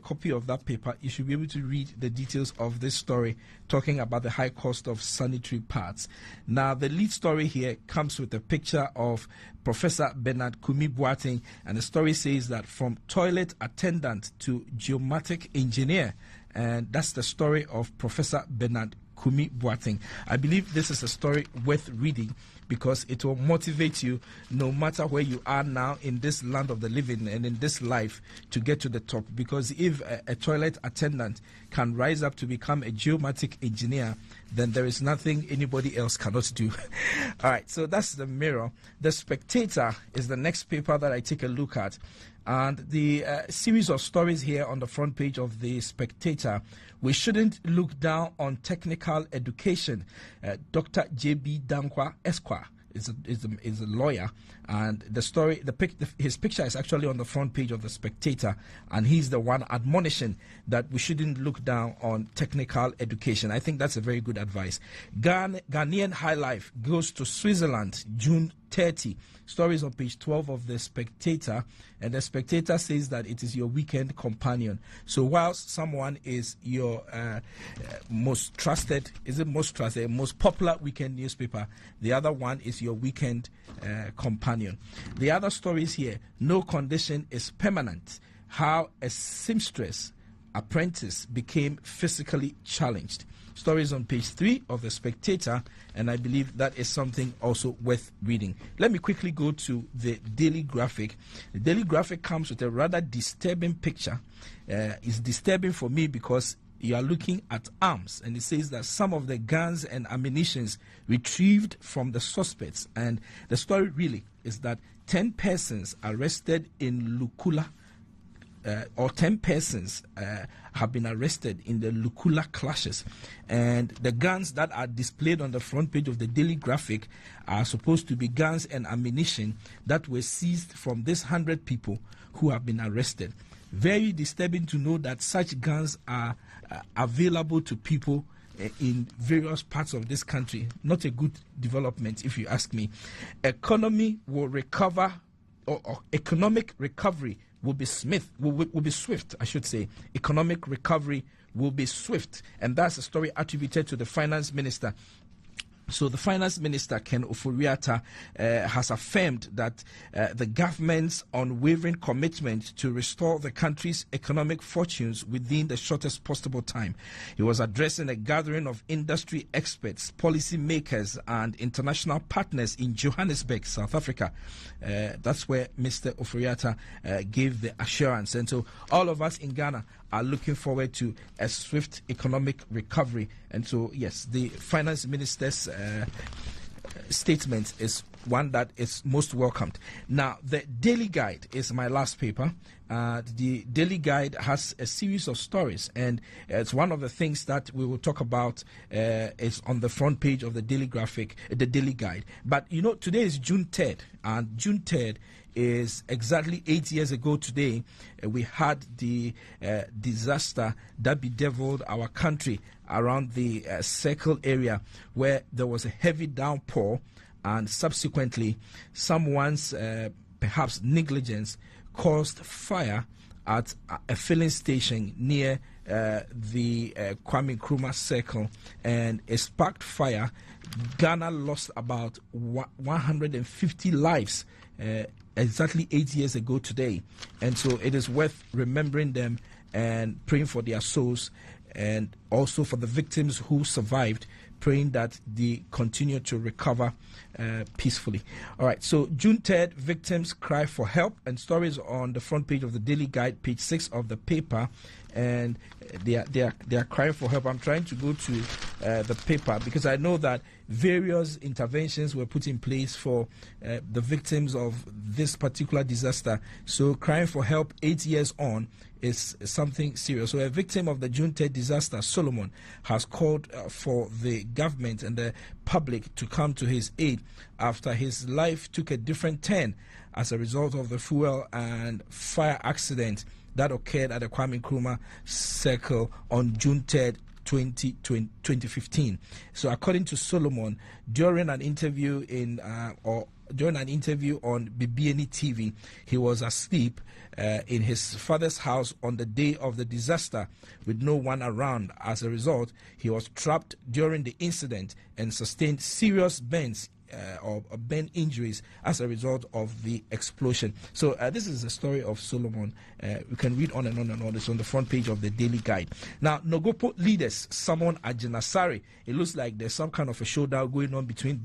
copy of that paper, you should be able to read the details of this story talking about the high cost of sanitary pads. Now, the lead story here comes with a picture of Professor Bernard Kumi Boateng, and the story says that from toilet attendant to geomatic engineer, and that's the story of Professor Bernard Kumi Boateng. I believe this is a story worth reading because it will motivate you no matter where you are now in this land of the living and in this life to get to the top. Because if a toilet attendant can rise up to become a geomatic engineer, then there is nothing anybody else cannot do. All right, so that's the Mirror. The Spectator is the next paper that I take a look at. And the series of stories here on the front page of The Spectator, we shouldn't look down on technical education. Dr. J.B. Dankwa Esquire is a lawyer, and the story, his picture is actually on the front page of The Spectator, and he's the one admonishing that we shouldn't look down on technical education. I think that's a very good advice. Ghanaian High Life goes to Switzerland, June 30. Stories on page 12 of The Spectator, and The Spectator says that it is your weekend companion. So whilst someone is your most popular weekend newspaper, the other one is your weekend companion. The other stories here: no condition is permanent, how a seamstress apprentice became physically challenged. Stories on page 3 of The Spectator, and I believe that is something also worth reading. Let me quickly go to the Daily Graphic. The Daily Graphic comes with a rather disturbing picture. It's disturbing for me because you are looking at arms, and it says that some of the guns and ammunitions retrieved from the suspects, and the story really is that 10 persons arrested in Lukula, 10 persons have been arrested in the Lukula clashes, and the guns that are displayed on the front page of the Daily Graphic are supposed to be guns and ammunition that were seized from these 100 people who have been arrested. Very disturbing to know that such guns are available to people in various parts of this country. Not a good development, if you ask me. Economy will recover, or economic recovery will be swift, I should say. Economic recovery will be swift, and that's a story attributed to the finance minister. So the finance minister, Ken Ofori-Atta, has affirmed that the government's unwavering commitment to restore the country's economic fortunes within the shortest possible time. He was addressing a gathering of industry experts, policy makers, and international partners in Johannesburg, South Africa. That's where Mr. Ofori-Atta gave the assurance. And so all of us in Ghana are looking forward to a swift economic recovery. And so, yes, the finance minister's statement is one that is most welcomed. Now, the Daily Guide is my last paper. The Daily Guide has a series of stories, and it's one of the things that we will talk about is on the front page of the Daily Graphic, the Daily Guide. But, you know, today is June 3rd, and June 3rd is exactly 8 years ago today. We had the disaster that bedeviled our country around the Circle area, where there was a heavy downpour, and subsequently someone's perhaps negligence caused fire at a filling station near the Kwame Nkrumah Circle, and it sparked fire. Ghana lost about 150 lives exactly 8 years ago today, and so it is worth remembering them and praying for their souls, and also for the victims who survived, praying that they continue to recover peacefully. All right, so June 3rd, victims cry for help, and stories on the front page of the Daily Guide, page 6 of the paper, and they are crying for help. I'm trying to go to the paper because I know that various interventions were put in place for the victims of this particular disaster. So crying for help 8 years on is something serious. So a victim of the June 3rd disaster, Solomon, has called for the government and the public to come to his aid after his life took a different turn as a result of the fuel and fire accident that occurred at the Kwame Nkrumah Circle on June 3rd, 2015. So according to Solomon, during an interview during an interview on BBNE TV, he was asleep in his father's house on the day of the disaster with no one around. As a result, he was trapped during the incident and sustained serious burns or burn injuries as a result of the explosion. So this is the story of Solomon. We can read on and on and on. It's on the front page of the Daily Guide. Now, Nogopo leaders summon Agyinasare. It looks like there's some kind of a showdown going on between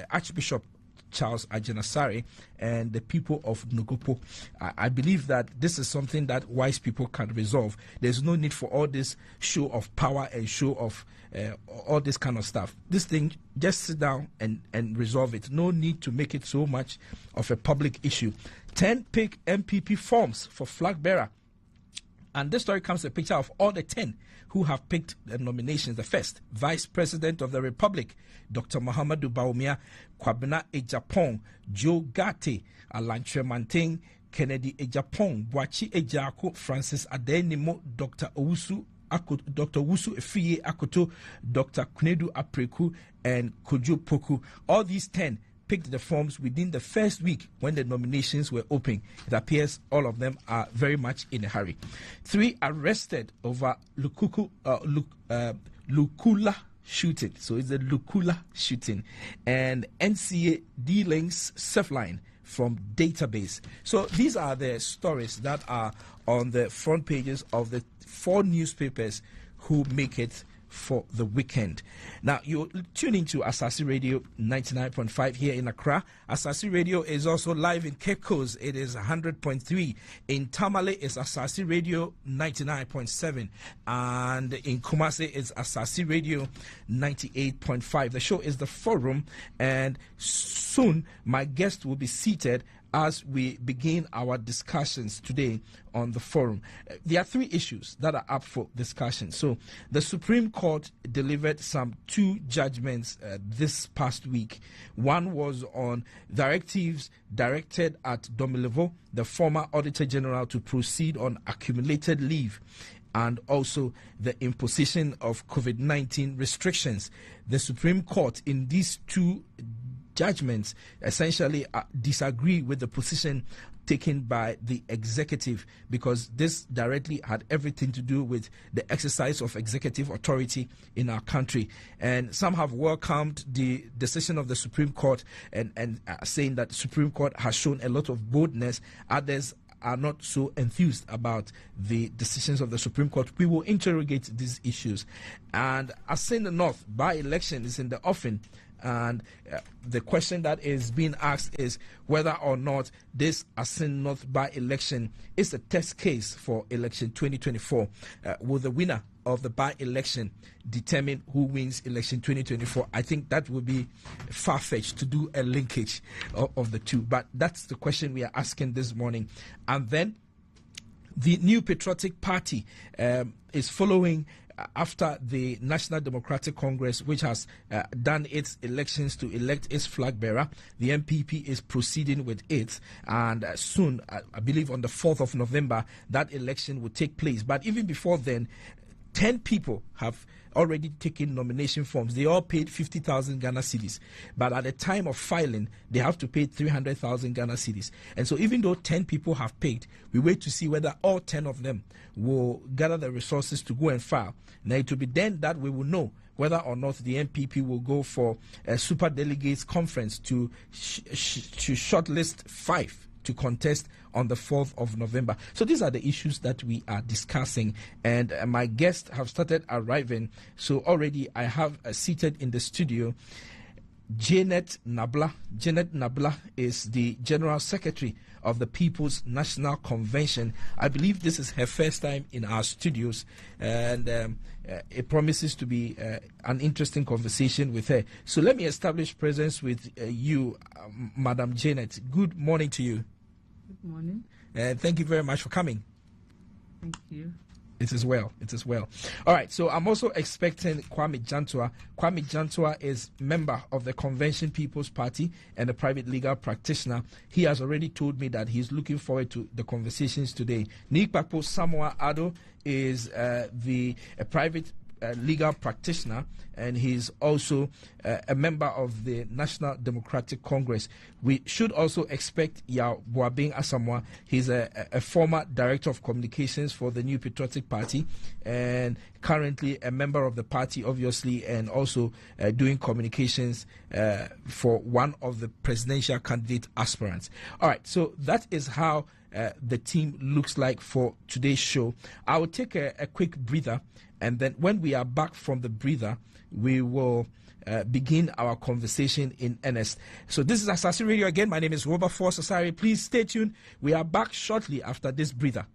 Archbishop Charles Agyinasare and the people of Nogopo. I believe that this is something that wise people can resolve. There's no need for all this show of power and show of all this kind of stuff. This thing, just sit down and resolve it. No need to make it so much of a public issue. 10 pick MPP forms for flag bearer. And this story comes a picture of all the 10 who have picked the nominations. The first, Vice President of the Republic, Dr. Muhammadu Bawumia, Kwabena Ejapong, Joe Gate, Alantre Manting, Kennedy Ejapong, Boachi Ejako, Francis Adenimo, Dr. Owusu Efiye Akoto, Dr. Kunedu Apreku, and Kojo Poku. All these 10 picked the forms within the first week when the nominations were open. It appears all of them are very much in a hurry. 3 arrested over Lukula shooting. So it's the Lukula shooting. And NCA D-Links Surfline from database. So these are the stories that are on the front pages of the 4 newspapers who make it for the weekend. Now, you're tuning to Asasi Radio 99.5 here in Accra. Asasi Radio is also live in Cape Coast. It is 100.3. In Tamale, it's Asasi Radio 99.7. And in Kumasi, it's Asasi Radio 98.5. The show is The Forum, and soon my guest will be seated as we begin our discussions today on the forum. There are 3 issues that are up for discussion. So the Supreme Court delivered some 2 judgments this past week. One was on directives directed at Domilevo, the former Auditor General, to proceed on accumulated leave, and also the imposition of COVID-19 restrictions. The Supreme Court in these 2 judgments essentially disagree with the position taken by the executive, because this directly had everything to do with the exercise of executive authority in our country. And some have welcomed the decision of the Supreme Court and saying that the Supreme Court has shown a lot of boldness. Others are not so enthused about the decisions of the Supreme Court. We will interrogate these issues. And Assin North by-election is in the offing. And the question that is being asked is whether or not this Assin North by-election is a test case for election 2024. Will the winner of the by-election determine who wins election 2024? I think that would be far-fetched to do a linkage of the 2. But that's the question we are asking this morning. And then the New Patriotic Party is following after the National Democratic Congress, which has done its elections to elect its flag bearer. The NPP is proceeding with it, and soon, I believe on the 4th of November, that election will take place. But even before then, 10 people have already taken nomination forms. They all paid 50,000 Ghana cedis. But at the time of filing, they have to pay 300,000 Ghana cedis. And so even though 10 people have paid, we wait to see whether all 10 of them will gather the resources to go and file. Now it will be then that we will know whether or not the NPP will go for a super delegates conference to shortlist 5 to contest on the 4th of November. So these are the issues that we are discussing, and my guests have started arriving. So already I have seated in the studio Janet Nabla. Janet Nabla is the General Secretary of the People's National Convention. I believe this is her first time in our studios, and it promises to be an interesting conversation with her. So let me establish presence with you, Madam Janet. Good morning to you. Good morning. Thank you very much for coming. Thank you. It is well. It is well. All right. So I'm also expecting Kwame Jantua. Kwame Jantua is member of the Convention People's Party and a private legal practitioner. He has already told me that he's looking forward to the conversations today. Nikpapo Samoa Ado is the private legal practitioner, and he's also a member of the National Democratic Congress. We should also expect Yao Boabing Asamoah. He's a former director of communications for the New Patriotic Party, and currently a member of the party, obviously, and also doing communications for one of the presidential candidate aspirants. All right, so that is how the team looks like for today's show. I will take a quick breather, and then when we are back from the breather, we will begin our conversation in earnest. So this is Asase Radio again. My name is Robert Force Asare. Please stay tuned. We are back shortly after this breather.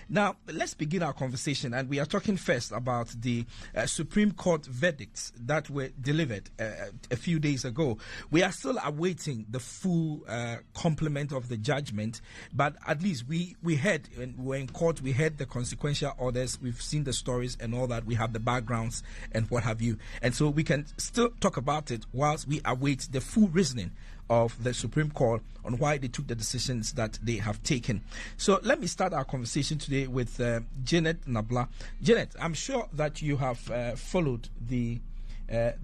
Now, let's begin our conversation, and we are talking first about the Supreme Court verdicts that were delivered a few days ago. We are still awaiting the full complement of the judgment, but at least we heard, when we were in court, we heard the consequential orders, we've seen the stories and all that, we have the backgrounds and what have you. And so we can still talk about it whilst we await the full reasoning of the Supreme Court on why they took the decisions that they have taken. So let me start our conversation today with Janet Nabla. Janet, I'm sure that you have followed the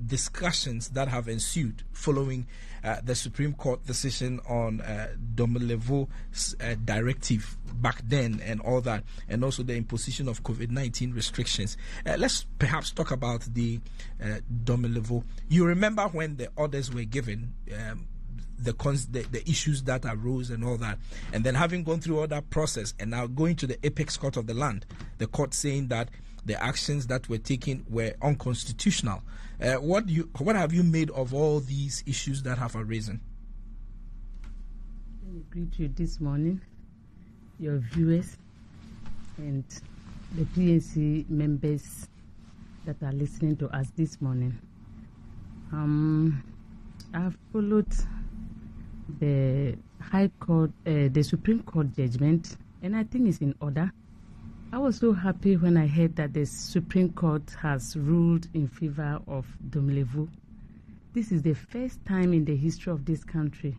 discussions that have ensued following the Supreme Court decision on Domelevo's directive back then and all that, and also the imposition of COVID-19 restrictions. Let's perhaps talk about the Domelevo. You remember when the orders were given, the issues that arose and all that, and then having gone through all that process and now going to the apex court of the land, the court saying that the actions that were taken were unconstitutional. What have you made of all these issues that have arisen? Let me greet you this morning, your viewers, and the PNC members that are listening to us this morning. I've followed the High Court, the Supreme Court judgment, and I think it's in order. I was so happy when I heard that the Supreme Court has ruled in favor of Domelevo. This is the first time in the history of this country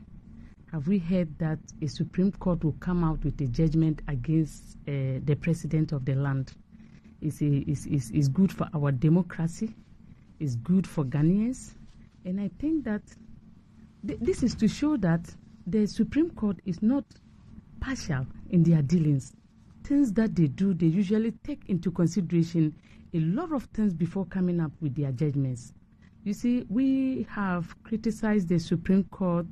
have we heard that a Supreme Court will come out with a judgment against the president of the land. It's good for our democracy. It's good for Ghanaians. And I think that this is to show that the Supreme Court is not partial in their dealings. Things that they do, they usually take into consideration a lot of things before coming up with their judgments. You see, we have criticized the Supreme Court,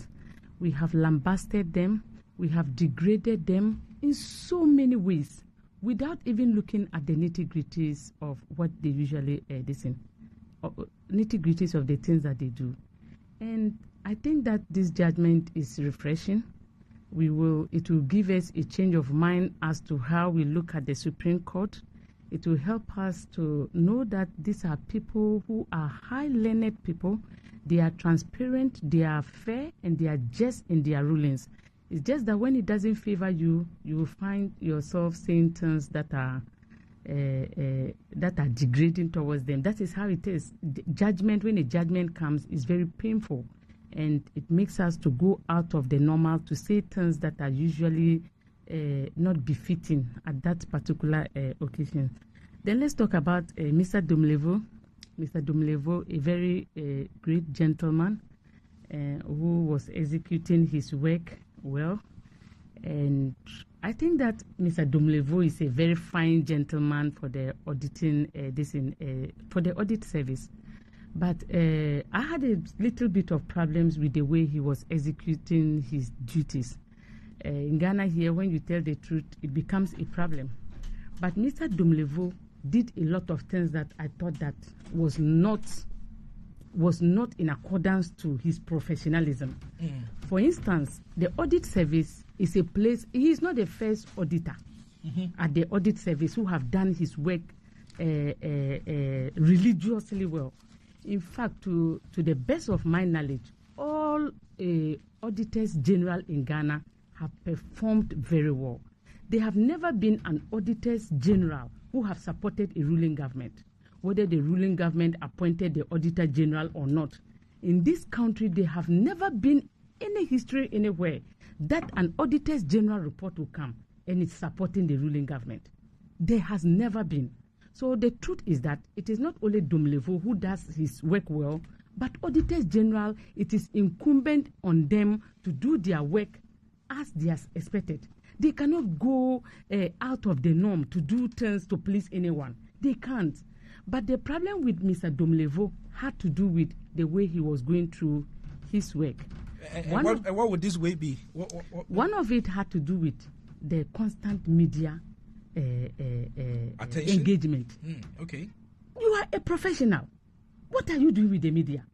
we have lambasted them, we have degraded them in so many ways without even looking at the nitty-gritties of what they usually nitty-gritties of the things that they do. And I think that this judgment is refreshing. It will give us a change of mind as to how we look at the Supreme Court. It will help us to know that these are people who are high-learned people. They are transparent, they are fair, and they are just in their rulings. It's just that when it doesn't favor you, you will find yourself saying things that are degrading towards them. That is how it is. Judgment, when a judgment comes, is very painful, and it makes us to go out of the normal to say things that are usually not befitting at that particular occasion. Then let's talk about Mr. Domelevo. Mr. Domelevo, a very great gentleman who was executing his work well. And I think that Mr. Domelevo is a very fine gentleman for the auditing for the audit service. But I had a little bit of problems with the way he was executing his duties. In Ghana here, when you tell the truth, it becomes a problem. But Mr. Domelevo did a lot of things that I thought that was not in accordance to his professionalism. For instance, the audit service is a place, he is not the first auditor at the audit service who have done his work religiously well. In fact, to the best of my knowledge, all auditors general in Ghana have performed very well. There have never been an auditors general who have supported a ruling government, whether the ruling government appointed the auditor general or not. In this country, there have never been any history anywhere that an auditors general report will come and it's supporting the ruling government. There has never been. So the truth is that it is not only Domelevo who does his work well, but auditors general, it is incumbent on them to do their work as they are expected. They cannot go out of the norm to do things to please anyone. They can't. But the problem with Mr. Domelevo had to do with the way he was going through his work. What would this way be? One of it had to do with the constant media engagement. Okay. You are a professional. What are you doing with the media?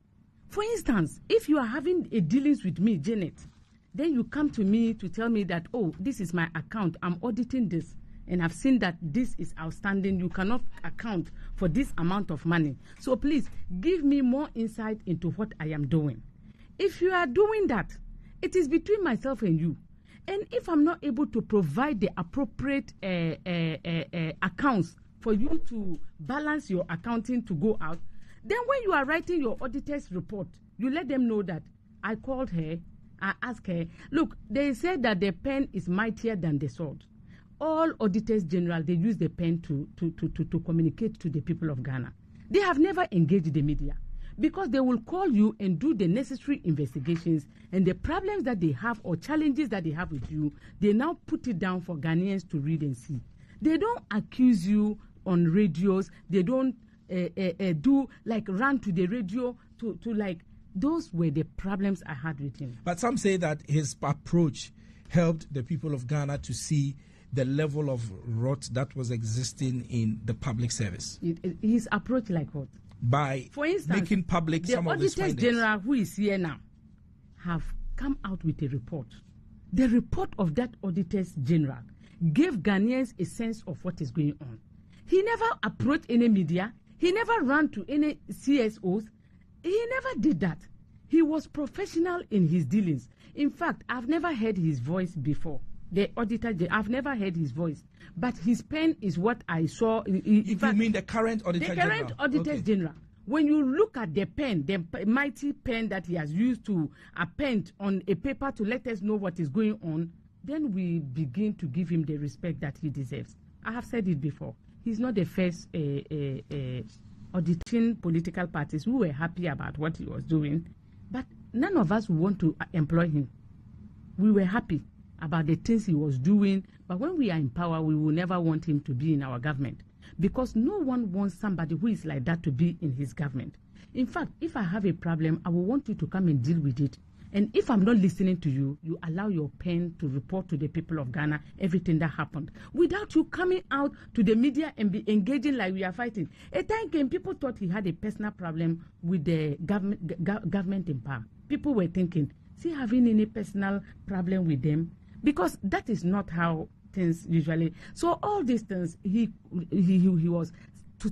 For instance, if you are having a dealings with me, Janet, then you come to me to tell me that, oh, this is my account, I'm auditing this, and I've seen that this is outstanding. You cannot account for this amount of money. So please give me more insight into what I am doing. If you are doing that, it is between myself and you. And if I'm not able to provide the appropriate accounts for you to balance your accounting to go out, then when you are writing your auditor's report, you let them know that I called her, I asked her. Look, they said that the pen is mightier than the sword. All auditors general, they use the pen to communicate to the people of Ghana. They have never engaged the media because they will call you and do the necessary investigations, and the problems that they have or challenges that they have with you, they now put it down for Ghanaians to read and see. They don't accuse you on radios. They don't do like run to the radio to like. Those were the problems I had with him. But some say that his approach helped the people of Ghana to see the level of rot that was existing in the public service. His approach like what? By, for instance, making public some of his findings. The Auditor General, who is here now, have come out with a report. The report of that Auditor General gave Ghanaians a sense of what is going on. He never approached any media. He never ran to any CSOs. He never did that. He was professional in his dealings. In fact, I've never heard his voice before. The auditor, I've never heard his voice. But his pen is what I saw. You mean the current Auditor General? The current Auditor General. When you look at the pen, the mighty pen that he has used to append on a paper to let us know what is going on, then we begin to give him the respect that he deserves. I have said it before. He's not the first auditing political parties who were happy about what he was doing, but none of us want to employ him. We were happy about the things he was doing, but when we are in power, we will never want him to be in our government because no one wants somebody who is like that to be in his government. In fact, if I have a problem, I will want you to come and deal with it. And if I'm not listening to you, you allow your pen to report to the people of Ghana everything that happened without you coming out to the media and be engaging like we are fighting. A time came, people thought he had a personal problem with the government in power. People were thinking, is he having any personal problem with them? Because that is not how things usually. So all these things, he was,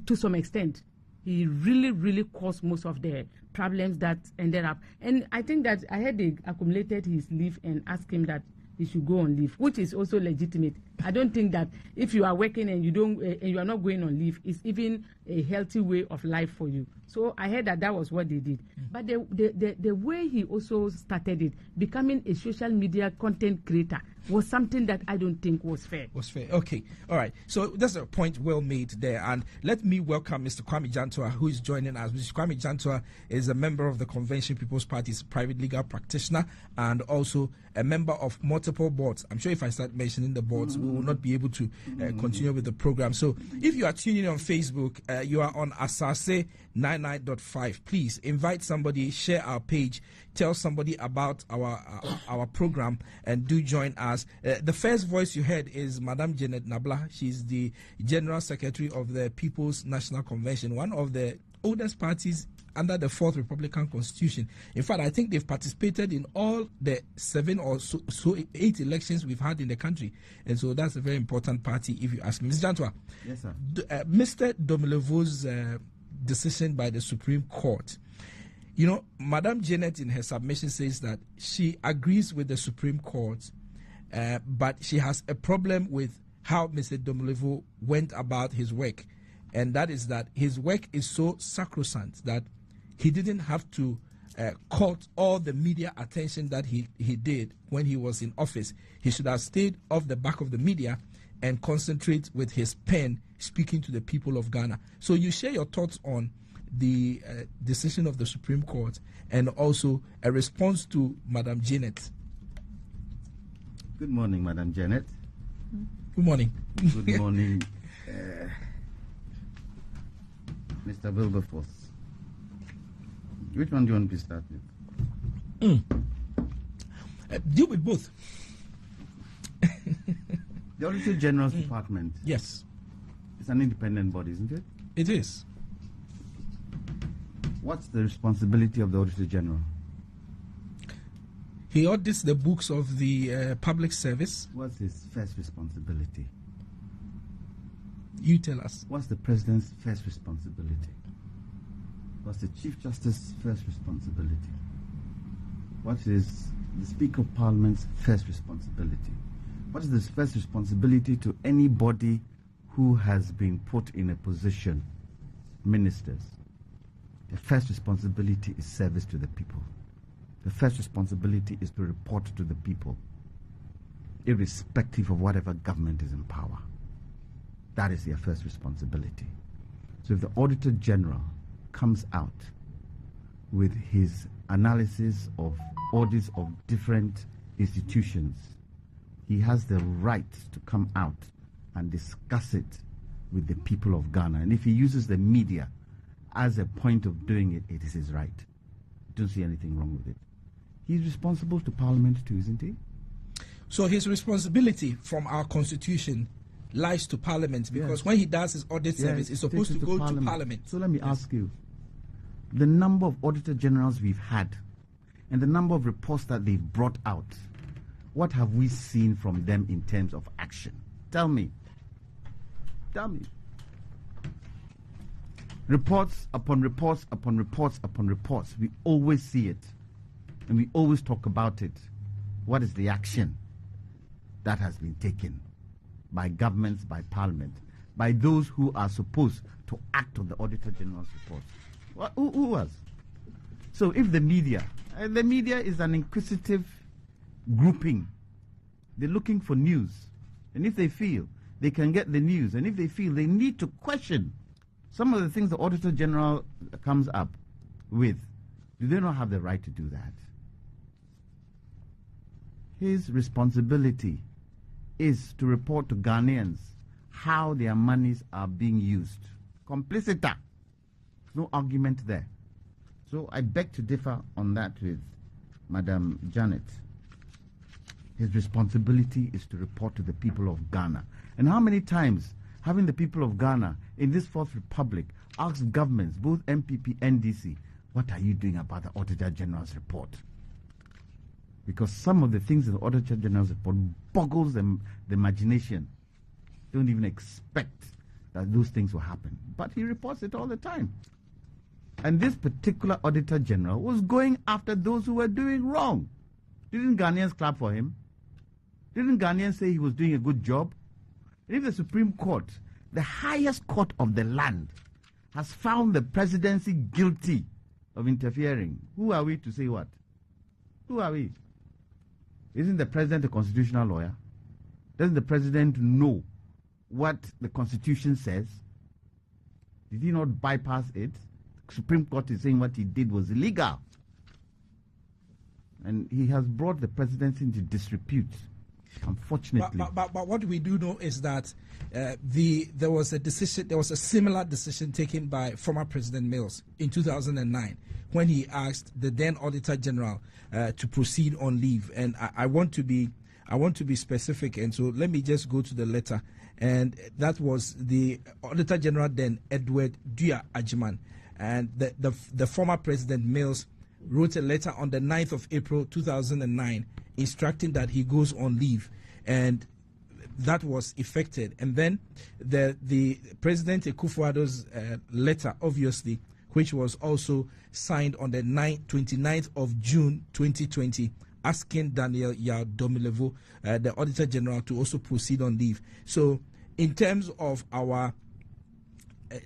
to some extent, he really caused most of the problems that ended up. And I think that I had accumulated his leave and asked him that he should go on leave, which is also legitimate. I don't think that if you are working and you are not going on leave, it's even a healthy way of life for you. So I heard that was what they did. But the way he also started it, becoming a social media content creator, was something that I don't think was fair. Okay. All right. So that's a point well made there. And let me welcome Mr. Kwame Jantua, who is joining us. Mr. Kwame Jantua is a member of the Convention People's Party's private legal practitioner and also a member of multiple boards. I'm sure if I start mentioning the boards, we will not be able to continue with the program. So if you are tuning in on Facebook, you are on Asase 99.5. Please invite somebody, share our page, tell somebody about our program, and do join us. The first voice you heard is Madam Janet Nabla. She's the General Secretary of the People's National Convention, one of the oldest parties under the 4th Republican Constitution. In fact, I think they've participated in all the 7 or so 8 elections we've had in the country. And so that's a very important party, if you ask me. Mr. Jantua. Yes, sir. Mr. Domolevo's decision by the Supreme Court. You know, Madam Janet in her submission says that she agrees with the Supreme Court, but she has a problem with how Mr. Domolevo went about his work. And that is that his work is so sacrosanct that he didn't have to court all the media attention that he did when he was in office. He should have stayed off the back of the media and concentrate with his pen speaking to the people of Ghana. So you share your thoughts on the decision of the Supreme Court and also a response to Madam Janet. Good morning, Madam Janet. Good morning. Good morning, Mr. Wilberforce. Which one do you want to start with? Deal with both. The Auditor General's Department. Yes. It's an independent body, isn't it? It is. What's the responsibility of the Auditor General? He audits the books of the public service. What's his first responsibility? You tell us. What's the president's first responsibility? What's the Chief Justice's first responsibility? What is the Speaker of Parliament's first responsibility? What is the first responsibility to anybody who has been put in a position? Ministers. The first responsibility is service to the people. The first responsibility is to report to the people, irrespective of whatever government is in power. That is their first responsibility. So if the Auditor General comes out with his analysis of audits of different institutions, he has the right to come out and discuss it with the people of Ghana. And if he uses the media as a point of doing it, it is his right. I don't see anything wrong with it. He's responsible to Parliament too, isn't he? So his responsibility from our constitution lies to Parliament, because when he does his audit service, it's supposed to go to Parliament. So let me ask you, the number of Auditor Generals we've had and the number of reports that they've brought out, what have we seen from them in terms of action? Tell me. Tell me. Reports upon reports upon reports upon reports. We always see it. And we always talk about it. What is the action that has been taken by governments, by Parliament, by those who are supposed to act on the Auditor General's report? Who was? So if the media is an inquisitive grouping, they're looking for news. And if they feel they can get the news, and if they feel they need to question some of the things the Auditor General comes up with, do they not have the right to do that? His responsibility is to report to Ghanaians how their monies are being used. Complicita. No argument there. So I beg to differ on that with Madam Janet. His responsibility is to report to the people of Ghana. And how many times having the people of Ghana in this Fourth Republic asked governments, both MPP and NDC, what are you doing about the Auditor General's report? Because some of the things in the Auditor General's report boggles the imagination. Don't even expect that those things will happen. But he reports it all the time. And this particular Auditor General was going after those who were doing wrong. Didn't Ghanaians clap for him? Didn't Ghanaians say he was doing a good job? And if the Supreme Court, the highest court of the land, has found the presidency guilty of interfering, who are we to say what? Who are we? Isn't the president a constitutional lawyer? Doesn't the president know what the Constitution says? Did he not bypass it? The Supreme Court is saying what he did was illegal. And he has brought the presidency into disrepute, unfortunately. But what we do know is that there was a similar decision taken by former President Mills in 2009 when he asked the then Auditor General to proceed on leave. And I want to be specific, and so let me just go to the letter. And that was the Auditor General then, Edward Dua Ajiman, and the former President Mills wrote a letter on the 9th of April 2009 instructing that he goes on leave, and that was effected. And then the President Akufo-Addo's letter, obviously, which was also signed on the 29th of June 2020, asking Daniel Yaw-Domilevo, the Auditor General, to also proceed on leave. So in terms of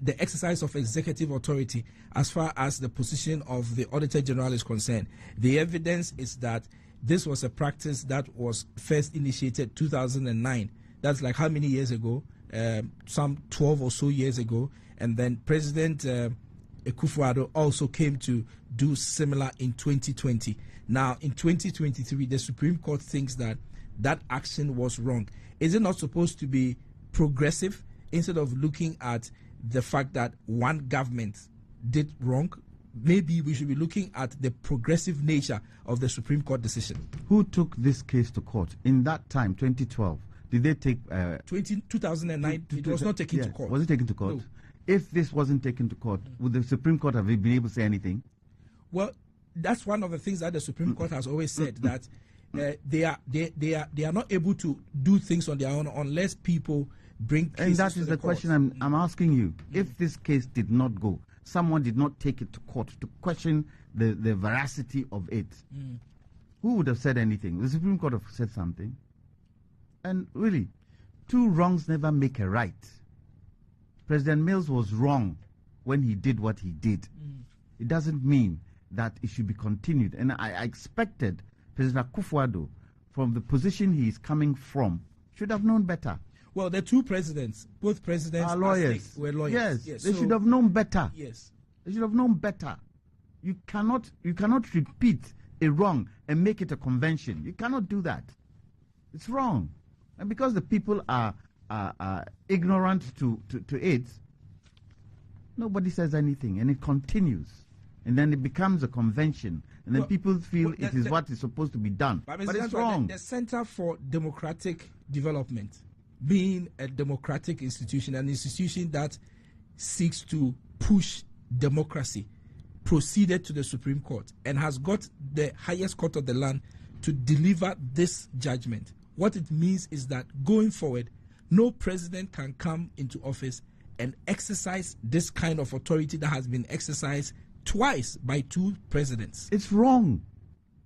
the exercise of executive authority, as far as the position of the Auditor General is concerned, the evidence is that this was a practice that was first initiated 2009. That's like how many years ago? Some 12 or so years ago. And then President Akufo-Addo also came to do similar in 2020. Now, in 2023, the Supreme Court thinks that that action was wrong. Is it not supposed to be progressive instead of looking at the fact that one government did wrong? Maybe we should be looking at the progressive nature of the Supreme Court decision. Who took this case to court in that time, 2012? Did they take 2009? It was not taken to court. Was it taken to court? No. If this wasn't taken to court, would the Supreme Court have been able to say anything? Well, that's one of the things that the Supreme Court has always said, that they are not able to do things on their own unless people bring cases And that to is the court. question I'm asking you. If this case did not go, someone did not take it to court to question the veracity of it, who would have said anything? The Supreme Court have said something. And really, two wrongs never make a right. President Mills was wrong when he did what he did. It doesn't mean that it should be continued. And I expected President Akufo-Addo, from the position he is coming from, should have known better. Well, the two presidents, both presidents Are lawyers. were lawyers. Yes, they should have known better. Yes. They should have known better. You cannot repeat a wrong and make it a convention. You cannot do that. It's wrong. And because the people are ignorant to it, nobody says anything, and it continues. And then it becomes a convention, and then Well, people feel well, it is what is supposed to be done. But But it's Mr. wrong. The Center for Democratic Development, being a democratic institution, an institution that seeks to push democracy, proceeded to the Supreme Court and has got the highest court of the land to deliver this judgment. What it means is that going forward, no president can come into office and exercise this kind of authority that has been exercised twice by two presidents. It's wrong.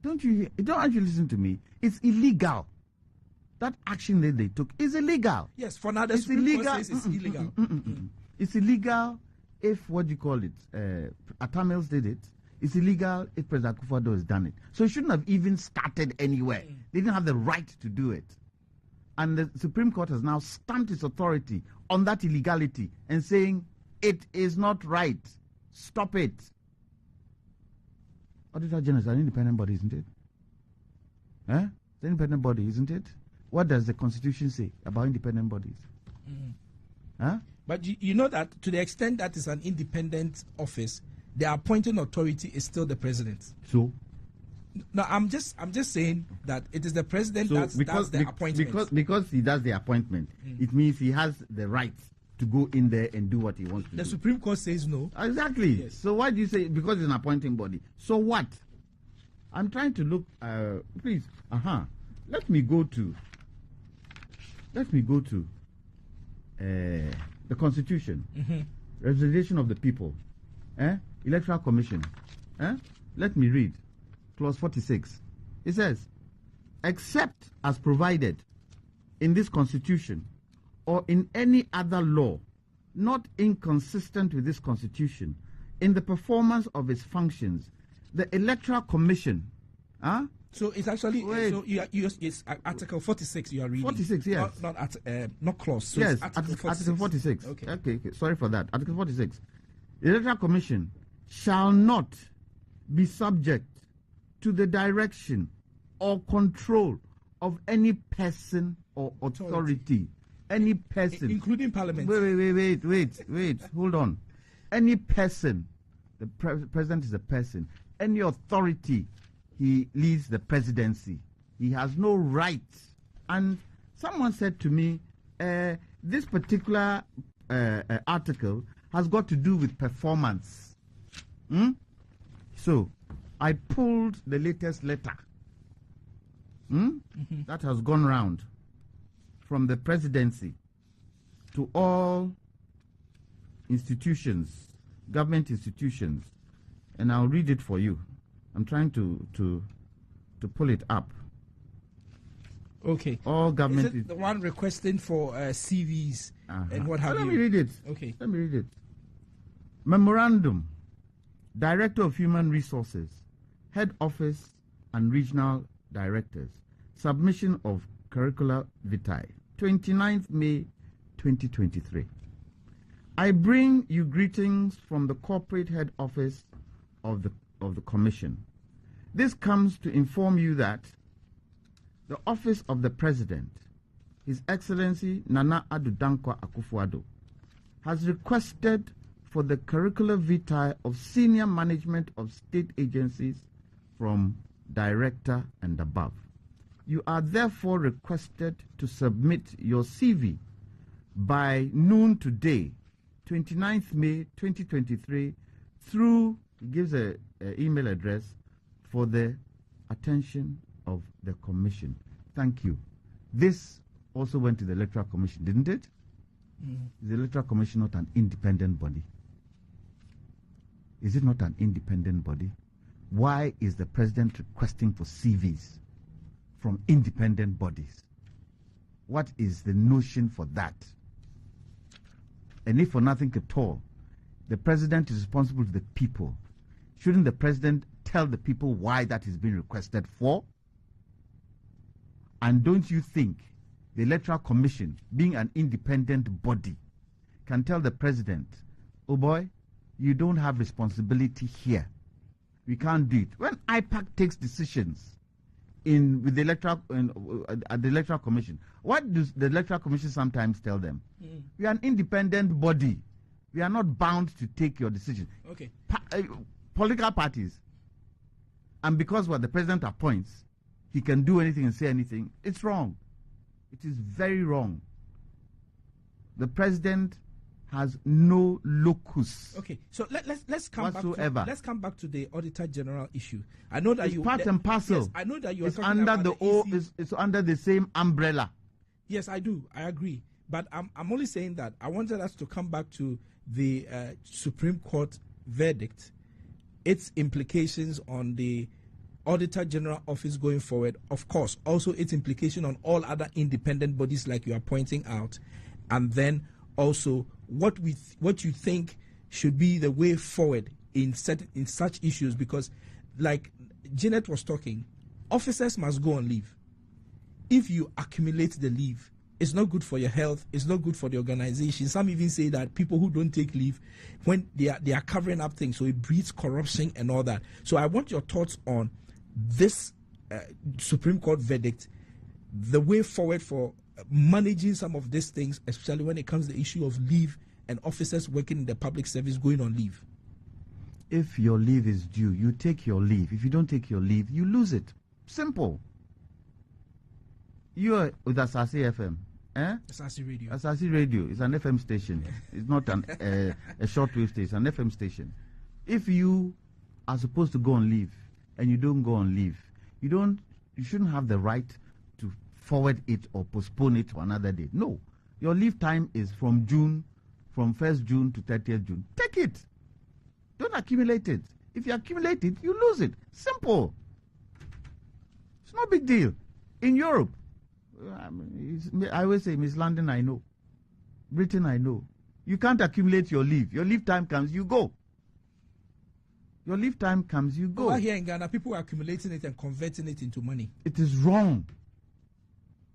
Don't you listen to me? It's illegal. That action that they took is illegal. Yes, for now the It's Supreme illegal. Court says it's illegal. It's illegal if, what do you call it, Atamils did it. It's illegal if President Akufo-Addo has done it. So it shouldn't have even started anywhere. They didn't have the right to do it. And the Supreme Court has now stamped its authority on that illegality and saying it is not right. Stop it. Auditor General is an independent body, isn't it? It's an independent body, isn't it? What does the Constitution say about independent bodies? But you know that to the extent that it's an independent office, the appointing authority is still the president. So? No, I'm just saying that it is the president that does the appointment. Because he does the appointment, it means he has the right to go in there and do what he wants to The do. Supreme Court says no. Exactly. Yes. So why do you say because it's an appointing body? So what? I'm trying to look. Please. Let me go to the Constitution, Representation of the People, Electoral Commission. Let me read clause 46. It says, except as provided in this Constitution or in any other law not inconsistent with this Constitution, in the performance of its functions, the Electoral Commission. So it's actually Wait. so it's Article 46 you are reading. 46, yes. Not clause. So Yes, it's Article 46. Okay. Okay. Sorry for that. Article 46. The Electoral Commission shall not be subject to the direction or control of any person or authority. Any person. Including Parliament. Wait. Hold on. Any person. The president is a person. Any authority. He leads the presidency. He has no right. And someone said to me, this particular article has got to do with performance. So, I pulled the latest letter that has gone round from the presidency to all institutions, government institutions, and I'll read it for you. I'm trying to pull it up. Okay. All government. Is it the one requesting for CVs and what have Let you? me read it. Okay. Let me read it. Memorandum. Director of Human Resources, Head Office and Regional Directors. Submission of Curricula Vitae. 29th May 2023. I bring you greetings from the Corporate Head Office of the Commission. This comes to inform you that the Office of the President, His Excellency Nana Addo Dankwa Akufo-Addo, has requested for the Curricula Vitae of senior management of state agencies from director and above. You are therefore requested to submit your CV by noon today, 29th May 2023, through, he gives an email address, for the attention of the Commission. Thank you. This also went to the Electoral Commission, didn't it? Is the Electoral Commission not an independent body? Is it not an independent body? Why is the president requesting for CVs from independent bodies? What is the notion for that? And if for nothing at all, the president is responsible to the people. Shouldn't the president tell the people why that is being requested for? And don't you think the Electoral Commission, being an independent body, can tell the president, oh boy, you don't have responsibility here. We can't do it. When IPAC takes decisions with the at the Electoral Commission, what does the Electoral Commission sometimes tell them? We are an independent body. We are not bound to take your decision. Okay. Political parties, and because what the president appoints, he can do anything and say anything. It's wrong. It is very wrong. The president has no locus. Okay, so let's come whatsoever. back. Let's come back to the Auditor General issue. I know that it's part and parcel. Yes, I know that you are it's talking under about it's under the same umbrella. Yes, I do. I agree. But I'm only saying that I wanted us to come back to the Supreme Court verdict, its implications on the Auditor General Office going forward. Of course, also its implication on all other independent bodies, like you are pointing out, and then also what you think should be the way forward in such issues, because like Janet was talking, officers must go on leave. If you accumulate the leave, it's not good for your health, it's not good for the organization. Some even say that people who don't take leave, when they are covering up things, so it breeds corruption and all that. So I want your thoughts on this Supreme Court verdict, the way forward for managing some of these things, especially when it comes to the issue of leave and officers working in the public service going on leave. If your leave is due, you take your leave. If you don't take your leave, you lose it. Simple. You are with Asasi FM. Asasi Radio. Asasi Radio is an FM station. It's not a shortwave station. It's an FM station. If you are supposed to go on leave and you don't go on leave, you shouldn't have the right to forward it or postpone it to another day. No. Your leave time is from 1st June to 30th June. Take it. Don't accumulate it. If you accumulate it, you lose it. Simple. It's no big deal. In Europe, I always say, Miss London, I know. Britain, I know. You can't accumulate your leave. Your leave time comes, you go. Your leave time comes, you go. Over here in Ghana, people are accumulating it and converting it into money. It is wrong.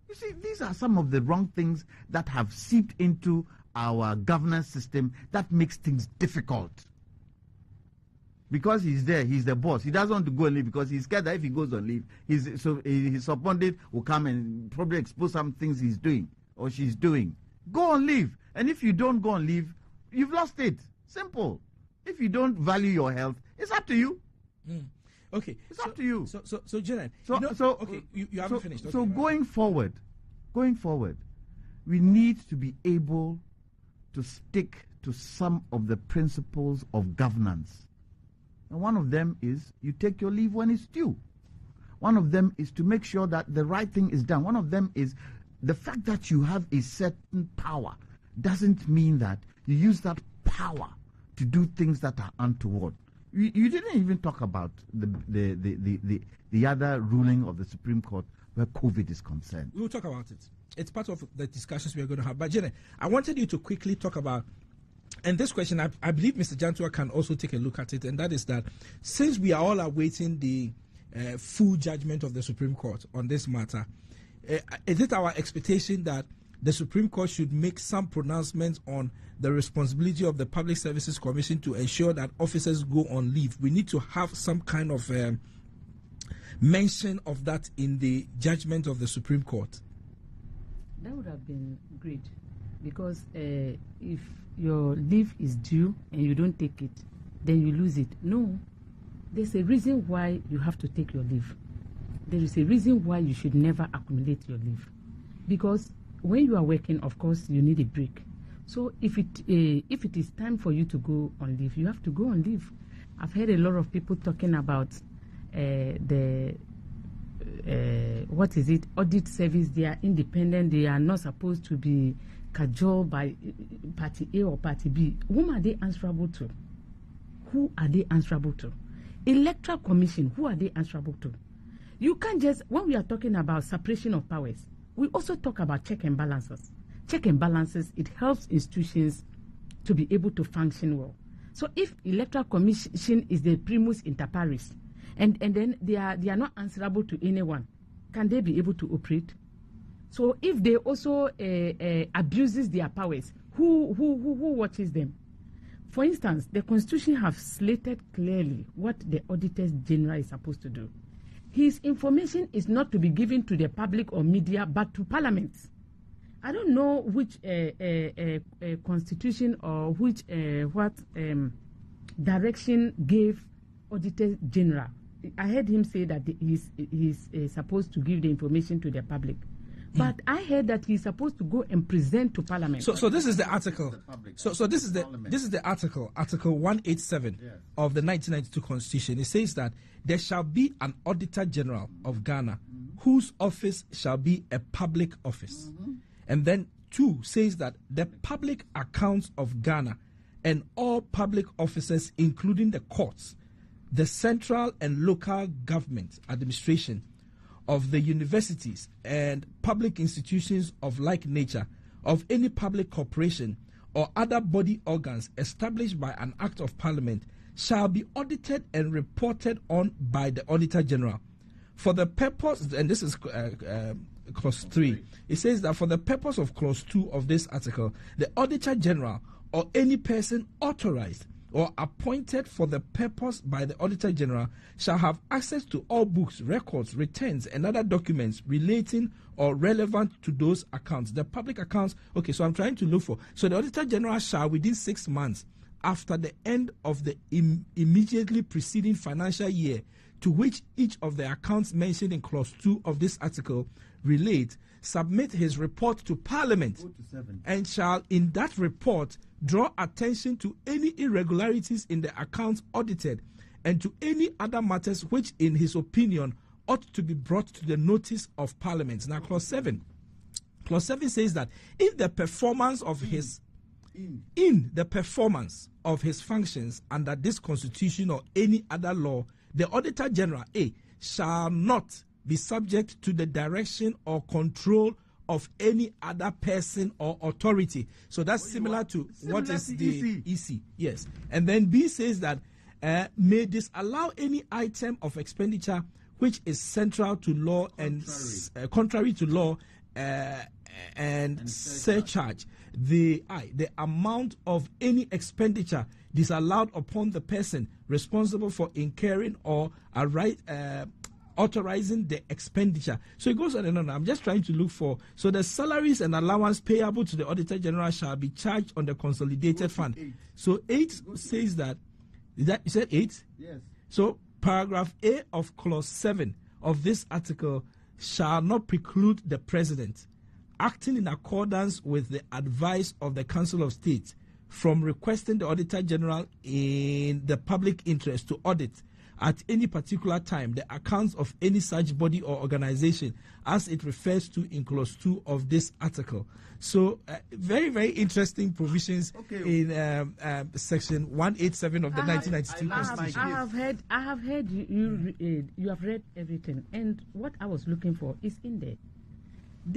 You see, these are some of the wrong things that have seeped into our governance system that makes things difficult. Because he's there, he's the boss. He doesn't want to go on leave because he's scared that if he goes on leave, his subordinate will come and probably expose some things he's doing or she's doing. Go on leave. And if you don't go on leave, you've lost it. Simple. If you don't value your health, it's up to you. Okay. It's up to you. So Janet, you haven't finished. Okay. So going forward, we need to be able to stick to some of the principles of governance. And one of them is you take your leave when it's due. One of them is to make sure that the right thing is done. One of them is the fact that you have a certain power doesn't mean that you use that power to do things that are untoward. You didn't even talk about the other ruling of the Supreme Court where COVID is concerned. We will talk about it. It's part of the discussions we are going to have. But Jenny, I wanted you to quickly talk about, and this question, I believe Mr. Jantua can also take a look at it, and that is that since we are all awaiting the full judgment of the Supreme Court on this matter, is it our expectation that the Supreme Court should make some pronouncements on the responsibility of the Public Services Commission to ensure that officers go on leave? We need to have some kind of mention of that in the judgment of the Supreme Court. That would have been great, because if your leave is due and you don't take it, then you lose it. No, there's a reason why you have to take your leave. There is a reason why you should never accumulate your leave, because when you are working, of course, you need a break. So if it is time for you to go on leave, you have to go on leave. I've heard a lot of people talking about audit service. They are independent. They are not supposed to be cajoled by party A or party B, whom are they answerable to? Who are they answerable to? Electoral Commission, who are they answerable to? You can't just, when we are talking about separation of powers, we also talk about check and balances. Check and balances, it helps institutions to be able to function well. So if Electoral Commission is the primus inter pares, and then they are not answerable to anyone, can they be able to operate? So if they also abuses their powers, who watches them? For instance, the Constitution has slated clearly what the Auditor General is supposed to do. His information is not to be given to the public or media, but to Parliament. I don't know which Constitution or which direction gave Auditor General. I heard him say that he's supposed to give the information to the public. But I heard that he's supposed to go and present to Parliament. So this is the article. So this is the article, Article 187 of the 1992 Constitution. It says that there shall be an Auditor General of Ghana, whose office shall be a public office. And then 2 says that the public accounts of Ghana and all public officers, including the courts, the central and local government administration of the universities and public institutions of like nature, of any public corporation or other body organs established by an act of Parliament, shall be audited and reported on by the Auditor General. For the purpose, and this is clause 3, it says that for the purpose of clause 2 of this article, the Auditor General or any person authorized or appointed for the purpose by the Auditor General shall have access to all books, records, returns, and other documents relating or relevant to those accounts. The public accounts, okay, so I'm trying to look for. So the Auditor General shall, within 6 months after the end of the immediately preceding financial year to which each of the accounts mentioned in clause 2 of this article relate, submit his report to Parliament, and shall in that report draw attention to any irregularities in the accounts audited and to any other matters which in his opinion ought to be brought to the notice of Parliament. Now clause 7 says that if the performance of his functions under this Constitution or any other law, the Auditor General shall not be subject to the direction or control of any other person or authority. So that's similar to what is the EC. Yes. And then B says that may disallow any item of expenditure which is central to law and contrary to law and surcharge the amount of any expenditure disallowed upon the person responsible for incurring or authorizing the expenditure. So it goes on and on. I'm just trying to look for. So the salaries and allowance payable to the Auditor General shall be charged on the consolidated fund. 8. So 8 says that. You said 8? Yes. So paragraph A of clause 7 of this article shall not preclude the President, acting in accordance with the advice of the Council of State, from requesting the Auditor General in the public interest to audit at any particular time the accounts of any such body or organization as it refers to in clause 2 of this article. So very, very interesting provisions in section 187 of the 1992 Constitution. I have heard you have read everything, and what I was looking for is in there.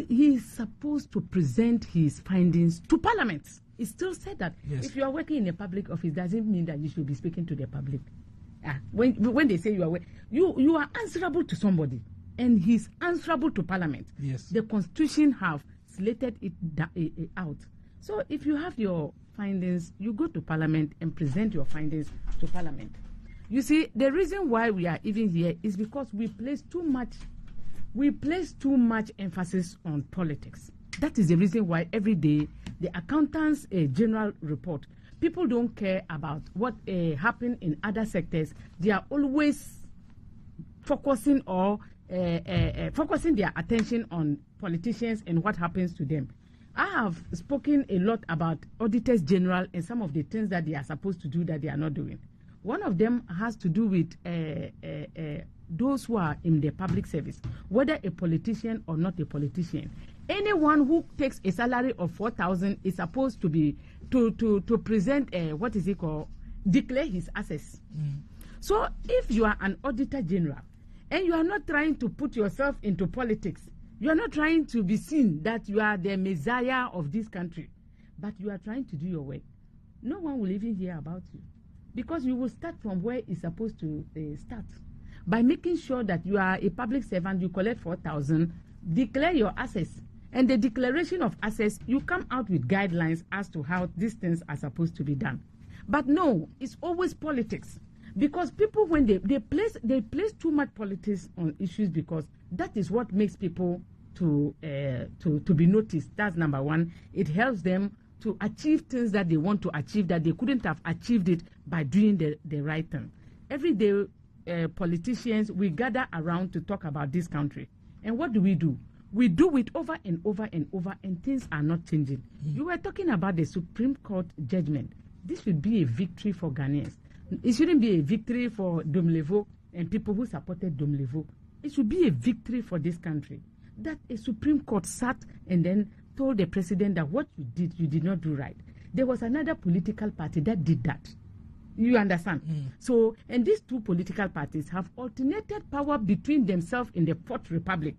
He is supposed to present his findings to Parliament. It still said that if you are working in a public office, doesn't mean that you should be speaking to the public. When they say you are answerable to somebody, and he's answerable to Parliament. Yes. The Constitution have slated it out. So if you have your findings, you go to Parliament and present your findings to Parliament. You see, the reason why we are even here is because we place too much emphasis on politics. That is the reason why every day the accountants general report, people don't care about what happened in other sectors. They are always focusing their attention on politicians and what happens to them. I have spoken a lot about auditors general and some of the things that they are supposed to do that they are not doing. One of them has to do with those who are in the public service, whether a politician or not a politician. anyone who takes a salary of 4,000 is supposed to be to present what is it called, declare his assets. So if you are an auditor general and you are not trying to put yourself into politics, you are not trying to be seen that you are the messiah of this country, but you are trying to do your work, no one will even hear about you, because you will start from where it's supposed to start. By making sure that you are a public servant, you collect 4,000, declare your assets. And the declaration of assets, you come out with guidelines as to how these things are supposed to be done. But no, it's always politics. Because people, when they place too much politics on issues, because that is what makes people to be noticed. That's number one. It helps them to achieve things that they want to achieve, that they couldn't have achieved it by doing the right thing. Every day, politicians, we gather around to talk about this country. And what do? We do it over and over and over, and things are not changing. You were talking about the Supreme Court judgment. This should be a victory for Ghanaians. It shouldn't be a victory for Domlevo and people who supported Domlevo. It should be a victory for this country. That a Supreme Court sat and then told the president that what you did not do right. There was another political party that did that. You understand? So, and these two political parties have alternated power between themselves in the Fourth Republic.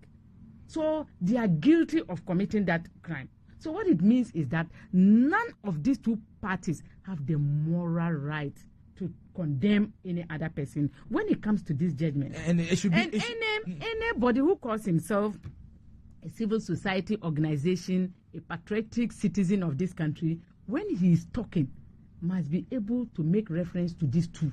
So they are guilty of committing that crime. So what it means is that none of these two parties have the moral right to condemn any other person when it comes to this judgment. And it should be. Anybody who calls himself a civil society organization, a patriotic citizen of this country, when he is talking, must be able to make reference to these two.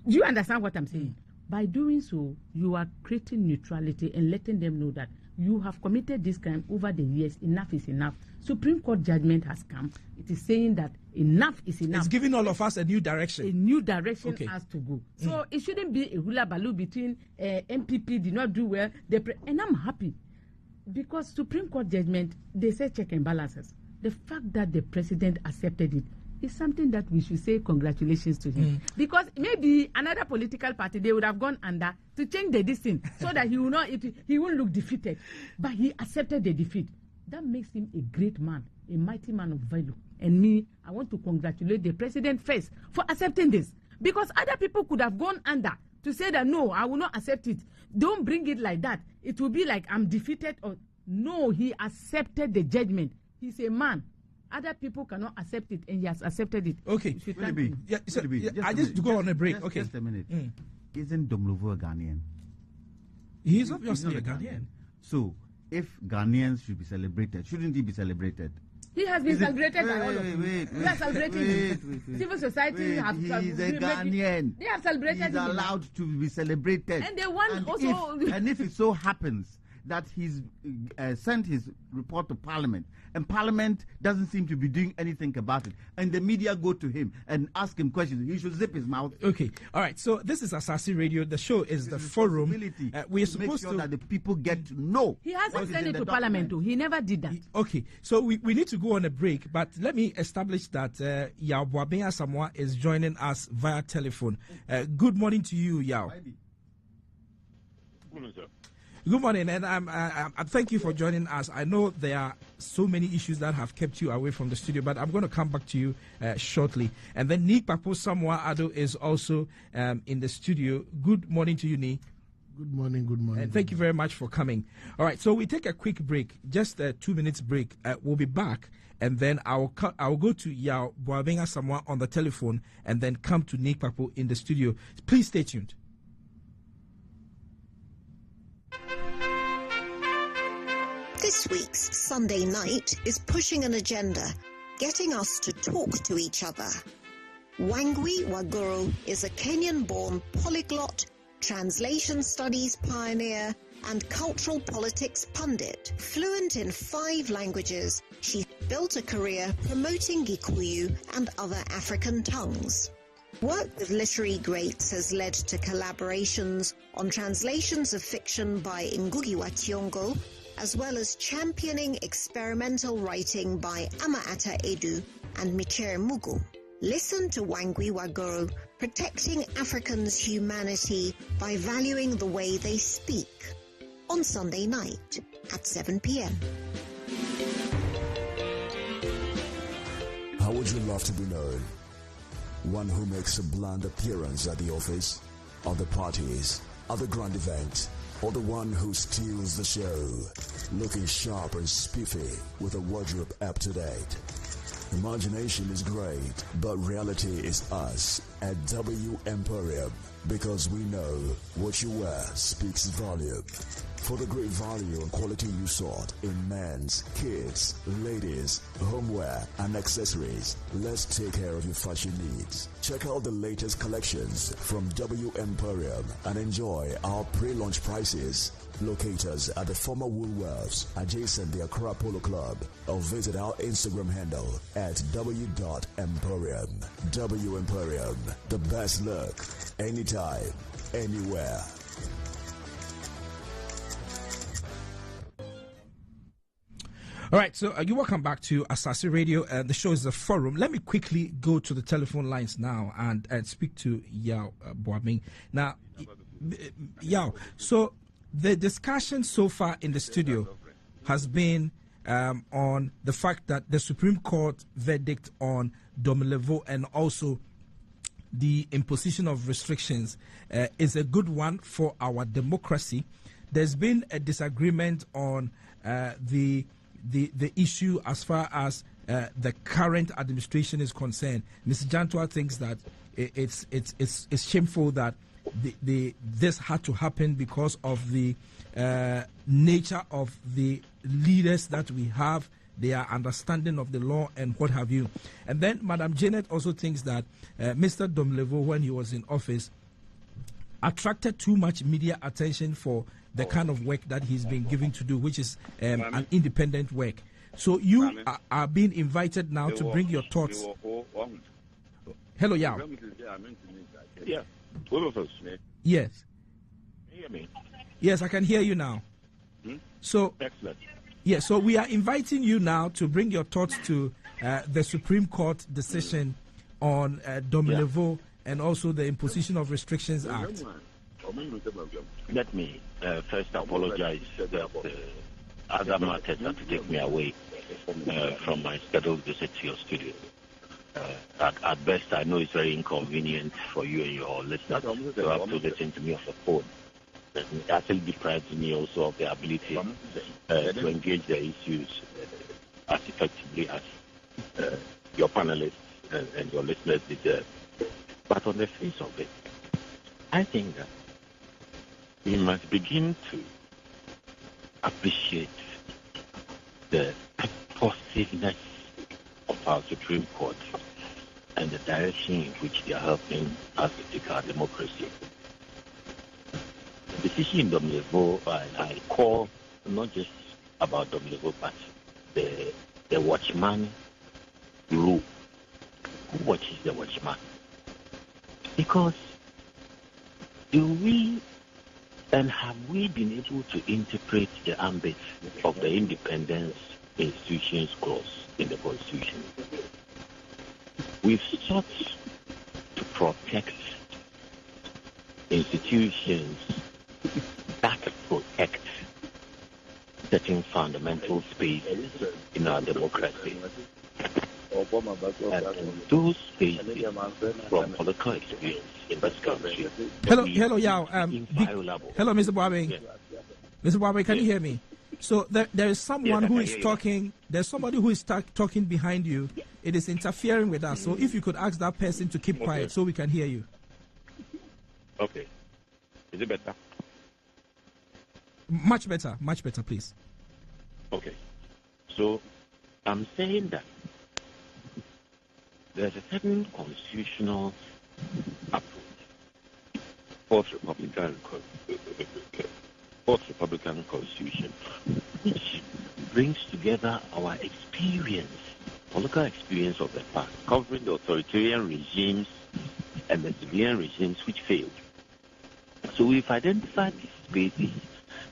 Do you understand what I'm saying? By doing so, you are creating neutrality and letting them know that you have committed this crime over the years. Enough is enough. Supreme Court judgment has come. It is saying that enough is enough. It's giving all of us a new direction. A new direction has to go. So it shouldn't be a hula baloo between MPP did not do well. And I'm happy because Supreme Court judgment, they say check and balances. The fact that the president accepted it is something that we should say congratulations to him. Because maybe another political party, they would have gone under to change the distance so that he will not, he won't look defeated. But he accepted the defeat. That makes him a great man, a mighty man of value. And me, I want to congratulate the president first for accepting this. Because other people could have gone under to say that, no, I will not accept it. Don't bring it like that. It will be like I'm defeated. Or no, he accepted the judgment. He's a man. Other people cannot accept it, and he has accepted it. Okay. I just go on a break. Okay. Just a minute. Isn't Domlevo a Ghanaian? He is obviously a Ghanaian. So, if Ghanaians should be celebrated, shouldn't he be celebrated? He has been celebrated by all of them. We are celebrating. Civil society have celebrated. He's a Ghanaian. They have celebrated. He's allowed to be celebrated. And they want also. If it so happens that he's sent his report to Parliament, and Parliament doesn't seem to be doing anything about it, and the media go to him and ask him questions, he should zip his mouth. Okay, all right. So this is Asasi Radio. The show is the forum. We're supposed make sure that the people get to know. He hasn't sent it to Parliament, too. He never did that. Okay, so we need to go on a break, but let me establish that Yao Boabeng Asamoah is joining us via telephone. Good morning to you, Yao. Good morning, sir. Good morning, and I thank you for joining us. I know there are so many issues that have kept you away from the studio, but I'm going to come back to you shortly. And then Nikpapo Samoa Ado is also in the studio. Good morning to you, Ni. Good morning, good morning. And thank you very much for coming. All right, so we take a quick break, just a 2 minutes break. We'll be back, and then I'll go to Yao Boabeng Asamoah on the telephone, and then come to Nikpapo in the studio. Please stay tuned. This week's Sunday Night is pushing an agenda, getting us to talk to each other. Wangui Wagoro is a Kenyan-born polyglot, translation studies pioneer, and cultural politics pundit. Fluent in 5 languages, she built a career promoting Gikuyu and other African tongues. Work with literary greats has led to collaborations on translations of fiction by Ngugi wa Thiong'o, as well as championing experimental writing by Ama-Ata Edu and Michere Mugu. Listen to Wangui Wagoro protecting Africans' humanity by valuing the way they speak on Sunday night at 7 p.m. would you love to be known? One who makes a bland appearance at the office, at the parties, at the grand events, or the one who steals the show, looking sharp and spiffy with a wardrobe up to date? Imagination is great, but reality is us at W Emporium, because we know what you wear speaks volume. For the great value and quality you sought in men's, kids, ladies, homeware, and accessories, let's take care of your fashion needs. Check out the latest collections from W Emporium and enjoy our pre-launch prices. Locate us at the former Woolworths, adjacent the Accra Polo Club, or visit our Instagram handle at w.emporium. W Emporium, the best look, anytime, anywhere. All right, so you're welcome back to Asase Radio. The show is a forum. Let me quickly go to the telephone lines now and speak to Yao Boaming. Now, Yao, so the discussion so far in the studio has been on the fact that the Supreme Court verdict on Domilevo and also the imposition of restrictions is a good one for our democracy. There's been a disagreement on the issue as far as the current administration is concerned. Mr. Jantua thinks that it's shameful that this had to happen because of the nature of the leaders that we have, their understanding of the law and what have you. And then Madam Janet also thinks that Mr. Domilevo, when he was in office, attracted too much media attention for the kind of work that he's been given to do, which is an independent work. So you are being invited now to bring your thoughts. Hello, Yao. Yeah. Yes. Hear me? Yes, I can hear you now. So, Excellent. yeah, so we are inviting you now to bring your thoughts to the Supreme Court decision on Domilevo and also the Imposition of Restrictions Act. Let me first apologize that other matters had to take me away from my scheduled visit to your studio. At best, I know it's very inconvenient for you and your listeners to have to listen to me on the phone. It actually deprives me also of the ability to engage the issues as effectively as your panelists and your listeners deserve. But on the face of it, I think that we must begin to appreciate the purposiveness of our Supreme Court and the direction in which they are helping us to take our democracy. The decision in Domilevo, I call not just about Domilevo, but the watchman rule. Who watches the watchman? Because do we and have we been able to interpret the ambit of the independence institutions clause in the Constitution? We've sought to protect institutions that protect certain fundamental spaces in our democracy. And those spaces from political experience in this country. Hello, Yao. Hello, Mr. Boabing. Yes. Mr. Boabing, can you hear me? So there is someone who is talking. There's somebody who is talking behind you. It is interfering with us. So if you could ask that person to keep quiet so we can hear you. Okay. Is it better? Much better, please. Okay. So I'm saying that there's a certain constitutional approach, Fourth Republican Constitution, which brings together our experience, political experience of the past, covering the authoritarian regimes and the civilian regimes which failed. So we've identified these spaces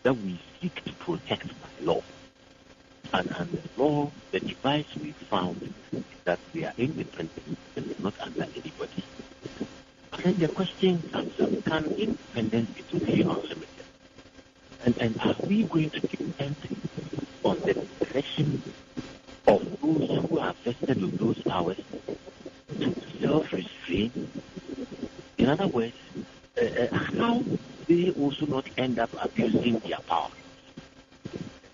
that we seek to protect by law. And the law, the device we found is that they are independent and they're not under anybody. And then the question comes up, can independence be totally unlimited? And are we going to depend on the direction of those who are vested with those powers restrain? In other words, how they also not end up abusing their power?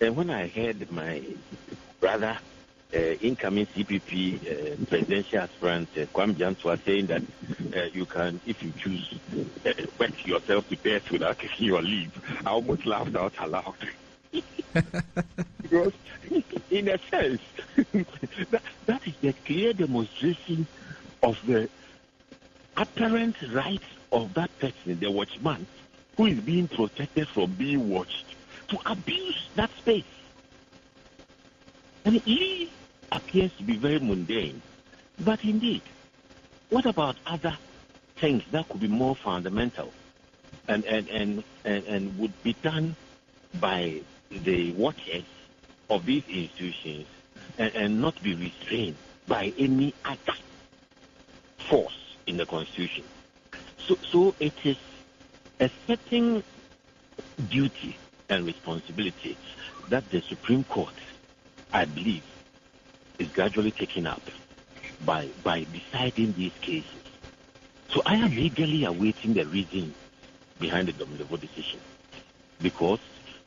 And when I heard my brother, incoming CPP presidential aspirant Kwame Jantua saying that you can, if you choose, work yourself to death without taking your leave, I almost laughed out aloud. Because, in a sense, that is the clear demonstration of the apparent rights of that person, the watchman, who is being protected from being watched, to abuse that space. And he appears to be very mundane. But indeed, what about other things that could be more fundamental and would be done by the watchers of these institutions and not be restrained by any other force in the Constitution? So it is a certain duty and responsibility that the Supreme Court, I believe, is gradually taking up by deciding these cases. So I am eagerly awaiting the reason behind the Dominivo decision, because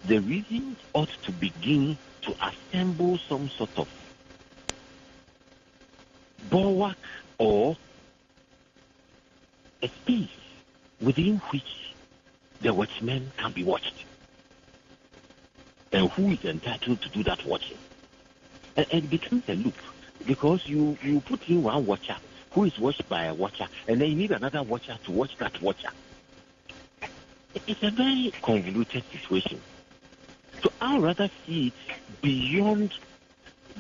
the reasons ought to begin to assemble some sort of bulwark or a space within which the watchmen can be watched. And who is entitled to do that watching? And it becomes a loop, because you put in one watcher who is watched by a watcher, and then you need another watcher to watch that watcher. It's a very convoluted situation. So I'd rather see it beyond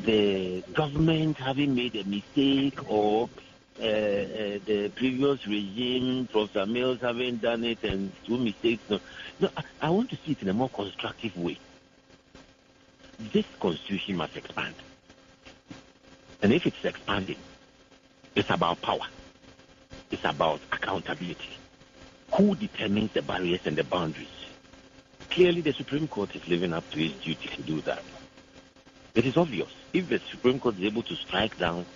the government having made a mistake, or the previous regime, Professor Mills, having done it and two mistakes. No, I want to see it in a more constructive way. This Constitution must expand. And if it's expanding, it's about power. It's about accountability. Who determines the barriers and the boundaries? Clearly, the Supreme Court is living up to its duty to do that. It is obvious. If the Supreme Court is able to strike down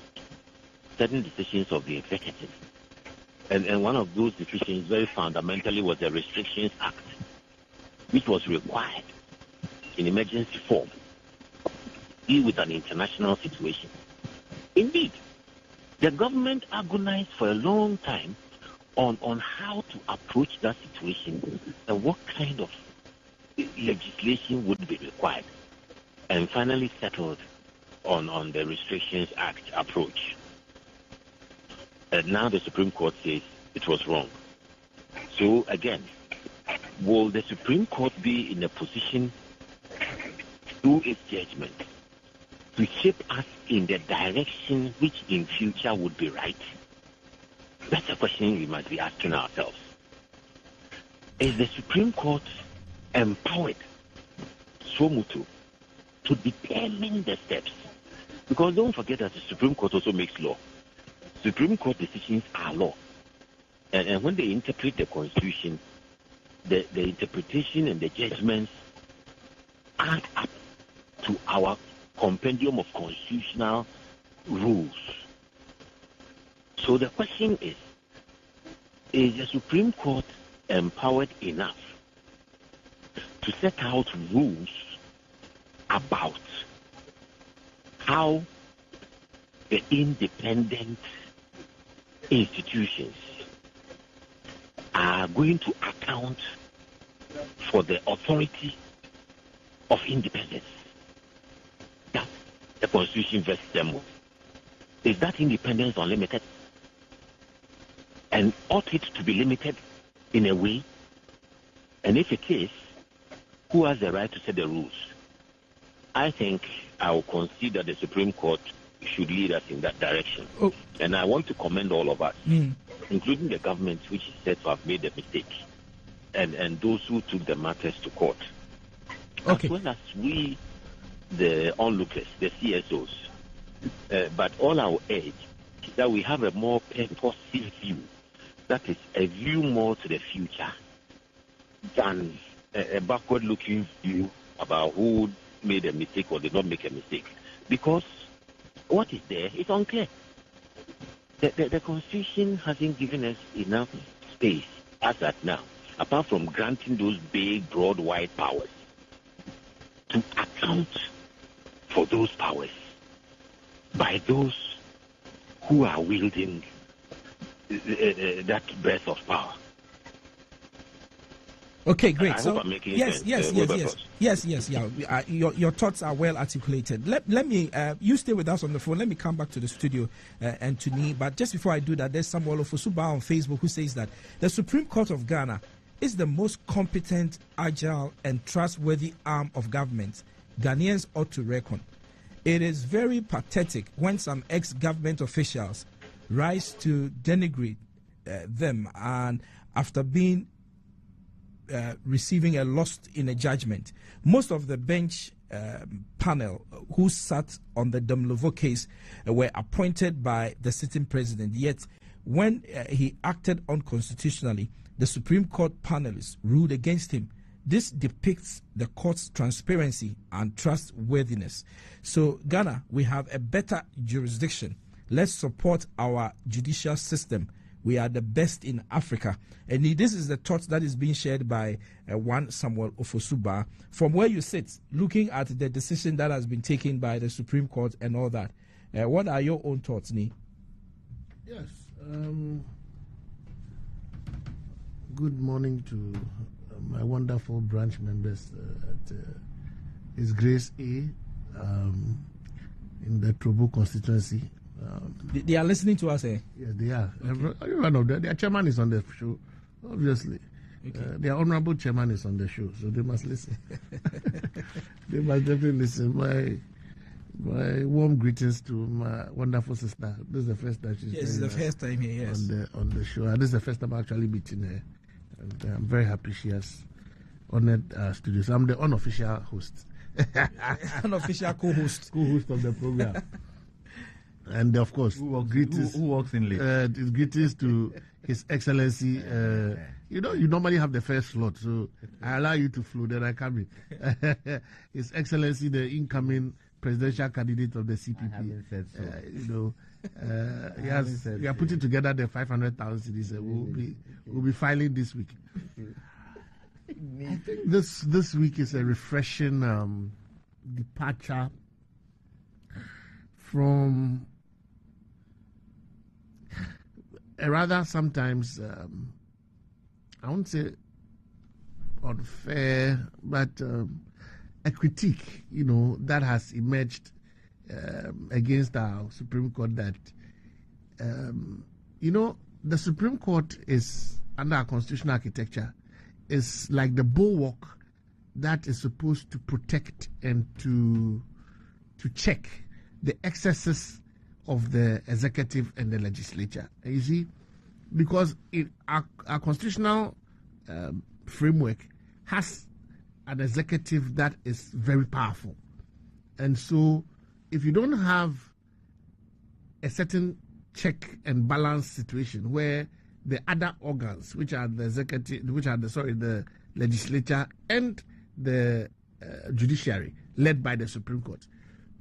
certain decisions of the executive, and one of those decisions very fundamentally was the Restrictions Act, which was required in emergency form, deal with an international situation. Indeed, the government agonized for a long time on how to approach that situation and what kind of legislation would be required, and finally settled on the Restrictions Act approach. And now the Supreme Court says it was wrong. So again, will the Supreme Court be in a position through its judgment to shape us in the direction which in future would be right? That's a question we must be asking ourselves. Is the Supreme Court empowered so much to determine the steps? Because don't forget that the Supreme Court also makes law. Supreme Court decisions are law. And when they interpret the Constitution, the interpretation and the judgments add up to our compendium of constitutional rules. So the question is the Supreme Court empowered enough to set out rules about how the independent institutions are going to account for the authority of independence that the Constitution vests them with? Is that independence unlimited? And ought it to be limited in a way? And if it is, who has the right to set the rules? I think I will consider the Supreme Court should lead us in that direction. Oh. And I want to commend all of us, including the government, which is said to have made a mistake, and those who took the matters to court. Okay. As well as we, the onlookers, the CSOs. But all our urge is that we have a more purposive view, that is a view more to the future than a backward-looking view about who made a mistake or did not make a mistake. Because what is there is unclear. The Constitution hasn't given us enough space as at now, apart from granting those big, broad, wide powers, to account for those powers by those who are wielding that breadth of power. Okay, great. I So hope I'm making yes, sense. yes. Yeah. Your thoughts are well articulated. Let me you stay with us on the phone. Let me come back to the studio and to me. But just before I do that, there's Samuel Ofosuba on Facebook who says that the Supreme Court of Ghana is the most competent, agile, and trustworthy arm of government Ghanaians ought to reckon. It is very pathetic when some ex-government officials rise to denigrate them, and after being receiving a loss in a judgment. Most of the bench panel who sat on the Domlovo case were appointed by the sitting president, yet when he acted unconstitutionally, the Supreme Court panelists ruled against him. This depicts the court's transparency and trustworthiness. So, Ghana, we have a better jurisdiction. Let's support our judicial system. We are the best in Africa. And this is the thought that is being shared by one Samuel Ofosuba. From where you sit, looking at the decision that has been taken by the Supreme Court and all that, what are your own thoughts, Ni? Yes. Good morning to my wonderful branch members at His Grace A in the Trobo constituency. They are listening to us, eh? Yes, they are. Okay. Every one of them. Their chairman is on the show, obviously. Okay. Their honorable chairman is on the show, so they must listen. They must definitely listen. My warm greetings to my wonderful sister. This is the first time she's Yes, it's the first time here, yes. On the show. And this is the first time I'm actually meeting her. And I'm very happy she has honored our studio. So I'm the unofficial host. Unofficial co-host. Co-host of the program. And of course, who walks in late? Greetings to His Excellency. You normally have the first slot, so I allow you to flow, then I come in. His Excellency, the incoming presidential candidate of the CPP. I haven't said so. We are putting together the 500,000 cedis. We'll be filing this week. I think this week is a refreshing departure from a rather sometimes, I won't say unfair, but a critique, that has emerged against our Supreme Court that, the Supreme Court is, under our constitutional architecture, is like the bulwark that is supposed to protect and to check the excesses of the executive and the legislature. And you see, because our constitutional framework has an executive that is very powerful. And so if you don't have a certain check and balance situation where the other organs, which are the executive, the legislature and the judiciary, led by the Supreme Court,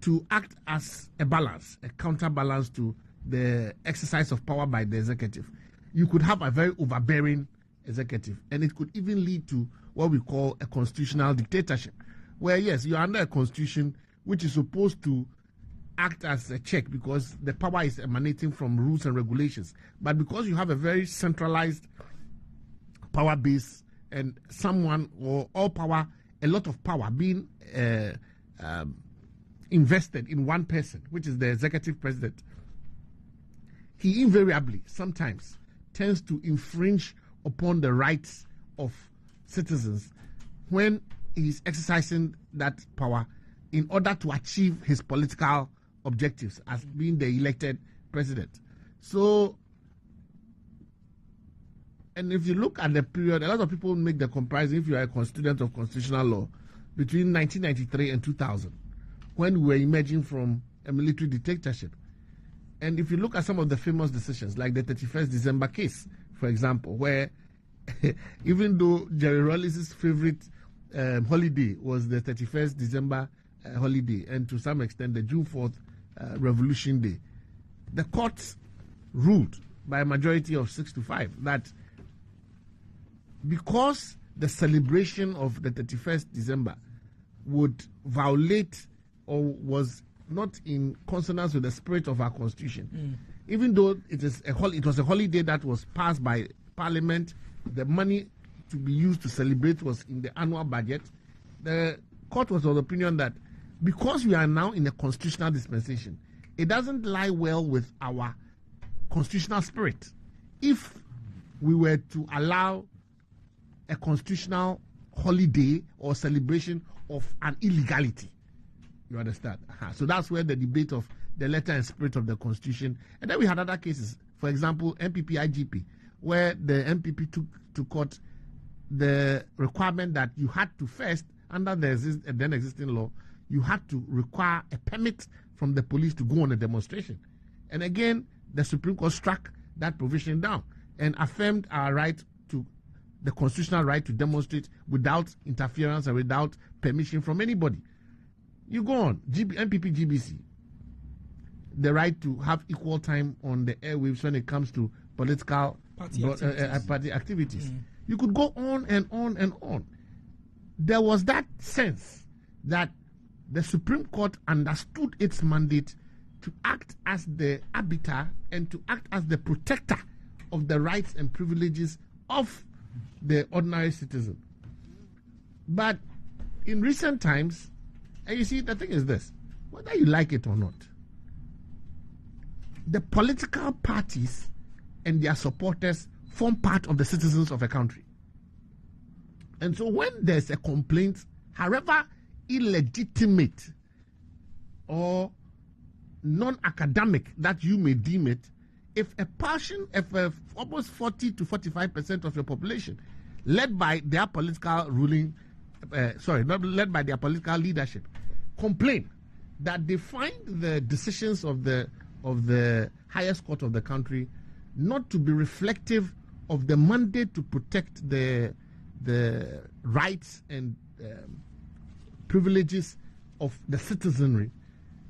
to act as a balance, a counterbalance to the exercise of power by the executive, you could have a very overbearing executive, and it could even lead to what we call a constitutional dictatorship, where yes, you are under a constitution which is supposed to act as a check because the power is emanating from rules and regulations, but because you have a very centralized power base and someone or all power, a lot of power being invested in one person, which is the executive president, he invariably sometimes tends to infringe upon the rights of citizens when he's exercising that power in order to achieve his political objectives as being the elected president. So, and if you look at the period, a lot of people make the comparison, if you are a student of constitutional law, between 1993 and 2000, when we were emerging from a military dictatorship. And if you look at some of the famous decisions, like the 31st December case, for example, where even though Jerry Rawlings' favorite holiday was the 31st December holiday, and to some extent the June 4th Revolution Day, the court ruled by a majority of 6-5 that because the celebration of the 31st December would violate or was not in consonance with the spirit of our constitution, even though it was a holiday that was passed by Parliament, the money to be used to celebrate was in the annual budget. The court was of the opinion that because we are now in a constitutional dispensation, it doesn't lie well with our constitutional spirit if we were to allow a constitutional holiday or celebration of an illegality. You understand? So that's where the debate of the letter and spirit of the constitution. And then we had other cases, for example, MPP IGP, where the MPP took to court the requirement that you had to first, under the then existing law, you had to require a permit from the police to go on a demonstration. And again, the Supreme Court struck that provision down and affirmed our right to the constitutional right to demonstrate without interference and without permission from anybody. You go on, MPP GBC, the right to have equal time on the airwaves when it comes to political party activities. You could go on and on and on. There was that sense that the Supreme Court understood its mandate to act as the arbiter and to act as the protector of the rights and privileges of the ordinary citizen. But in recent times, and you see, the thing is this, whether you like it or not, the political parties and their supporters form part of the citizens of a country. And so when there's a complaint, however illegitimate or non-academic that you may deem it, if almost 40 to 45% of your population, led by their political led by their political leadership, complain that they find the decisions of the highest court of the country not to be reflective of the mandate to protect the rights and privileges of the citizenry,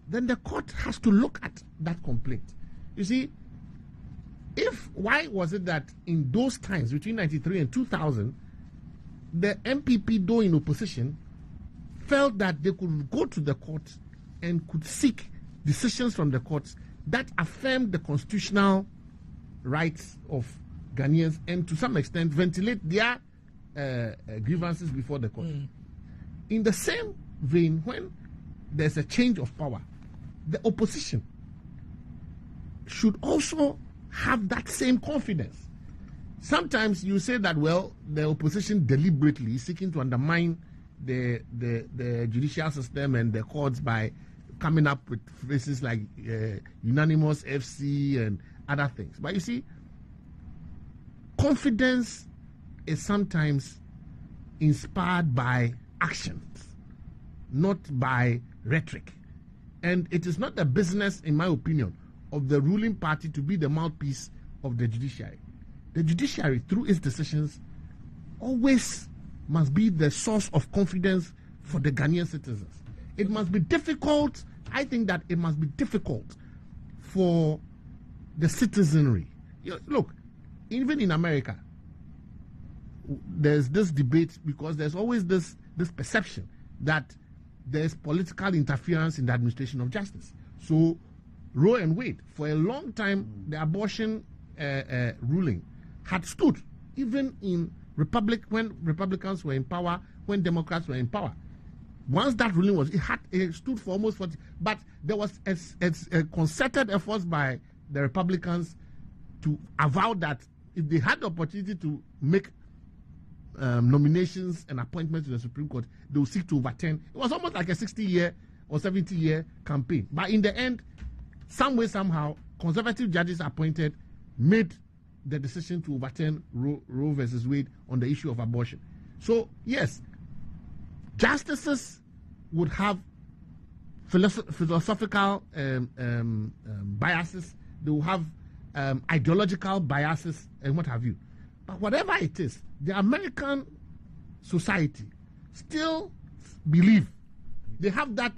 then the court has to look at that complaint. You see, why was it that in those times between 93 and 2000, the MPP, though in opposition, felt that they could go to the court and could seek decisions from the courts that affirmed the constitutional rights of Ghanaians and to some extent ventilate their grievances before the court. In the same vein, when there's a change of power, the opposition should also have that same confidence. Sometimes you say that, well, the opposition deliberately is seeking to undermine the judicial system and the courts by coming up with phrases like unanimous FC and other things. But you see, confidence is sometimes inspired by actions, not by rhetoric. And it is not the business, in my opinion, of the ruling party to be the mouthpiece of the judiciary. The judiciary, through its decisions, always must be the source of confidence for the Ghanaian citizens. It must be difficult. I think that it must be difficult for the citizenry. Look, even in America, there's this debate because there's always this perception that there's political interference in the administration of justice. So Roe and Wade, for a long time, the abortion ruling had stood, even in when Republicans were in power, when Democrats were in power. Once that ruling it stood for almost 40, but there was a concerted effort by the Republicans to avow that if they had the opportunity to make nominations and appointments to the Supreme Court, they would seek to overturn. It was almost like a 60-year or 70-year campaign. But in the end, some way, somehow, conservative judges appointed made the decision to overturn Roe versus Wade on the issue of abortion. So, yes, justices would have philosophical biases. They will have ideological biases and what have you. But whatever it is, the American society still believe, they have that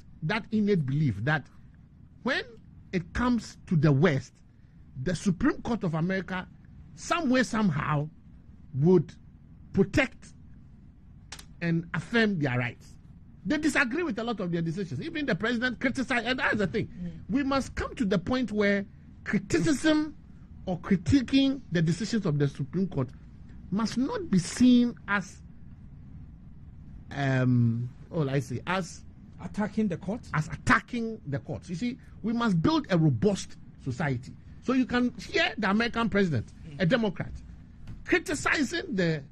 innate belief that when it comes to the West, the Supreme Court of America, some way, somehow, would protect and affirm their rights. They disagree with a lot of their decisions. Even the president criticized, and that's the thing. We must come to the point where criticism or critiquing the decisions of the Supreme Court must not be seen as, as attacking the court. As attacking the courts. You see, we must build a robust society. So you can hear the American president, a Democrat, criticizing the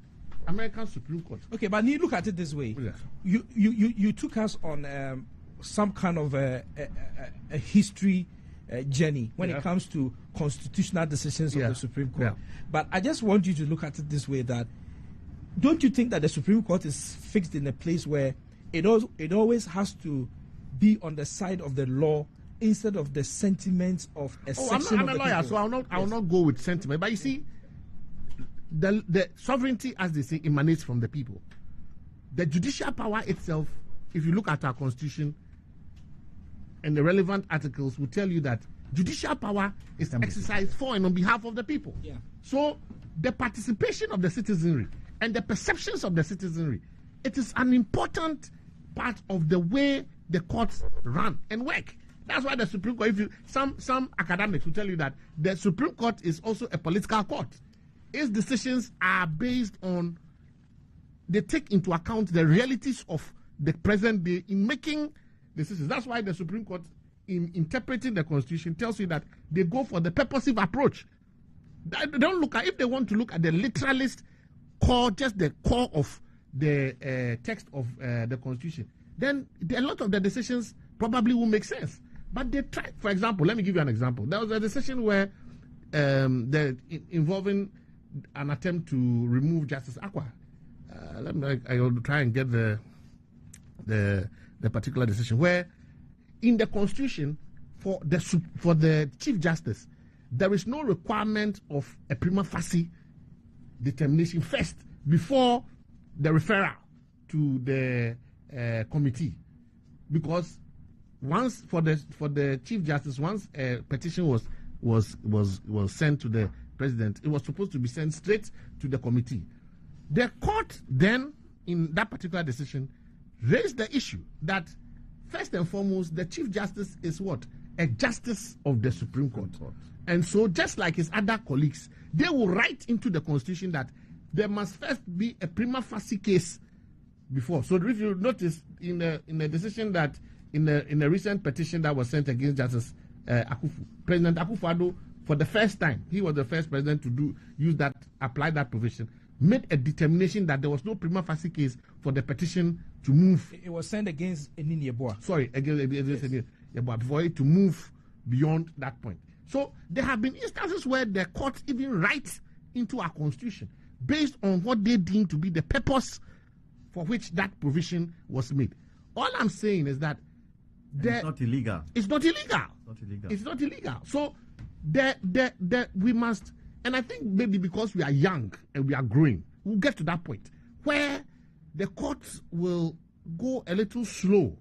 American Supreme Court. Okay, but you look at it this way. Yes. You took us on some kind of a history journey when it comes to constitutional decisions of the Supreme Court. Yeah. But I just want you to look at it this way, that don't you think that the Supreme Court is fixed in a place where it always has to be on the side of the law instead of the sentiments of a section I'm of a the lawyer, people? so I will not go with sentiment. But you see, the sovereignty, as they say, emanates from the people. The judicial power itself, if you look at our constitution and the relevant articles, will tell you that judicial power is exercised for and on behalf of the people. Yeah. So the participation of the citizenry and the perceptions of the citizenry, it is an important part of the way the courts run and work. That's why the Supreme Court, some academics will tell you that the Supreme Court is also a political court. Its decisions are based on, they take into account the realities of the present day in making decisions. That's why the Supreme Court, in interpreting the Constitution, tells you that they go for the purposive approach. They don't look at, if they want to look at the literalist core, just the core of the text of the Constitution, then a lot of the decisions probably will make sense. But they try, for example, let me give you an example. There was a decision where involving an attempt to remove Justice Aqua. I will try and get the particular decision where, in the Constitution, for the Chief Justice, there is no requirement of a prima facie determination first before the referral to the committee, because once for the Chief Justice, once a petition was sent to the president, it was supposed to be sent straight to the committee. The court then, in that particular decision, raised the issue that first and foremost, the Chief Justice is what? A justice of the Supreme Court. And so, just like his other colleagues, they will write into the Constitution that there must first be a prima facie case before. So, if you notice in a decision that in a recent petition that was sent against Justice Akufu, President Akufo-Addo, for the first time, he was the first president to apply that provision, made a determination that there was no prima facie case for the petition to move. It was sent against Enini Yeboah. Sorry, against Yeboah, before it to move beyond that point. So there have been instances where the courts even write into our Constitution based on what they deem to be the purpose for which that provision was made. All I'm saying is that it's not illegal. It's not illegal. Not illegal. It's not illegal. So we must, and I think maybe because we are young and we are growing, we'll get to that point where the courts will go a little slow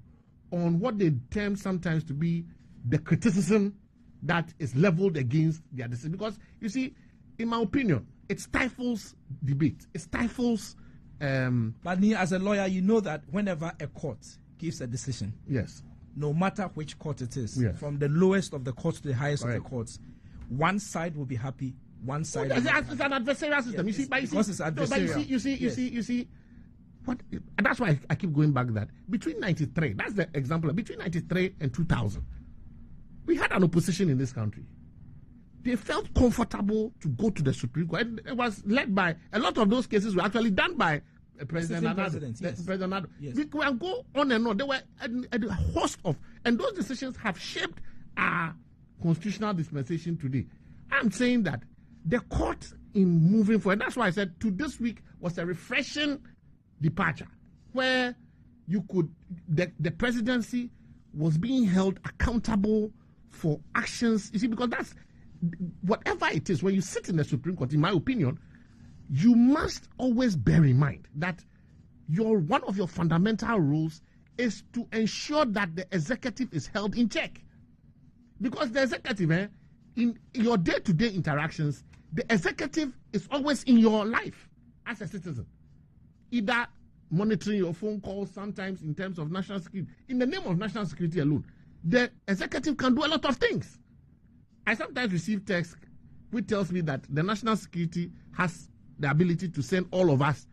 on what they term sometimes to be the criticism that is leveled against their decision. Because, you see, in my opinion, it stifles debate. It stifles... but me, as a lawyer, you know that whenever a court gives a decision, yes, no matter which court it is, yes, from the lowest of the courts to the highest right, of the courts, one side will be happy, one side will be happy. It's an adversarial system. Yes, you see, but because it's adversarial. You see, what? And that's why I keep going back that between 93, that's the example, between 93 and 2000, we had an opposition in this country. They felt comfortable to go to the Supreme Court. It was led by, a lot of those cases were actually done by President Nado. Yes. President Nado. Yes. We can go on and on. There were a host of, and those decisions have shaped our constitutional dispensation today. I'm saying that the court in moving forward, that's why I said to this week was a refreshing departure where you could, the presidency was being held accountable for actions. You see, because that's, whatever it is, when you sit in the Supreme Court, in my opinion, you must always bear in mind that one of your fundamental rules is to ensure that the executive is held in check. Because the executive, in your day-to-day interactions, the executive is always in your life as a citizen. Either monitoring your phone calls, sometimes in terms of national security. In the name of national security alone, the executive can do a lot of things. I sometimes receive text which tells me that the national security has the ability to send all of us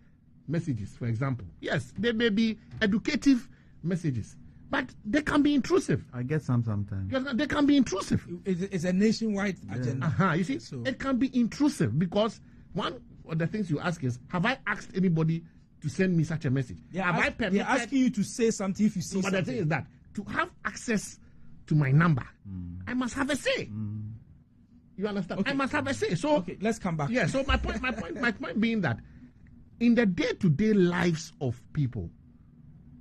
messages, for example. Yes, they may be educative messages, but they can be intrusive. I get some sometimes. Because they can be intrusive. It's a nationwide agenda. You see, so it can be intrusive because one of the things you ask is, have I asked anybody to send me such a message? They're asking you to say something if you see something. But the thing is that to have access to my number, I must have a say. You understand? Okay. I must have a say. So okay, let's come back. Yeah. So my point being that in the day-to-day lives of people,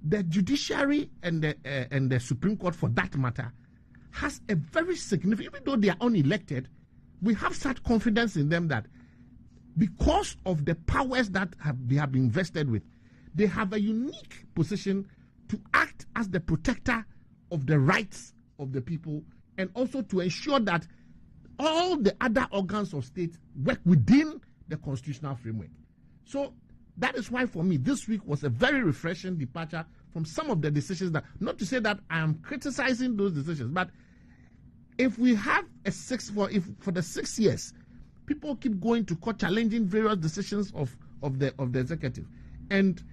the judiciary and the Supreme Court, for that matter, has a very significant. Even though they are unelected, we have such confidence in them that because of the powers that they have been invested with, they have a unique position to act as the protector of the rights of the people and also to ensure that all the other organs of state work within the constitutional framework. So that is why for me this week was a very refreshing departure from some of the decisions that, not to say that I am criticizing those decisions, but if we have for the 6 years, people keep going to court challenging various decisions of the executive, and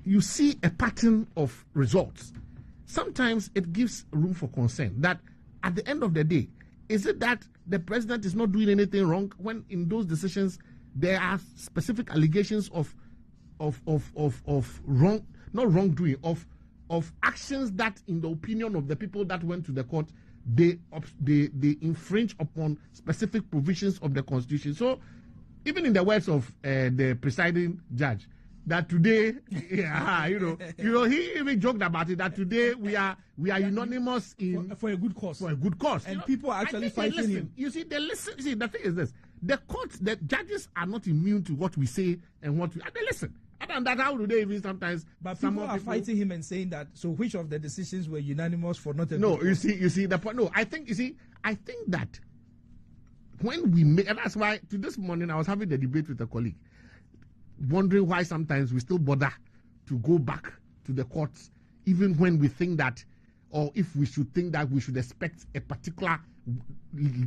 you see a pattern of results, sometimes it gives room for concern that at the end of the day, is it that the president is not doing anything wrong when in those decisions there are specific allegations of wrong, not wrongdoing, of actions that in the opinion of the people that went to the court, they infringe upon specific provisions of the Constitution. So even in the words of the presiding judge, that today, he even joked about it, that today we are unanimous in for a good cause. For a good cause. And people are actually fighting him. You see, they listen. See, the thing is this: the courts, the judges are not immune to what we say and what they listen. Other than that, how do they even sometimes? But people are fighting him and saying that. So, which of the decisions were unanimous for not a? No, you see the point. No, I think that when we make, and that's why to this morning I was having the debate with a colleague, wondering why sometimes we still bother to go back to the courts, even when we think that, or if we should think that we should expect a particular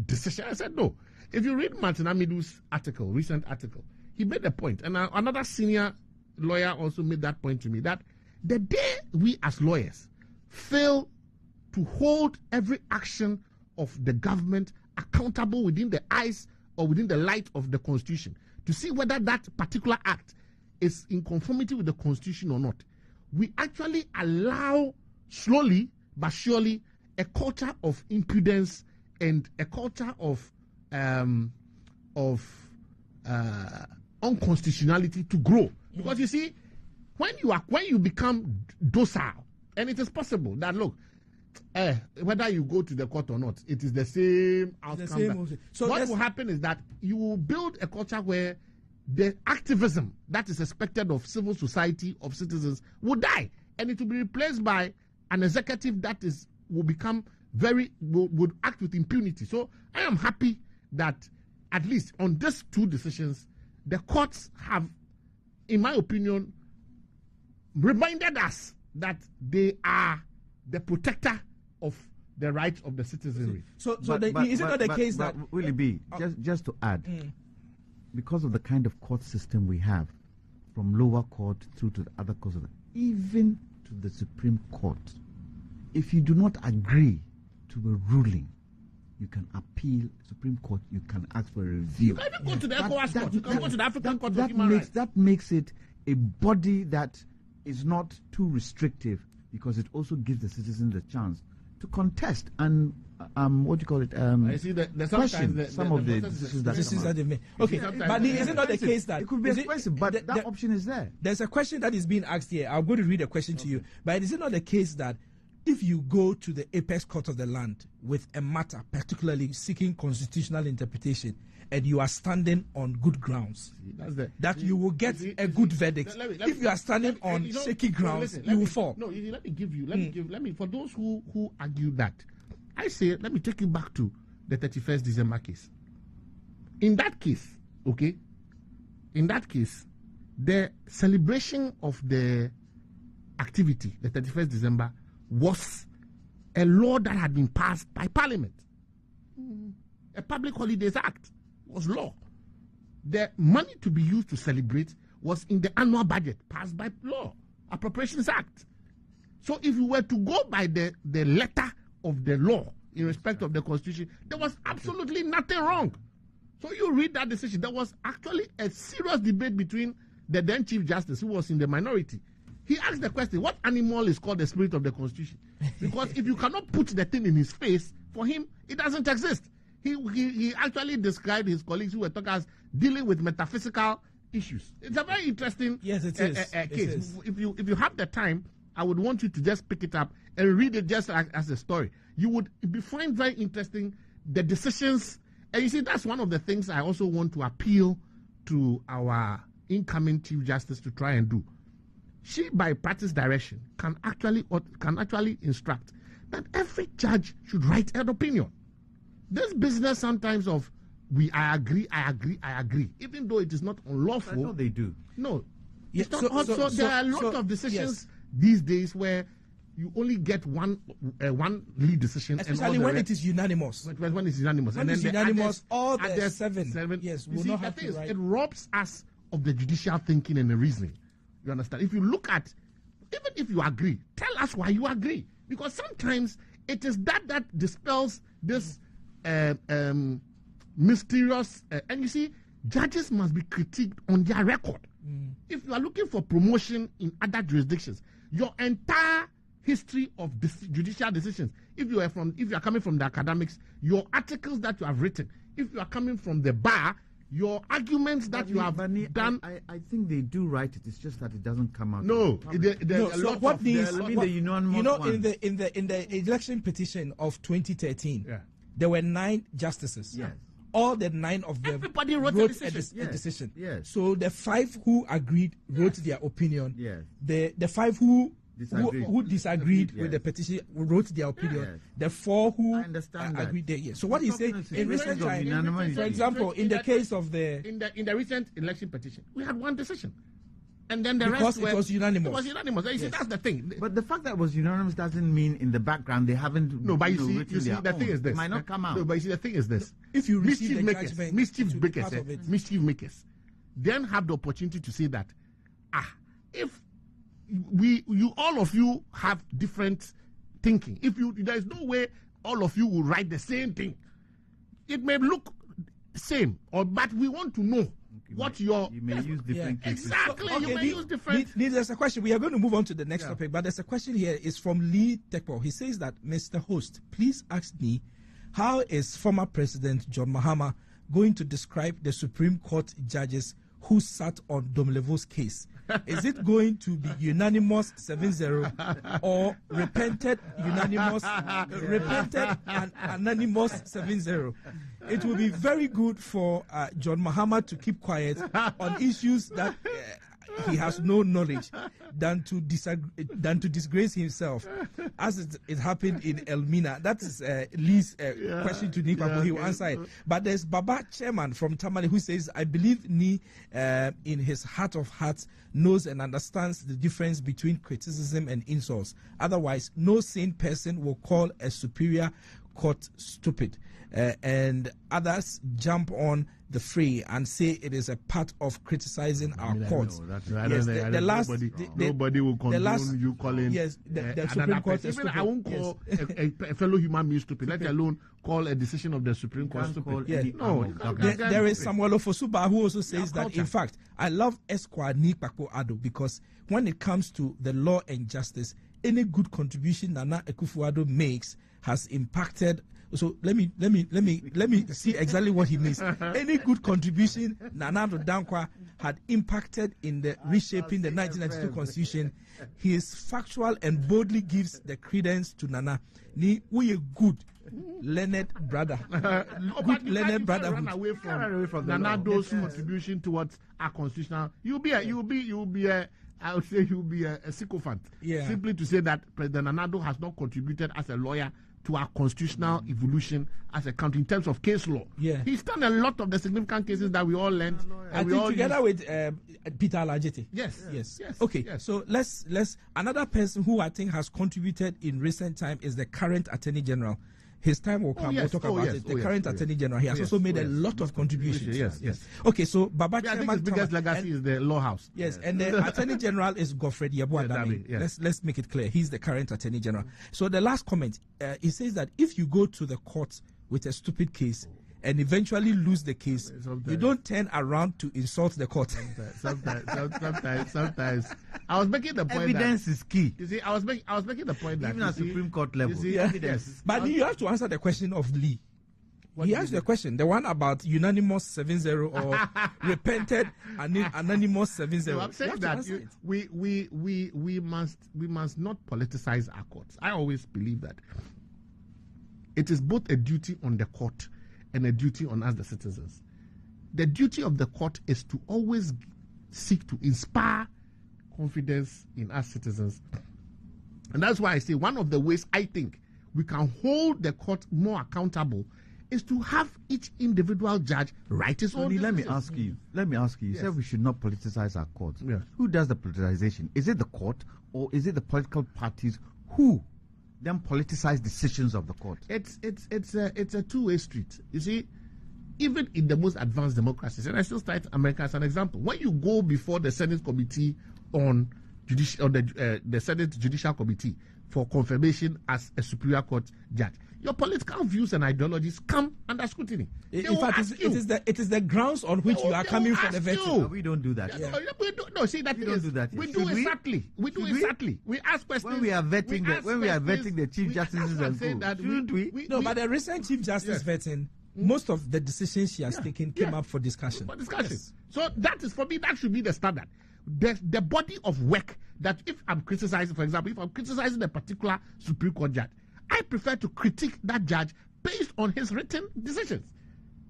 decision. I said no. If you read Martin Amidu's recent article, he made a point, and another senior lawyer also made that point to me, that the day we as lawyers fail to hold every action of the government accountable within the eyes or within the light of the Constitution, to see whether that particular act is in conformity with the Constitution or not, we actually allow, slowly but surely, a culture of impudence and a culture of unconstitutionality to grow. Because you see, when you become docile, and it is possible that, look, whether you go to the court or not, it is the same outcome. So what will happen is that you will build a culture where the activism that is expected of civil society, of citizens, will die, and it will be replaced by an executive that would act with impunity. So I am happy that at least on these two decisions, the courts have, in my opinion, reminded us that they are the protector of the rights of the citizenry. Is it not the case that Willie B, just to add, because of the kind of court system we have, from lower court through to the other courts, even to the Supreme Court, if you do not agree to a ruling, you can appeal Supreme Court, you can ask for a review. You can even go to the ECOWAS court, you can go to the African Court of Human Rights. That makes it a body that is not too restrictive, because it also gives the citizens a chance to contest and what do you call it? I see question some of the decisions that they've made. Okay, but is it not the case that it could be expensive, but that option is there? There's a question that is being asked here. I'm going to read a question to you. But is it not the case that if you go to the apex court of the land with a matter, particularly seeking constitutional interpretation, and you are standing on good grounds, you will get a good verdict? If you are standing on shaky grounds, you will fall. No, let me for those who argue that, I say, let me take you back to the 31st December case. In that case, okay, the celebration of the activity, the 31st December, was a law that had been passed by Parliament. A Public Holidays Act was law. The money to be used to celebrate was in the annual budget passed by law, Appropriations Act. So if you were to go by the letter of the law in respect of the Constitution, there was absolutely nothing wrong. So you read that decision. There was actually a serious debate between the then Chief Justice, who was in the minority. He asked the question, what animal is called the spirit of the Constitution? Because if you cannot put the thing in his face, for him, it doesn't exist. He actually described his colleagues who were talking as dealing with metaphysical issues. It's a very interesting case. If you have the time, I would want you to just pick it up and read it just as a story. You would find very interesting the decisions. And you see, that's one of the things I also want to appeal to our incoming Chief Justice to try and do. She, by practice direction, can actually instruct that every judge should write an opinion. This business sometimes of I agree, even though it is not unlawful. I know they do. No. Yeah, There are a lot of decisions these days where you only get one lead decision, especially when it is unanimous. When it's unanimous, when it's unanimous, all the seven, yes, will not have to write. It robs us of the judicial thinking and the reasoning. You understand? If you look at, even if you agree, tell us why you agree, because sometimes it is that dispels this mysterious. And you see, judges must be critiqued on their record. If you are looking for promotion in other jurisdictions, your entire history of judicial decisions, if you are coming from the academics, your articles that you have written, if you are coming from the bar, your arguments that you have done. I think they do write it. It's just that it doesn't come out. No, there's a lot of the unanimous in the election petition of 2013, there were 9 justices. Yes. All the 9 of them everybody wrote a decision. Yes. So the 5 who agreed wrote their opinion. Yes. The 5 who disagreed Yes. with the petition wrote their opinion. Yes. The 4 who that. agreed there. Yes. So what he's saying in recent time, unanimity. for example, in the case of the in the recent election petition, we had one decision, and then the because rest it was unanimous. It was unanimous. You see, that's the thing. But the fact that it was unanimous doesn't mean in the background they haven't. No, but you see, written the thing is this. It might not come out. No, but you see, the thing is this. If you receive the judgment, mischief makers, then have the opportunity to say that, if you all of you have different thinking, there is no way all of you will write the same thing. It may look same, but we want to know what you may use different cases. Exactly. So, you may use different. There's a question. We are going to move on to the next topic, but there's a question here. It's from Lee Tekpo. He says that, Mr. Host, please ask me, how is former President John Mahama going to describe the Supreme Court judges who sat on Domelevo's case? Is it going to be unanimous 7-0 or repented and anonymous 7-0? It will be very good for John Mahama to keep quiet on issues that he has no knowledge than to disgrace himself, as it happened in Elmina. That is Lee's question to Nikwapo. He will answer it. But there's Baba Chairman from Tamale who says, I believe Ni in his heart of hearts knows and understands the difference between criticism and insults. Otherwise, no sane person will call a superior court stupid. And others jump on the fray and say it is a part of criticizing our courts. Nobody will condone you calling the Supreme Court even I won't call a fellow human being stupid, let alone call a decision of the Supreme Court stupid. There is Samuel Ofosuba who also says that, in fact, I love Esquire Nikwapo Addo because when it comes to the law and justice, any good contribution Nana Akufo-Addo makes has impacted. So let me see exactly what he means. Any good contribution Nana Addo Dankwa had impacted in the reshaping the 1992 Constitution, he is factual and boldly gives the credence to Nana. We a good learned brother. Learned brotherhood. Run away from Nana Addo's contribution towards our constitutional. You'll be a I would say you'll be a sycophant. Simply to say that President Nana Addo has not contributed as a lawyer to our constitutional evolution as a country in terms of case law. Yeah. He's done a lot of the significant cases that we all learned. I think together with Peter Alajete. Yes. Okay, Yes. so let's another person who I think has contributed in recent time is the current Attorney General. His time will come. yes. We'll talk about it. The current Attorney General. He has also made a lot of contributions. Yes. Okay, so Baba I think Chairman his biggest Thomas- legacy is the law house. Yes, and the Attorney General is Godfred Yeboah Dame. Yes. Let's make it clear. He's the current Attorney General. So the last comment, he says that if you go to the court with a stupid case and eventually lose the case, you don't turn around to insult the court. Sometimes. I was making the point Evidence is key. You see, I was making the point that Even at Supreme Court level. you see, Evidence. But you have to answer the question of Lee. He asked the question, the one about unanimous 7-0 or repented anonymous 7-0. So I'm saying that we must not politicize our courts. I always believe that it is both a duty on the court and a duty on us, the citizens. The duty of the court is to always seek to inspire confidence in us citizens. And that's why I say one of the ways I think we can hold the court more accountable is to have each individual judge write his own Let me decisions. ask you. You Yes. said we should not politicize our courts. Yes. Who does the politicization? Is it the court or is it the political parties who then politicize decisions of the court? It's a two-way street. You see, even in the most advanced democracies, and I still cite America as an example, when you go before the Senate Committee on the Senate Judicial Committee for confirmation as a Superior Court judge, your political views and ideologies come under scrutiny. In fact, it is the grounds on which you are coming for the vetting. No, we don't do that. No, no, see that We don't do that. We Should do we? exactly. We do Should we? exactly. We ask questions. When we are vetting the Chief we- Justices that's what I'm and saying, co, that shouldn't we? No, but the recent Chief Justice vetting, most of the decisions she has taken came up for discussion. For discussion. So that is, for me, that should be the standard. The body of work that if I'm criticizing, for example, if I'm criticizing a particular Supreme Court judge, I prefer to critique that judge based on his written decisions.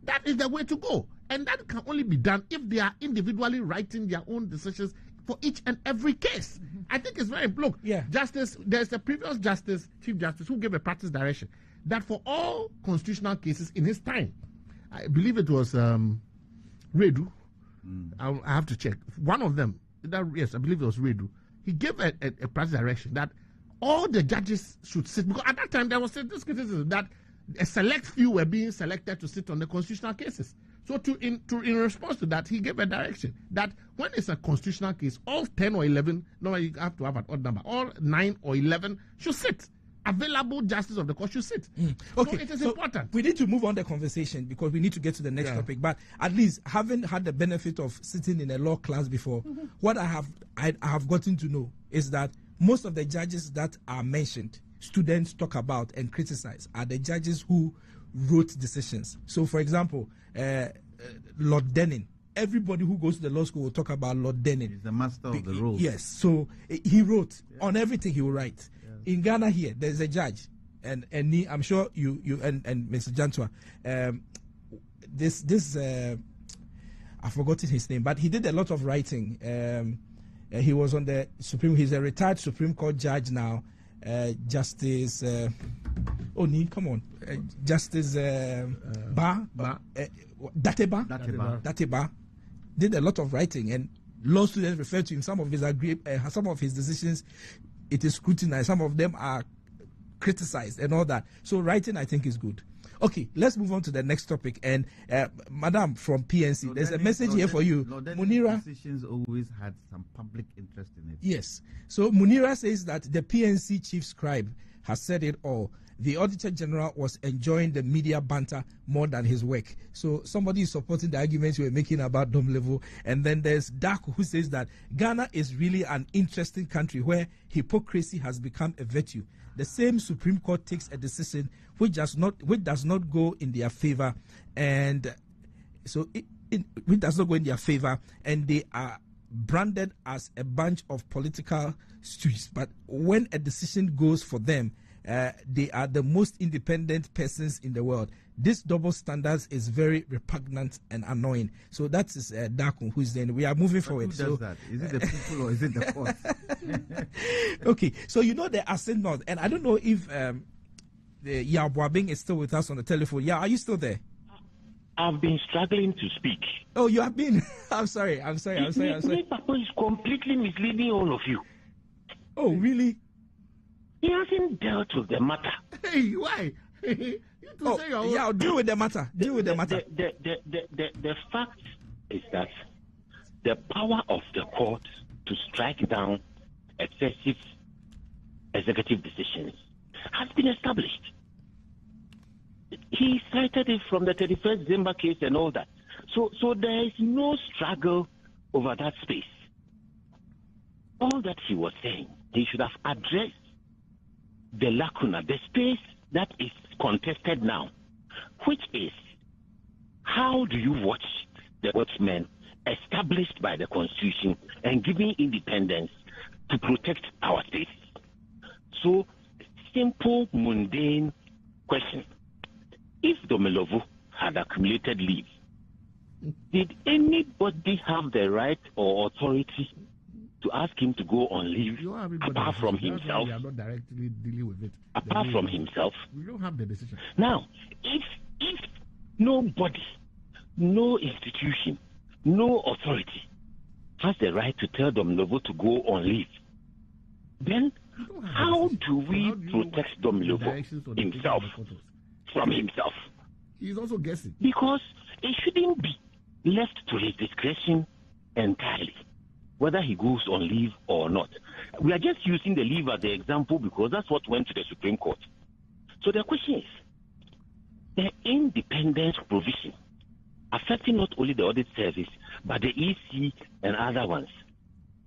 That is the way to go. And that can only be done if they are individually writing their own decisions for each and every case. I think it's very, look, there's a previous justice, Chief Justice, who gave a practice direction that for all constitutional cases in his time, I believe it was Redu, I have to check, one of them, yes, I believe it was Redu, he gave a practice direction that all the judges should sit, because at that time there was this criticism that a select few were being selected to sit on the constitutional cases. So in response to that, he gave a direction that when it's a constitutional case, all 10 or 11, no, you have to have an odd number, all 9 or 11 should sit. Available justice of the court should sit. Okay, so it is important. We need to move on the conversation because we need to get to the next topic. But at least, having had the benefit of sitting in a law class before, what I have gotten to know is that most of the judges that are mentioned, students talk about and criticize, are the judges who wrote decisions. So, for example, Lord Denning. Everybody who goes to the law school will talk about Lord Denning. He's the master of the rules. Yes, so he wrote on everything he will write. In Ghana here, there's a judge, and I'm sure you and Mr. Jantua, I've forgotten his name, but he did a lot of writing. He was on the Supreme. He's a retired Supreme Court judge now. Justice Oni, come on, Justice Dateba did a lot of writing, and law students refer to him. Some of his decisions, it is scrutinized. Some of them are criticized and all that. So writing, I think, is good. Okay, let's move on to the next topic. And Madam from PNC, there's a message here for you. Munira. Decisions always had some public interest in it. Yes. So Munira says that the PNC chief scribe has said it all. The Auditor General was enjoying the media banter more than his work. So somebody is supporting the arguments we were making about Dom Level. And then there's Dak, who says that Ghana is really an interesting country where hypocrisy has become a virtue. The same Supreme Court takes a decision which does not go in their favor, and so which does not go in their favor, and they are branded as a bunch of political stooges. But when a decision goes for them, they are the most independent persons in the world. This double standards is very repugnant and annoying. So that is Dakun, who's then. We are moving forward. Who does that? Is it the people or is it the court? Okay, so the Ascent North, and I don't know if Yao Boabing is still with us on the telephone. Yeah, are you still there? I've been struggling to speak. Oh, you have been. I'm sorry. Papa is completely misleading all of you. Oh, really? He hasn't dealt with the matter. Hey, why? Yeah, deal with the matter. The fact is that the power of the court to strike down excessive executive decisions has been established. He cited it from the 31st December case and all that. So there is no struggle over that space. All that he was saying, he should have addressed the lacuna, the space that is contested now, which is how do you watch the watchmen established by the Constitution and giving independence to protect our space? So, simple, mundane question. If Domelovo had accumulated leave, did anybody have the right or authority to ask him to go on leave apart from himself? We are not directly dealing with it. Apart from himself? We don't have the decision. Now, if nobody, no institution, no authority has the right to tell Domelovo to go on leave, then how do we protect Domelovo himself from himself? He's also guessing. Because it shouldn't be left to his discretion entirely, whether he goes on leave or not. We are just using the leave as the example because that's what went to the Supreme Court. So the question is, the independence provision affecting not only the audit service, but the EC and other ones,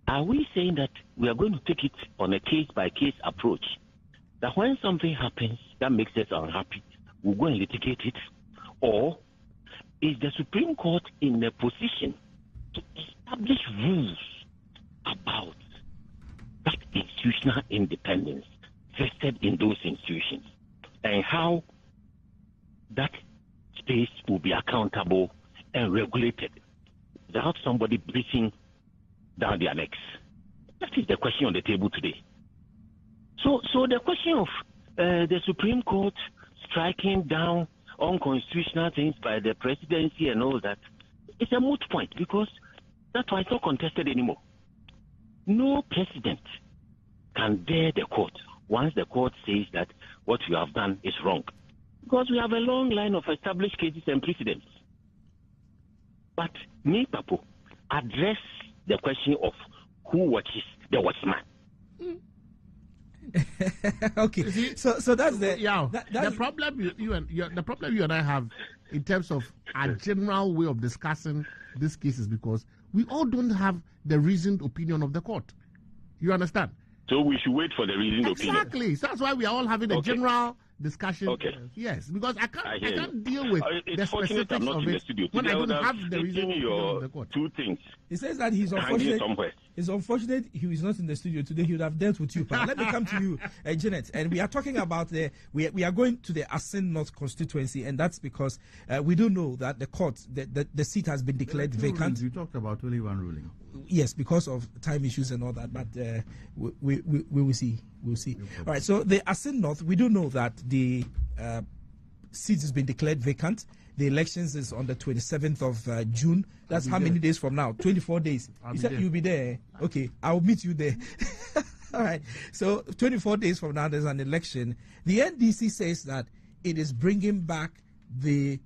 are we saying that we are going to take it on a case-by-case approach? That when something happens that makes us unhappy, we'll go and litigate it? Or is the Supreme Court in a position to establish rules about that institutional independence vested in those institutions and how that space will be accountable and regulated without somebody breathing down their necks? That is the question on the table today. So the question of the Supreme Court striking down unconstitutional things by the presidency and all that, it's a moot point because that's why it's not contested anymore. No president can dare the court once the court says that what you have done is wrong, because we have a long line of established cases and precedents. But me, Papo, address the question of who watches the watchman. Okay, so that's the the problem the problem you and I have in terms of a general way of discussing this case is because we all don't have the reasoned opinion of the court. You understand? So we should wait for the reasoned opinion. Exactly. So that's why we are all having a general discussion. Okay. Yes, because I can't deal with the specifics of it when I don't have the reasoned opinion of the court. Two things. He says that he's unfortunate. It's unfortunate he was not in the studio today. He would have dealt with you. But let me come to you, Janet. And we are talking about we are going to the Asin North constituency, and that's because we do know that the court, the seat has been declared vacant. You talked about only one ruling. Yes, because of time issues and all that. But we will see. We'll see. All right. So the Asin North, we do know that the seat has been declared vacant. The elections is on the 27th of June. That's how many days from now? 24 days. You said you'll be there. Okay, I'll meet you there. All right. So 24 days from now, there's an election. The NDC says that it is bringing back the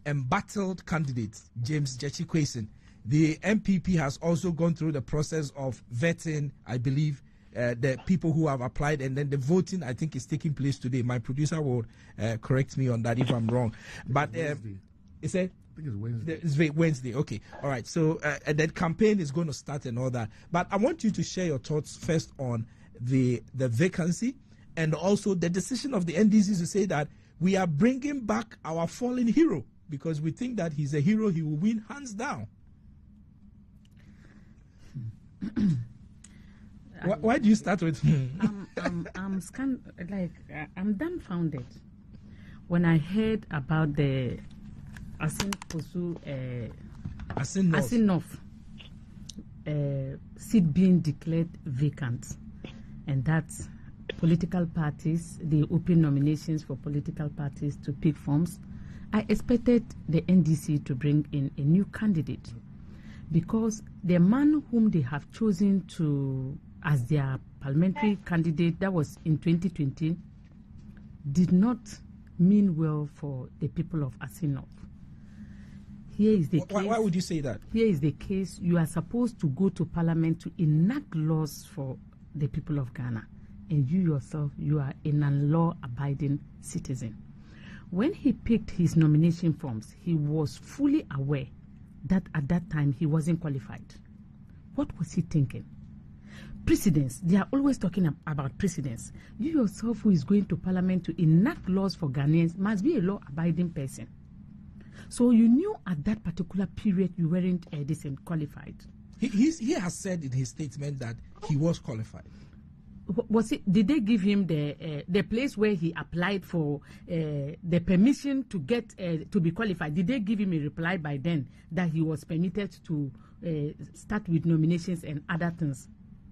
embattled candidate, James Gyakye Quayson. The MPP has also gone through the process of vetting, I believe, the people who have applied, and then the voting, I think, is taking place today. My producer will correct me on that if I'm wrong. But it's I think it's Wednesday. It's Wednesday. Okay. All right. So that campaign is going to start and all that. But I want you to share your thoughts first on the vacancy and also the decision of the NDC to say that we are bringing back our fallen hero because we think that he's a hero. He will win hands down. Why do you start with? I'm dumbfounded when I heard about the Asin North seat being declared vacant, and that political parties, they open nominations for political parties to pick forms. I expected the NDC to bring in a new candidate because the man whom they have chosen to as their parliamentary candidate, that was in 2020, did not mean well for the people of Assinov. Here is the case. Why would you say that? Here is the case. You are supposed to go to parliament to enact laws for the people of Ghana. And you yourself, you are a law-abiding citizen. When he picked his nomination forms, he was fully aware that at that time he wasn't qualified. What was he thinking? Precedents. They are always talking about precedents. You yourself, who is going to parliament to enact laws for Ghanaians, must be a law-abiding person. So you knew at that particular period you weren't qualified. He has said in his statement that he was qualified. Was it? Did they give him the place where he applied for the permission to get to be qualified? Did they give him a reply by then that he was permitted to start with nominations and other things?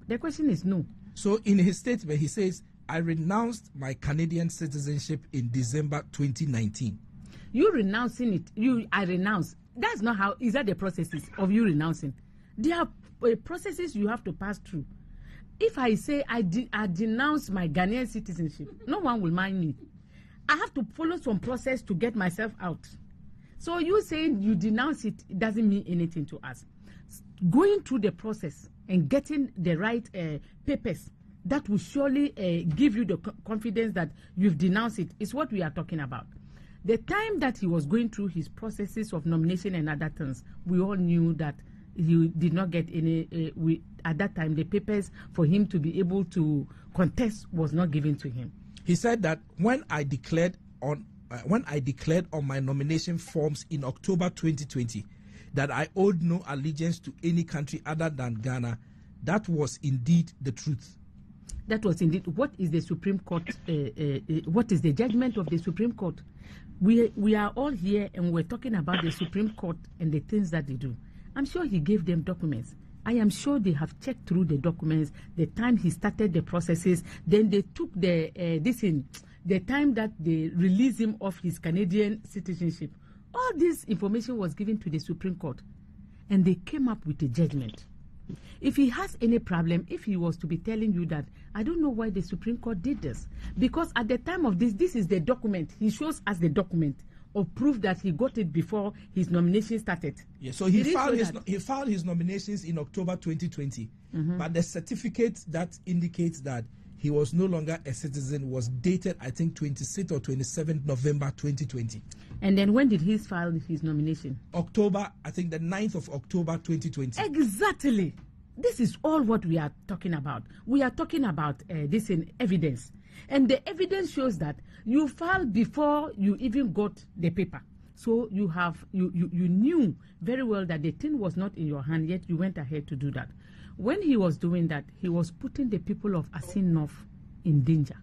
The question is no. So in his statement, he says, "I renounced my Canadian citizenship in December 2019." You renouncing it? I renounce. That's not how. Is that the processes of you renouncing? There are processes you have to pass through. If I say I denounce my Ghanaian citizenship, no one will mind me. I have to follow some process to get myself out. So you saying you denounce it doesn't mean anything to us. Going through the process and getting the right papers that will surely give you the confidence that you've denounced it is what we are talking about. The time that he was going through his processes of nomination and other things, we all knew that he did not get any, at that time, the papers for him to be able to contest was not given to him. He said that when I declared on my nomination forms in October 2020 that I owed no allegiance to any country other than Ghana, that was indeed the truth. That was indeed. What is the Supreme Court? What is the judgment of the Supreme Court? We are all here and we're talking about the Supreme Court and the things that they do. I'm sure he gave them documents. I am sure they have checked through the documents, the time he started the processes, then they took the time that they released him of his Canadian citizenship. All this information was given to the Supreme Court, and they came up with a judgment. If he has any problem, if he was to be telling you that, I don't know why the Supreme Court did this, because at the time of this is the document. He shows us the document of proof that he got it before his nomination started. Yeah, so he filed his nominations in October 2020, but the certificate that indicates that he was no longer a citizen was dated, I think, 26th or 27th November 2020. And then when did he file his nomination? October, I think the 9th of October 2020. Exactly. This is all what we are talking about. We are talking about this in evidence. And the evidence shows that you filed before you even got the paper. So you knew very well that the thing was not in your hand, yet you went ahead to do that. When he was doing that, he was putting the people of Assinov in danger.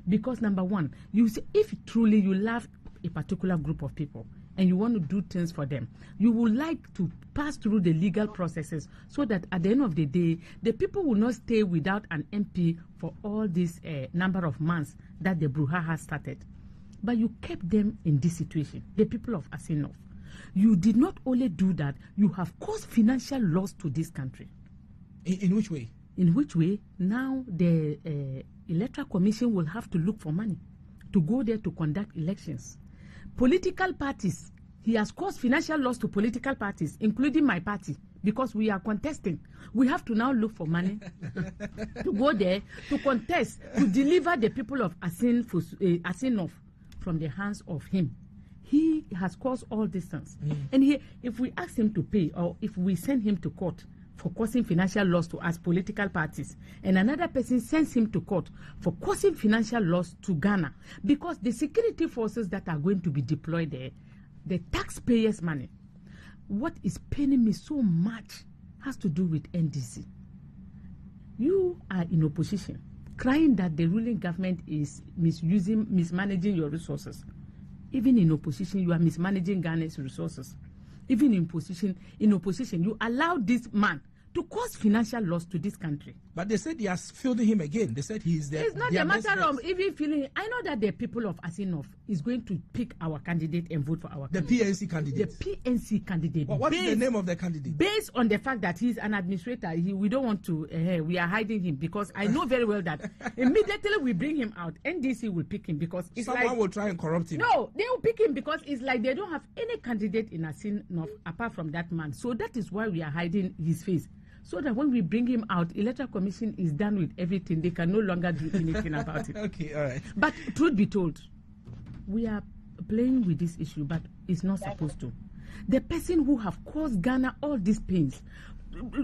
Because number one, you see, if truly you love a particular group of people and you want to do things for them, you would like to pass through the legal processes so that at the end of the day, the people will not stay without an MP for all this number of months that the brouhaha started. But you kept them in this situation, the people of Assinov. You did not only do that, you have caused financial loss to this country. In which way? In which way? Now the Electoral Commission will have to look for money to go there to conduct elections. Political parties, he has caused financial loss to political parties, including my party, because we are contesting. We have to now look for money to go there to contest, to deliver the people of Assinov from the hands of him. He has caused all these things. And if we ask him to pay, or if we send him to court for causing financial loss to us political parties, and another person sends him to court for causing financial loss to Ghana, because the security forces that are going to be deployed there, the taxpayers' money. What is paining me so much has to do with NDC. You are in opposition, crying that the ruling government is mismanaging your resources. Even in opposition, you are mismanaging Ghana's resources. Even in opposition, you allow this man to cause financial loss to this country. But they said they are fielding him again. They said he's there. It's not a matter of even feeling. I know that the people of Assinov is going to pick our candidate and vote for our candidate. PNC candidate. The PNC candidate. Well, what is the name of the candidate? Based on the fact that he's an administrator, we don't want to. We are hiding him because I know very well that immediately we bring him out, NDC will pick him because it's someone will try and corrupt him. No, they will pick him because it's like they don't have any candidate in Assinov apart from that man. So that is why we are hiding his face. So that when we bring him out, Electoral Commission is done with everything. They can no longer do anything about it. Okay, all right. But truth be told, we are playing with this issue, but it's not supposed to. The person who have caused Ghana all these pains,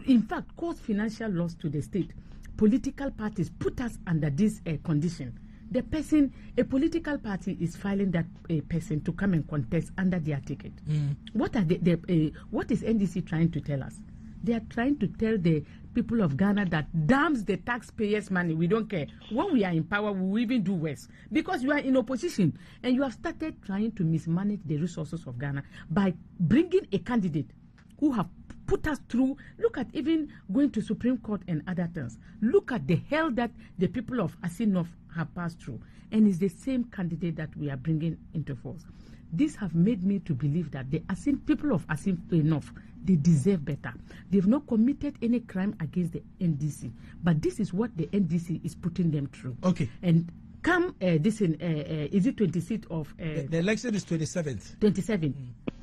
in fact, caused financial loss to the state, political parties put us under this condition. The person, a political party is filing that person to come and contest under their ticket. What are what is NDC trying to tell us? They are trying to tell the people of Ghana that damns the taxpayers' money. We don't care. When we are in power, we will even do worse. Because you are in opposition and you have started trying to mismanage the resources of Ghana by bringing a candidate who have put us through. Look at even going to Supreme Court and other things. Look at the hell that the people of Assinov have passed through. And it's the same candidate that we are bringing into force. This have made me to believe that the people of Assinov, they deserve better. They've not committed any crime against the NDC, but this is what the NDC is putting them through. Okay. And come is it 26th of the election is 27th. 27th.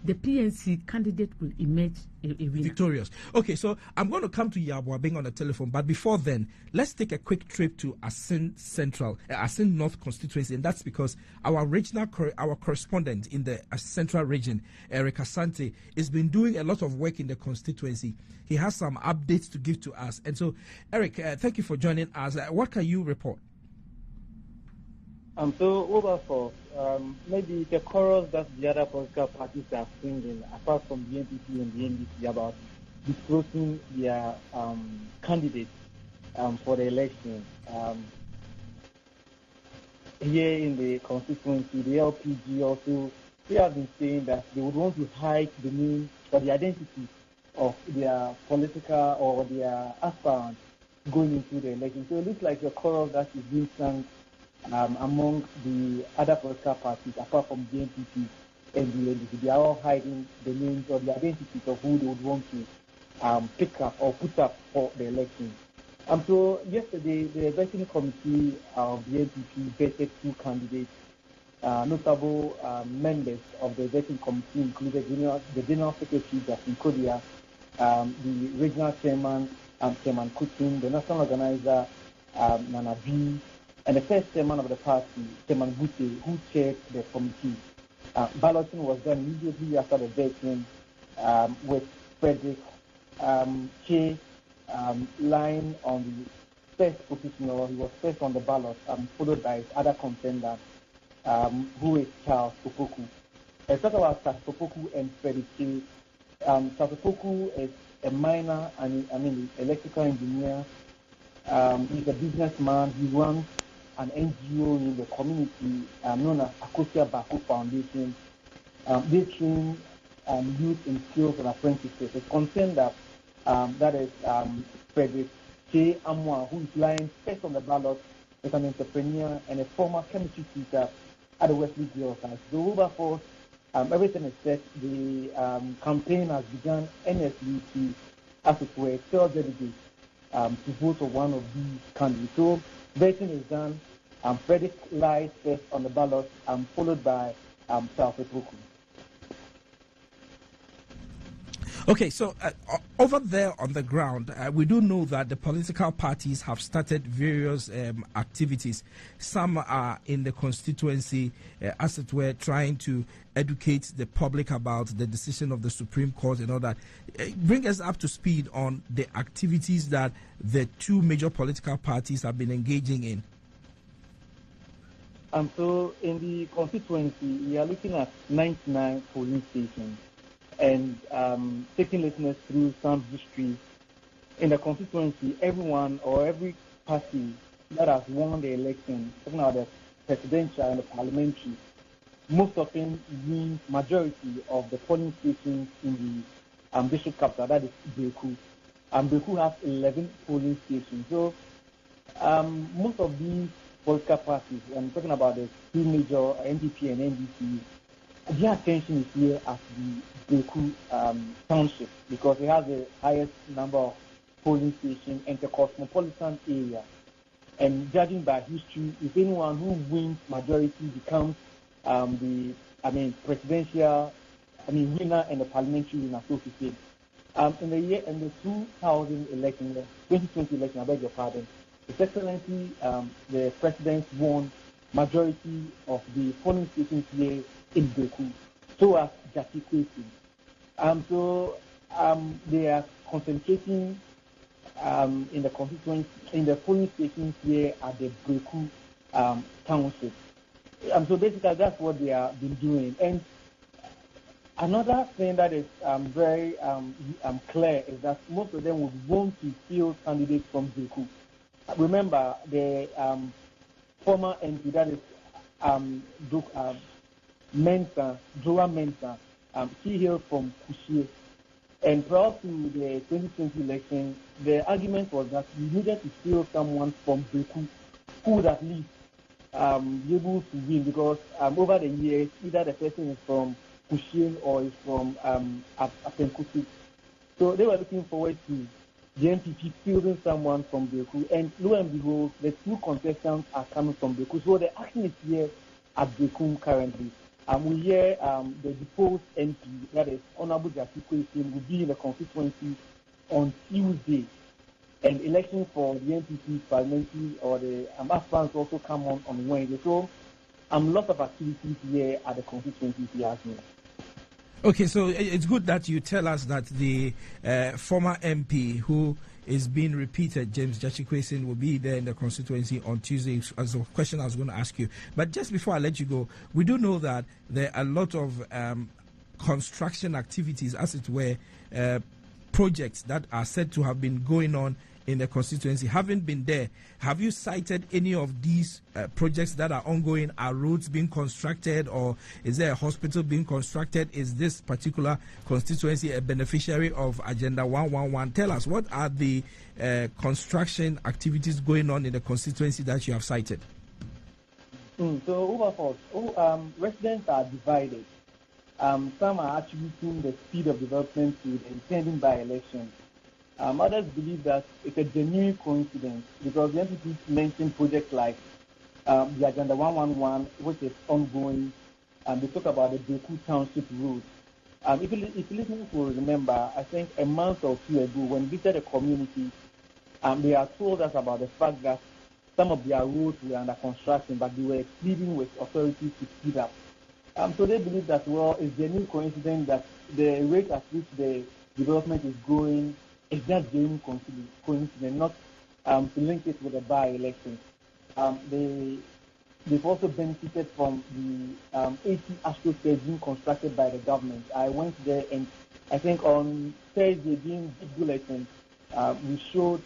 The PNC candidate will emerge a winner. Victorious. Okay, so I'm going to come to Yabwa being on the telephone, but before then, let's take a quick trip to Asin Central, Asin North constituency, and that's because our correspondent in the Central region, Eric Asante, has been doing a lot of work in the constituency. He has some updates to give to us, and so, Eric, thank you for joining us. What can you report? So overall, maybe the chorus that the other political parties are singing, apart from the NPP and the NDC, about disclosing their candidates for the election. Here in the constituency, the LPG also, they have been saying that they would want to hide the name or the identity of their political or their aspirants going into the election. So it looks like a chorus that is being sung among the other political parties, apart from the NPP and the NDC. They are all hiding the names or the identities of who they would want to pick up or put up for the election. So yesterday, the vetting committee of the NPP vetted 2 candidates. Notable members of the vetting committee included the General Secretary, Justin Kodia, the Regional Chairman, Chairman Kutin, the National Organizer, Nana B, and the first chairman of the party, Chairman Bute, who chaired the committee. Balloting was done immediately after the vetting with Frederick Che lying on the first position, or he was first on the ballot, followed by his other contender, who is Charles Popoku. Let's talk about Charles Popoku and Frederick Che. Charles Popoku is a miner, electrical engineer. He's a businessman. He runs an NGO in the community known as Akosia Bako Foundation. They train youth in skills and apprentices. It's concerned that that is Frederick Che Amwa, who is lying first on the ballot, is an entrepreneur and a former chemistry teacher at the Wesley Girls High School. Overall, everything is set. The campaign has begun earnestly to, as it were, tell delegates to vote for one of these candidates. So voting is done. Frederick lies first on the ballot, followed by South Africa. Okay, so over there on the ground, we do know that the political parties have started various activities. Some are in the constituency, as it were, trying to educate the public about the decision of the Supreme Court and all that. Bring us up to speed on the activities that the 2 major political parties have been engaging in. So in the constituency, we are looking at 99 polling stations and taking listeners through some history. In the constituency, everyone or every party that has won the election, talking about the presidential and the parliamentary, most often wins majority of the polling stations in the district capital, that is Beku. Beku has 11 polling stations. So most of these political parties, I'm talking about the two major, NDP and NDC, their attention is here at the Beku township because it has the highest number of polling stations and the cosmopolitan area. And judging by history, if anyone who wins majority becomes presidential, winner and the parliamentary winner, so to say. In the 2000 election, the 2020 election, I beg your pardon, His Excellency, the President won majority of the polling stations here in Beku, so as Jackie Kwesi. They are concentrating in the constituency, in the polling stations here at the Beku township. So basically, that's what they have been doing. And another thing that is very clear is that most of them would want to field candidates from Beku. Remember, the former MP, that is Joa Mensah, he hailed from Kushie. And prior to the 2020 election, the argument was that we needed to field someone from Beku who would at least be able to win, because over the years, either the person is from Kushie or is from Apenkutu. So they were looking forward to the NPP fielding someone from Beku, and lo and behold, the two contestants are coming from Beku. So the action is here at Beku currently. We hear the deposed MP, that is Honorable Jackie Kwesi, will be in the constituency on Tuesday, and election for the NPP parliamentary or the aspirants also come on Wednesday. So lots of activities here at the constituency here as well. Okay, so it's good that you tell us that the former MP who is being repeated, James Jackie Kwesi, will be there in the constituency on Tuesday, as a question I was going to ask you. But just before I let you go, we do know that there are a lot of construction activities, as it were, projects that are said to have been going on in the constituency. Having been there, have you cited any of these projects that are ongoing? Are roads being constructed, or is there a hospital being constructed? Is this particular constituency a beneficiary of Agenda 111? Tell us, what are the construction activities going on in the constituency that you have cited? So overall, residents are divided. Some are attributing the speed of development to the impending by-election. Others believe that it's a genuine coincidence because the NPP mentioned projects like the Agenda 111, which is ongoing. They talk about the Beku Township Road. If listeners will remember, I think a month or two ago, when we visited the community, they have told us about the fact that some of their roads were under construction, but they were pleading with authorities to speed up. So they believe that, well, it's a genuine coincidence that the rate at which the development is going is just genuine coincidence, not to link it with a by-election. They've also benefited from the 80 Astro being constructed by the government. I went there, and I think on Thursday, during the bulletin, we showed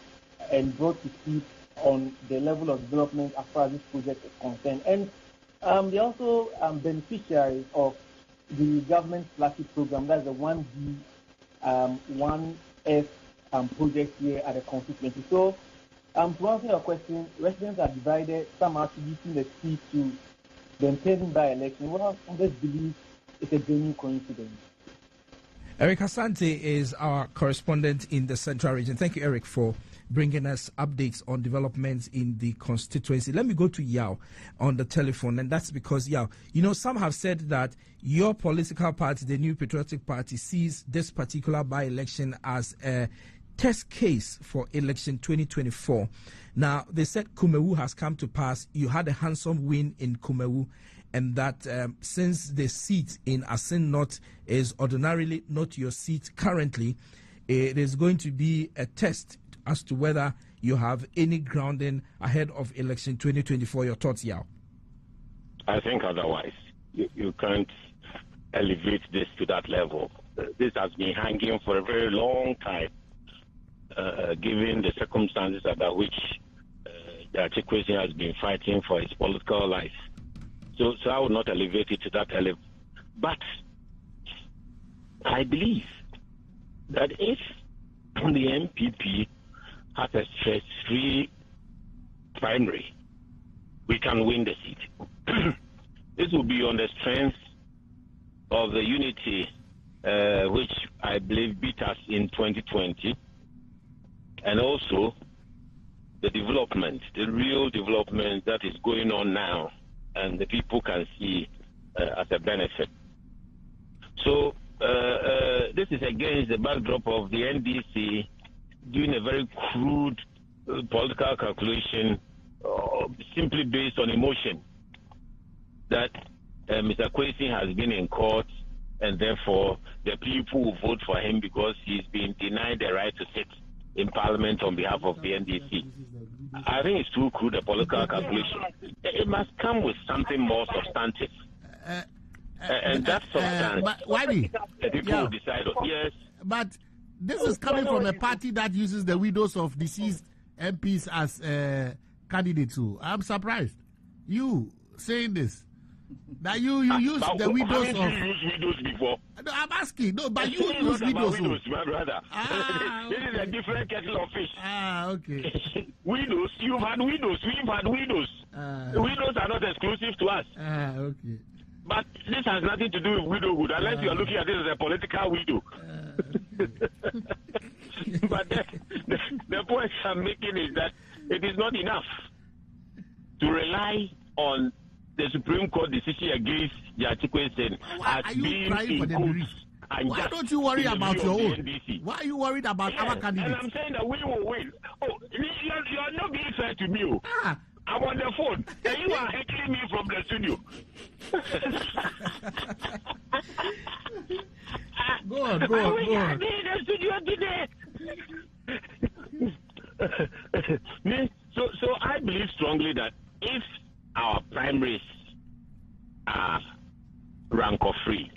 and brought to speed on the level of development as far as this project is concerned. And they're also beneficiaries of the government flagship program, that's the 1D, 1F project here at the constituency. So, to answer your question, residents are divided. Some are attributing the speed to the impending by-election, while others believe it's a genuine coincidence. Eric Asante is our correspondent in the Central Region. Thank you, Eric, for bringing us updates on developments in the constituency. Let me go to Yao on the telephone, and that's because, Yao, some have said that your political party, the New Patriotic Party, sees this particular by-election as a test case for election 2024. Now, they said Kumewu has come to pass. You had a handsome win in Kumewu, and that since the seat in Asin North is ordinarily not your seat currently, it is going to be a test as to whether you have any grounding ahead of election 2024. Your thoughts, Yao? I think otherwise. You can't elevate this to that level. This has been hanging for a very long time, given the circumstances under which Jackie Kwesi has been fighting for his political life. So I would not elevate it to that level. But I believe that if the MPP has a stress-free primary, we can win the seat. This will be on the strength of the unity which I believe beat us in 2020, and also the development, the real development that is going on now, and the people can see as a benefit. So this is against the backdrop of the NDC doing a very crude political calculation simply based on emotion that Mr. Kwesi has been in court, and therefore the people will vote for him because he's been denied the right to sit in parliament on behalf of the NDC. I think it's too crude a political calculation. It must come with something more substantive. And that substance, the people will decide on. Yes. But this is coming from a party that uses the widows of deceased MPs as candidates. So I'm surprised. You saying this. That you use the widows of. You use widows before? No, I'm asking. No, but you use widows. My brother. This is a different kettle of fish. Okay. Widows, you've had widows. We've had widows. Widows are not exclusive to us. Okay. But this has nothing to do with widowhood, unless you are looking at this as a political widow. But the point I'm making is that it is not enough to rely on the Supreme Court decision against Judge Kwesi as being in courts. Why don't you worry about your own? Why are you worried about our candidates? And I'm saying that we will win. Oh, you're not being fair to me. I'm on the phone, and you are heckling me from the studio. Go on. The studio today. So I believe strongly that if our primaries are rancor-free,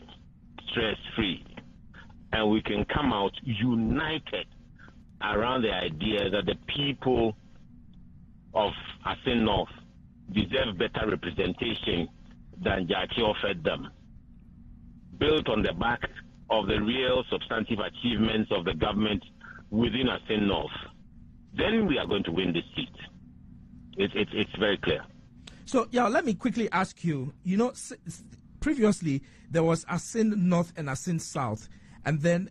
stress-free, and we can come out united around the idea that the people of Asin North deserve better representation than Jaki offered them, built on the back of the real substantive achievements of the government within Asin North, then we are going to win this seat. It's very clear. So, let me quickly ask you, previously there was Asin North and Asin South, and then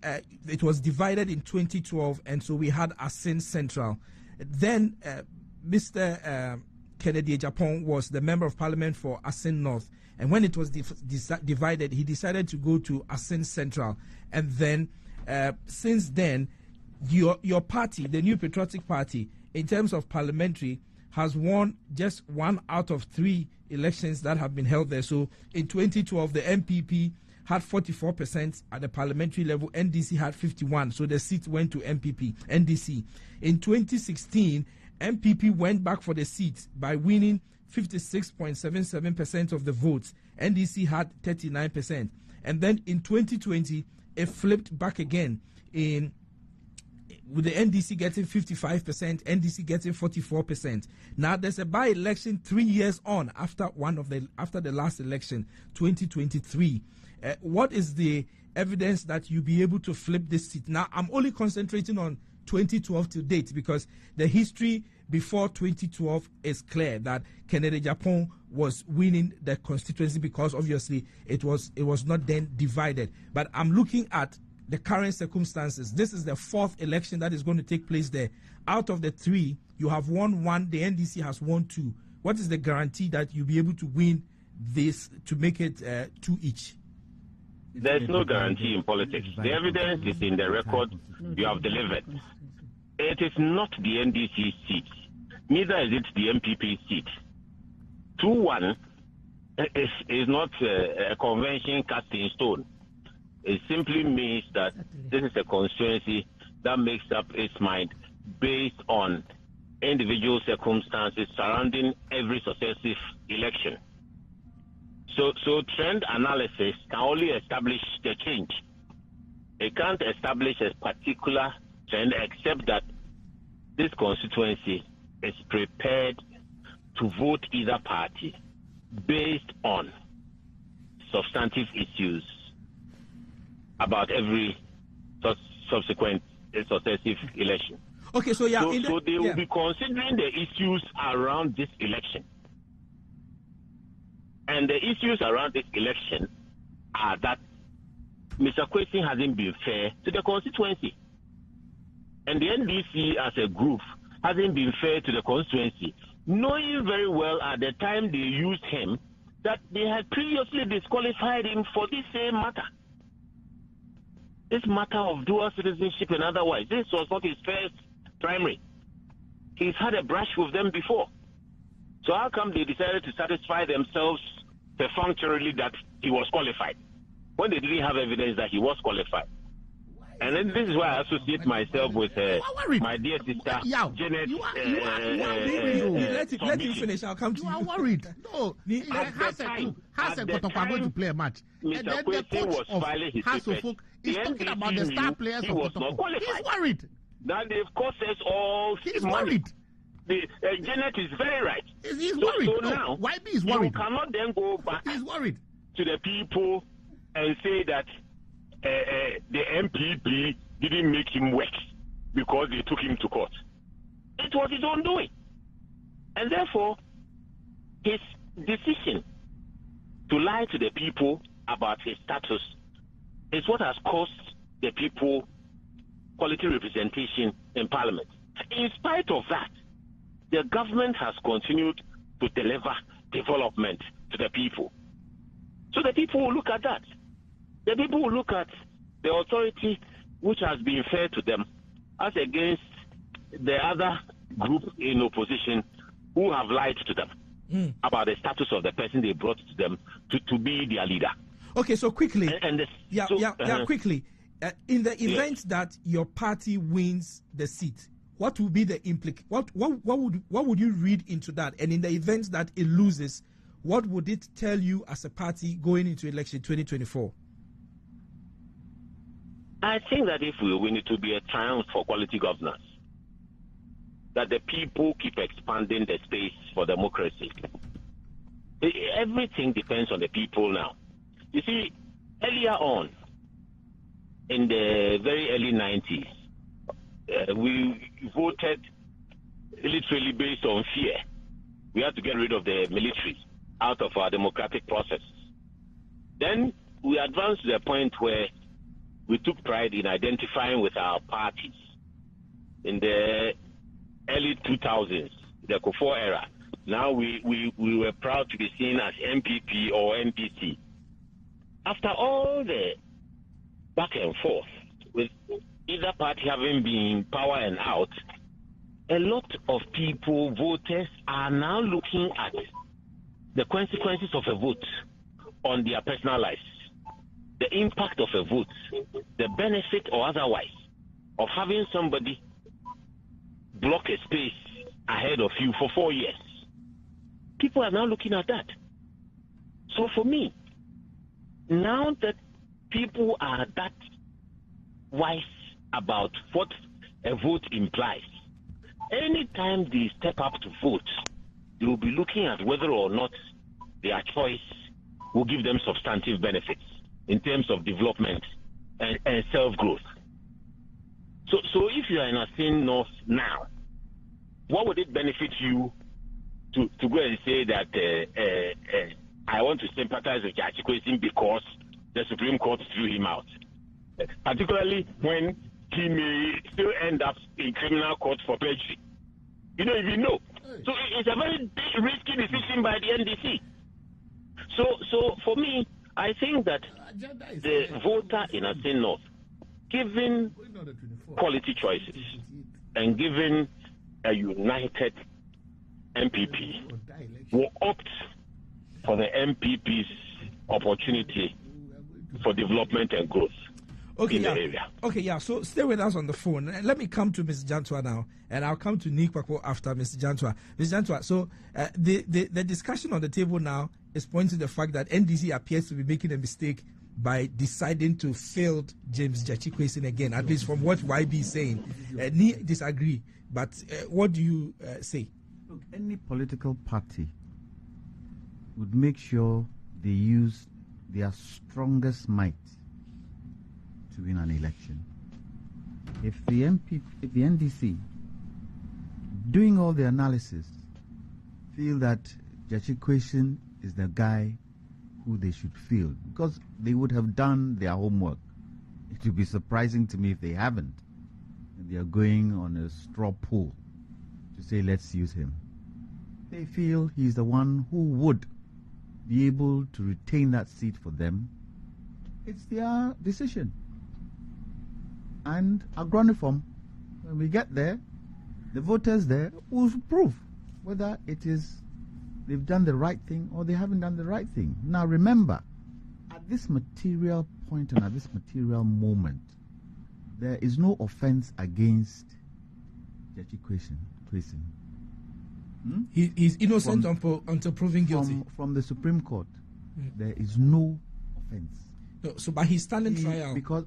it was divided in 2012, and so we had Asin Central. Then Mr. Kennedy Agyapong was the member of parliament for Asin North, and when it was divided, he decided to go to Asin Central. And then since then, your party, the New Patriotic Party, in terms of parliamentary, has won just 1 out of 3 elections that have been held there. So in 2012, the MPP had 44% at the parliamentary level. NDC had 51%. So the seat went to NDC. In 2016, MPP went back for the seat by winning 56.77% of the votes. NDC had 39%. And then in 2020, it flipped back again with the NDC getting 55%, NDC getting 44%. Now there's a by-election 3 years on after the last election, 2023. What is the evidence that you'll be able to flip this seat? Now I'm only concentrating on 2012 to date because the history before 2012 is clear that Kennedy Agyapong was winning the constituency because obviously it was not then divided. But I'm looking at the current circumstances. This is the 4th election that is going to take place there. Out of the 3, you have won 1, the NDC has won 2. What is the guarantee that you'll be able to win this to make it 2 each? There's no guarantee in politics. The evidence is in the record you have delivered. It is not the NDC seat. Neither is it the MPP seat. 2-1 is not a convention cast in stone. It simply means that this is a constituency that makes up its mind based on individual circumstances surrounding every successive election. So trend analysis can only establish the change. It can't establish a particular trend except that this constituency is prepared to vote either party based on substantive issues about every subsequent a successive election. Okay, so yeah, so they will be considering the issues around this election. And the issues around this election are that Mr. Kwesi hasn't been fair to the constituency. And the NDC as a group hasn't been fair to the constituency, knowing very well at the time they used him that they had previously disqualified him for this same matter. This matter of dual citizenship and otherwise. This was not his first primary. He's had a brush with them before. So how come they decided to satisfy themselves perfunctorily that he was qualified when they didn't have evidence that he was qualified? And then this is why I associate myself with my dear sister Janet. Let him finish. I'll come to you. You are worried. No, Hassan going to play a match. Mr. And then Kwesi the coach was of filing his Hasselhoff is talking about the star players of Kotoko. He's worried. That they've cost us all. He's money. worried. Janet is very right. He's worried. So no, now, YB is worried. You cannot then go back He's worried. to the people and say that the MPP didn't make him work because they took him to court. It was his own doing. And therefore, his decision to lie to the people about his status is what has cost the people quality representation in Parliament. In spite of that, the government has continued to deliver development to the people. So the people will look at that. The people will look at the authority which has been fair to them as against the other group in opposition who have lied to them about the status of the person they brought to them to be their leader. Okay, so quickly, and quickly, in the event that your party wins the seat, what will be the what would you read into that? And in the event that it loses, what would it tell you as a party going into election 2024? I think that if we win, it will be a triumph for quality governance. That the people keep expanding the space for democracy. Everything depends on the people now. You see, earlier on, in the very early 90s, we voted literally based on fear. We had to get rid of the military out of our democratic process. Then we advanced to the point where we took pride in identifying with our parties. In the early 2000s, the Kufuor era, now we were proud to be seen as MPP or MPC. After all the back and forth, with either party having been in power and out, a lot of people, voters, are now looking at the consequences of a vote on their personal lives. The impact of a vote, the benefit or otherwise of having somebody block a space ahead of you for 4 years. People are now looking at that. So for me, now that people are that wise about what a vote implies, anytime they step up to vote, they will be looking at whether or not their choice will give them substantive benefits in terms of development and self-growth. So if you are in Asin North now, what would it benefit you to go and say that I want to sympathize with Gyakye Kwesi because the Supreme Court threw him out? Particularly when he may still end up in criminal court for perjury. You don't even know. So it's a very risky decision by the NDC. So for me, I think that the voter in Asin North, given quality choices and given a united MPP, will opt for the MPP's opportunity for development and growth in the area. Okay, yeah. So stay with us on the phone. Let me come to Ms. Jantwa now, and I'll come to Nick Kwakwo after Ms. Jantwa. Ms. Jantwa, so the discussion on the table now is pointing to the fact that NDC appears to be making a mistake by deciding to field James Gyakye Kwesi again, at least from what YB is saying. Ni disagree, but what do you say? Look, any political party would make sure they use their strongest might to win an election. if the NDC, doing all the analysis, feel that Gyakye Quayson is the guy who they should feel, because they would have done their homework. It would be surprising to me if they haven't, and they are going on a straw poll to say, let's use him. They feel he's the one who would be able to retain that seat for them. It's their decision. And Agroniform, when we get there, the voters there will prove whether it is they've done the right thing or they haven't done the right thing. Now remember, at this material point and at this material moment, there is no offense against Gyakye Quayson. He's innocent until proven guilty. From the Supreme Court, there is no offense. No, so, but he's standing trial. Because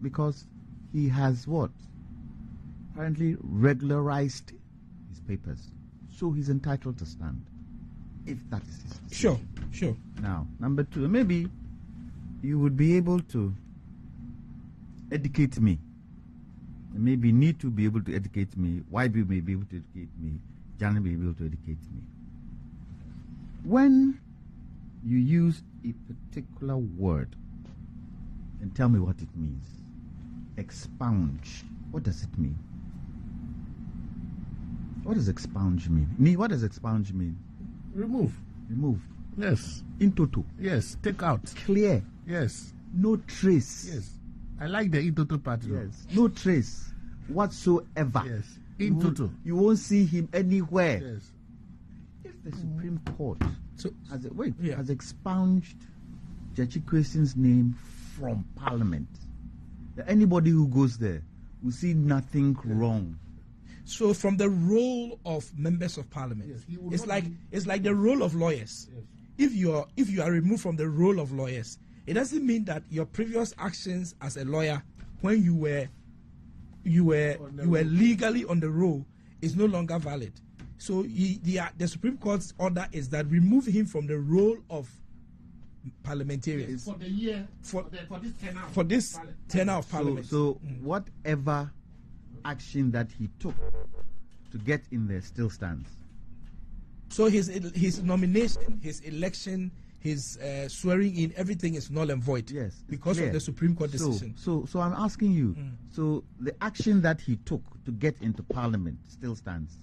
because he has what? Apparently regularized his papers, so he's entitled to stand. If that is his decision. Sure. Now, number two, maybe you would be able to educate me. Maybe need to be able to educate me. YB may be able to educate me. Janet may be able to educate me. When you use a particular word, and tell me what it means. Expunge. What does it mean? What does expunge mean? What does expunge mean? Remove. Remove. Yes. In toto. Yes. Take out. Clear. Yes. No trace. Yes. I like the in toto part. Yes. No trace whatsoever. Yes. In toto. You won't see him anywhere. Yes. If the Supreme Court has has expunged Gyakye Quayson's name from Parliament, anybody who goes there will see nothing wrong. So from the role of members of Parliament, it's like the role of lawyers. Yes. If you are removed from the role of lawyers, it doesn't mean that your previous actions as a lawyer, when you were legally on the roll, is no longer valid. So the Supreme Court's order is that remove him from the role of parliamentarians for the year for this tenure of Parliament. So whatever action that he took to get in there still stands. So his nomination, his election, his swearing in, everything is null and void. Yes, because of the Supreme Court decision. So I'm asking you. So the action that he took to get into Parliament still stands.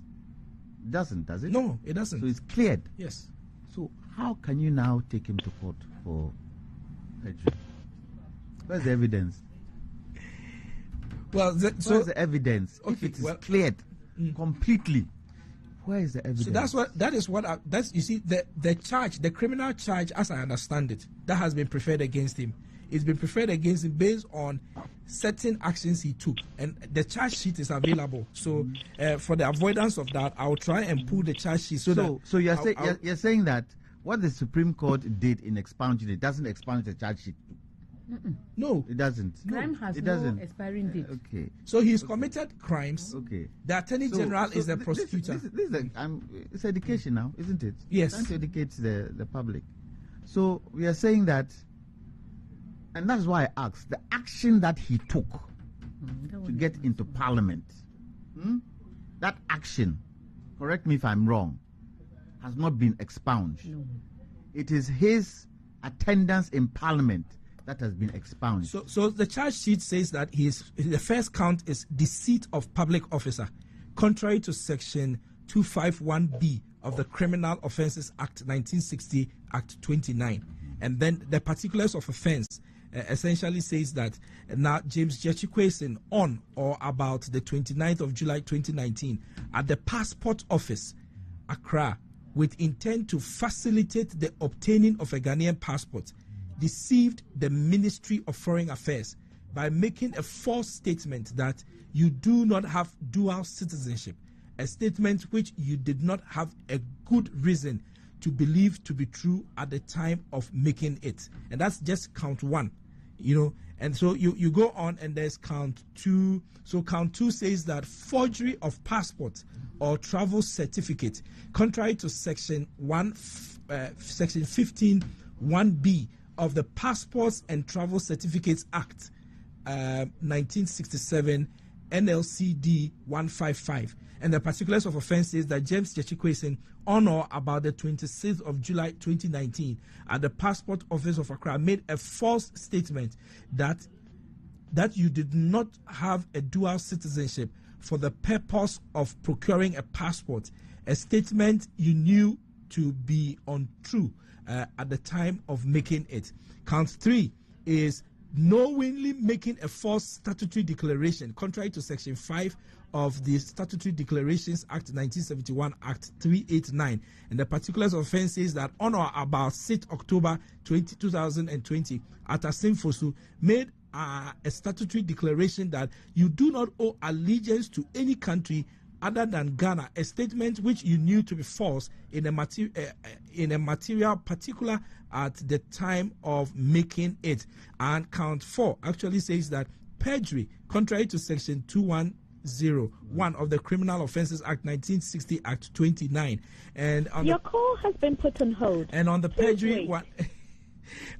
Does it? No, it doesn't. So it's cleared. Yes. So how can you now take him to court for perjury? Where's the evidence? Well, where's the evidence? Okay, if it is cleared completely, where is the evidence? So you see the charge, the criminal charge, as I understand it, that has been preferred against him. It's been preferred against him based on certain actions he took, and the charge sheet is available. So for the avoidance of that, I'll try and pull the charge sheet. So you're saying that what the Supreme Court did in expunging it doesn't expunge the charge sheet. No, it doesn't. Crime has no expiring date. Okay. So he's committed crimes. Okay. The Attorney General is the prosecutor. It's education now, isn't it? Yes. Trying to educate the public. So we are saying that, and that's why I asked, the action that he took to get into Parliament, that action, correct me if I'm wrong, has not been expunged. No. It is his attendance in Parliament that has been expunged. So the charge sheet says that the first count is deceit of public officer, contrary to Section 251B of the Criminal Offences Act 1960, Act 29. And then the particulars of offence essentially says that now James Gyakye Quayson on or about the 29th of July 2019 at the Passport Office, Accra, with intent to facilitate the obtaining of a Ghanaian passport, deceived the Ministry of Foreign Affairs by making a false statement that you do not have dual citizenship, a statement which you did not have a good reason to believe to be true at the time of making it. And that's just count one, and so you go on, and there's count two. So count two says that forgery of passport or travel certificate, contrary to section 15(1)(b) of the Passports and Travel Certificates Act 1967 NLCD 155. And the particulars of offense is that James Jechikwesin, on or about the 26th of July 2019, at the Passport Office of Accra, made a false statement that you did not have a dual citizenship for the purpose of procuring a passport, a statement you knew to be untrue at the time of making it. Count 3 is knowingly making a false statutory declaration, contrary to Section 5 of the Statutory Declarations Act 1971, Act 389. And the particulars of offense is that on or about 6 October 2020, at Asim Fosu, made a statutory declaration that you do not owe allegiance to any country other than Ghana, a statement which you knew to be false in a material particular at the time of making it. And count 4 actually says that perjury, contrary to Section 2101 of the Criminal Offences Act 1960, Act 29. And on your call has been put on hold. And on the perjury one.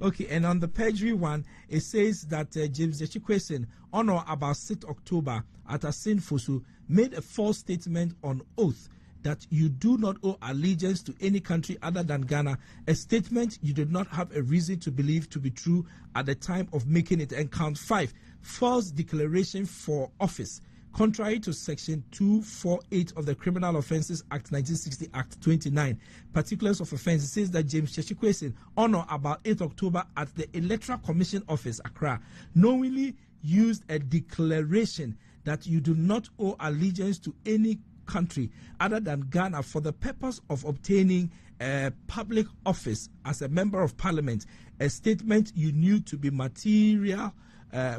Okay, and on the perjury one, it says that James Jechikwesin, on or about 6 October at Asin Fosu, made a false statement on oath that you do not owe allegiance to any country other than Ghana, a statement you did not have a reason to believe to be true at the time of making it. And count 5, false declaration for office, contrary to Section 248 of the Criminal Offences Act 1960, Act 29. Particulars of offence says that James Jechikwesin, on or about 8 October at the Electoral Commission Office, Accra, knowingly used a declaration that you do not owe allegiance to any country other than Ghana for the purpose of obtaining a public office as a member of parliament, a statement you knew to be material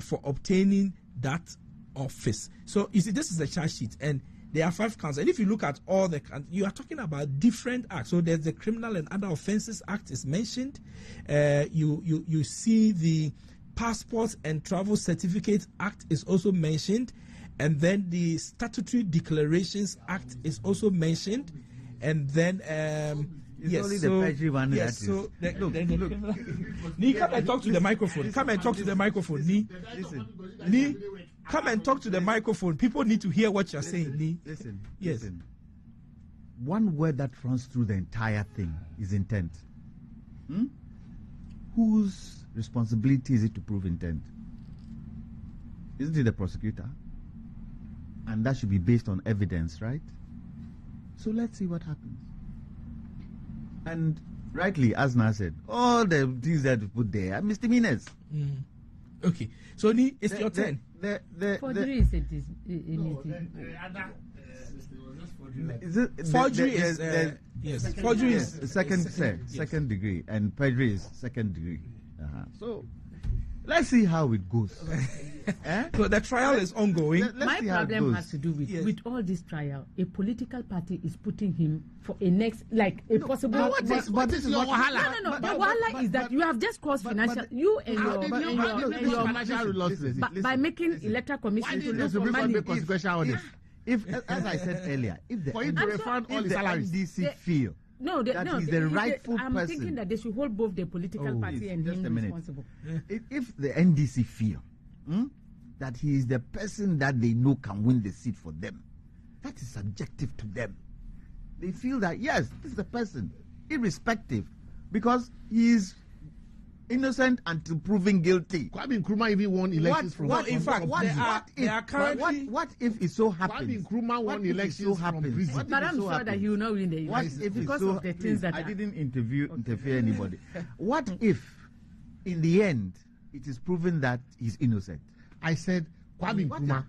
for obtaining that office. So you see, this is a charge sheet, and there are 5 counts. And if you look at all the counts, you are talking about different acts. So there's the Criminal and Other Offences Act is mentioned. You see the Passport and Travel Certificate Act is also mentioned, and then the Statutory Declarations Act is also mentioned, and then It's only the perjury one. Yes, so Ni, come and talk to the microphone. Come and talk to the microphone, Ni. Ni, come and talk to the microphone. People need to hear what you're saying, Ni. Listen. Yes. Listen. One word that runs through the entire thing is intent. Whose responsibility is it to prove intent? Isn't it the prosecutor? And that should be based on evidence, right? So let's see what happens. And rightly, as Na said, all the things that we put there are misdemeanors. Okay, so Ni, it's your turn. Forgery is Forgery is yes. Forgery is second degree, and perjury is second degree. So let's see how it goes. So the trial is ongoing. My problem has to do with all this trial. A political party is putting him for a next, like a possible. But this is your wahala. No. The wahala is that you have just caused financial. You and your financial losses. By making electoral commission to lose money. If, as I said earlier, if the NDC feel that he's the rightful person, I'm thinking that they should hold both the political party and him responsible. If the NDC feel that he is the person that they know can win the seat for them, that is subjective to them. They feel that, yes, this is the person, irrespective, because he is innocent until proven guilty. Kwame Nkrumah even won elections from. What if it so happens? Kwame Nkrumah won elections from prison. But I'm sure that he will not win the election because of the things that I didn't interfere anybody. What if, in the end, it is proven that he's innocent? I said Kwame Nkrumah.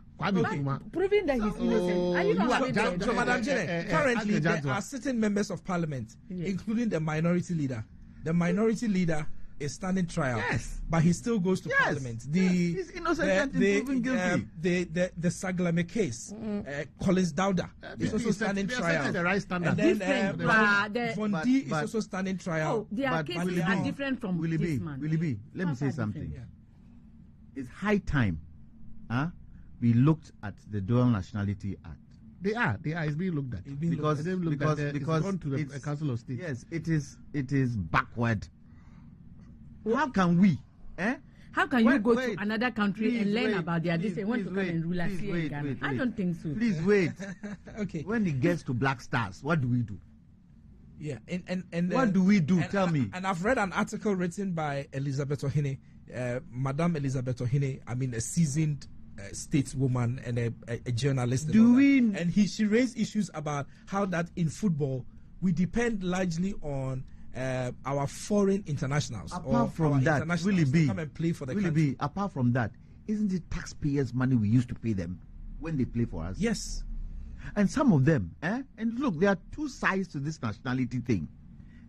Proving that he's innocent. Are you not so Madam Jene, currently there are certain members of parliament, including the minority leader. The minority leader is standing trial, but he still goes to parliament. He's innocent until proven guilty. The Saglame case, Collins Dauda is also standing trial. The right standard. And then Vondi is also standing trial. Their cases are different from this man. Will it be? Let me say something. It's high time we looked at the Dual Nationality Act. They are. It's being looked at. Because it's gone to the Council of State. Yes, it is backward. How can we How can you go to another country Please and learn wait. about their Please this and want to come and rule us Please here in wait, Ghana? wait, I wait. don't think so. Please wait. Okay. When it gets to Black Stars, what do we do? Yeah, and What do we do? Tell me. And I've read an article written by Elizabeth Ohene, Madame Elizabeth Ohene. I mean, a seasoned stateswoman and a journalist. And she raised issues about how that in football we depend largely on our foreign internationals. Apart from that, will it be come and play for the will country. it be? Apart from that, isn't it taxpayers' money we used to pay them when they play for us? Yes. And some of them, and look, there are two sides to this nationality thing.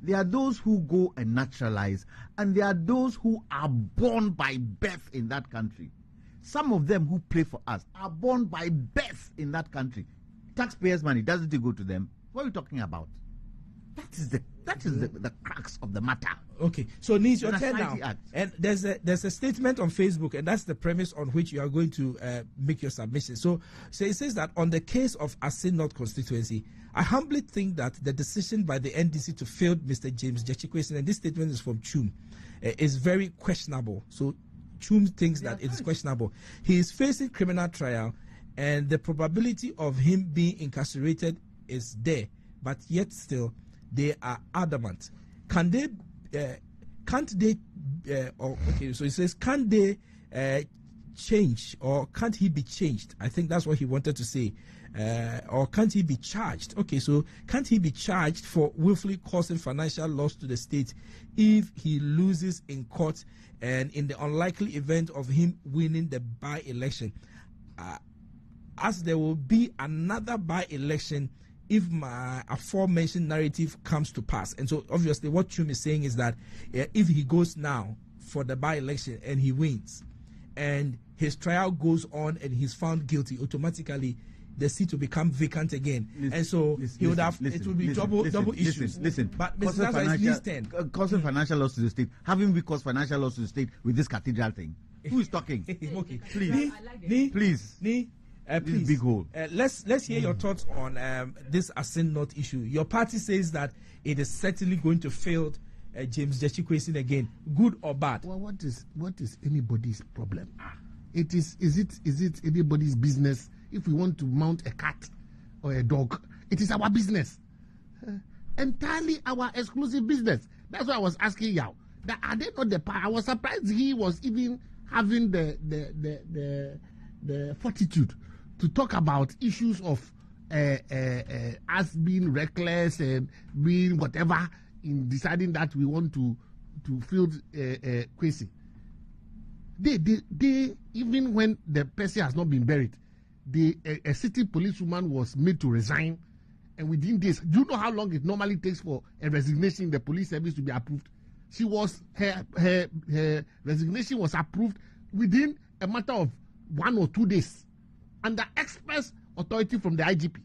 There are those who go and naturalize, and there are those who are born by birth in that country. Some of them who play for us are born by birth in that country. Taxpayers' money, doesn't it go to them? What are we talking about? That is the crux of the matter. Okay, so Nice, your turn now. Nationality Act. And there's a statement on Facebook, and that's the premise on which you are going to make your submission. So it says that on the case of Asin North constituency, I humbly think that the decision by the NDC to field Mr. James Jachikwesin, and this statement is from Chum, is very questionable. So Chum thinks that it is questionable. He is facing criminal trial, and the probability of him being incarcerated is there, but yet still they are adamant. Can't they? So it says, can they change, or can't he be changed? I think that's what he wanted to say. Or can't he be charged? Okay, so can't he be charged for willfully causing financial loss to the state if he loses in court, and in the unlikely event of him winning the by-election, as there will be another by-election if my aforementioned narrative comes to pass. And so obviously what Chum is saying is that if he goes now for the by-election and he wins, and his trial goes on and he's found guilty, automatically the seat will become vacant again. And so he would have, it will be double issues. But Mr. Zaza, it's his turn. Causing financial loss to the state. Having we caused financial loss to the state with this cathedral thing? Who is talking? Okay. Please. Please. Please, big hole. Let's hear your thoughts on this Asin North issue. Your party says that it is certainly going to fail James Jachikwesin again. Good or bad? Well, what is anybody's problem? Is it anybody's business if we want to mount a cat or a dog? It is our business, entirely our exclusive business. That's why I was asking Yao. That are they not the power? I was surprised he was even having the fortitude to talk about issues of us being reckless and being whatever in deciding that we want to field Kwesi. They even when the person has not been buried, a city policewoman was made to resign, and within days, do you know how long it normally takes for a resignation in the police service to be approved? Her resignation was approved within a matter of 1 or 2 days under express authority from the IGP.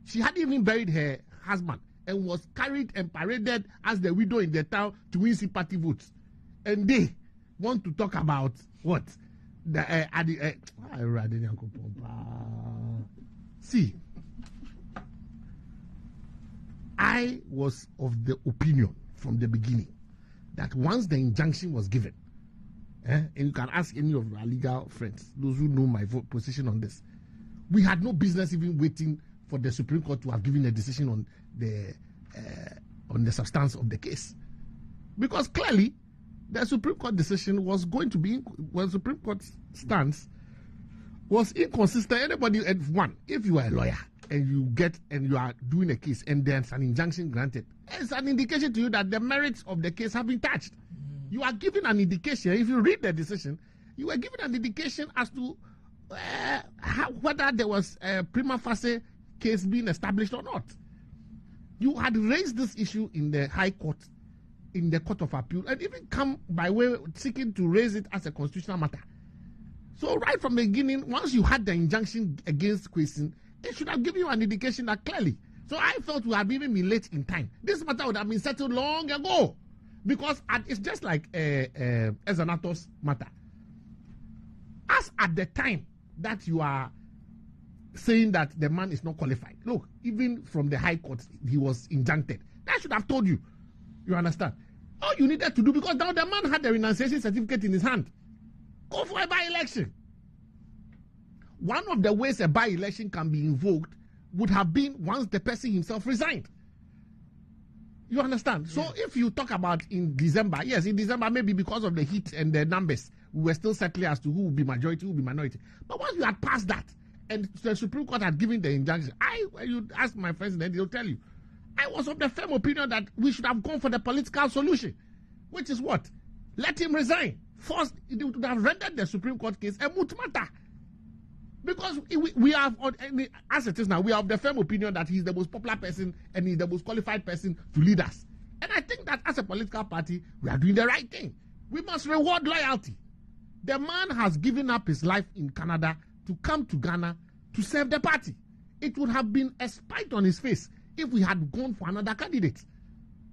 She hadn't even buried her husband and was carried and paraded as the widow in the town to win sympathy votes. And they want to talk about what? See, I was of the opinion from the beginning that once the injunction was given, and you can ask any of our legal friends, those who know my position on this, we had no business even waiting for the Supreme Court to have given a decision on the substance of the case, because clearly the Supreme Court decision was going to be, when Supreme Court stance was inconsistent. Anybody, one, if you are a lawyer and you are doing a case and there's an injunction granted, it's an indication to you that the merits of the case have been touched. You are given an indication. If you read the decision, you were given an indication as to whether there was a prima facie case being established or not. You had raised this issue in the High Court, in the Court of Appeal, and even come by way seeking to raise it as a constitutional matter. So right from the beginning, once you had the injunction against Kwesi, it should have given you an indication that clearly. So I felt we had even been late in time. This matter would have been settled long ago. Because it's just like Ezanatos matter. As at the time that you are saying that the man is not qualified, look, even from the High Court, he was injuncted. That should have told you. You understand? All you needed to do, because now the man had the renunciation certificate in his hand. Go for a by-election. One of the ways a by-election can be invoked would have been once the person himself resigned. You understand? Yeah. So if you talk about in December, yes, in December, maybe because of the heat and the numbers, we were still settling as to who will be majority, who will be minority. But once you had passed that, and the Supreme Court had given the injunction, you ask my friends, then they'll tell you, I was of the firm opinion that we should have gone for the political solution, which is what? Let him resign. First, it would have rendered the Supreme Court case a moot matter. Because we have, as it is now, we have the firm opinion that he's the most popular person and he's the most qualified person to lead us. And I think that as a political party, we are doing the right thing. We must reward loyalty. The man has given up his life in Canada to come to Ghana to serve the party. It would have been a spite on his face if we had gone for another candidate.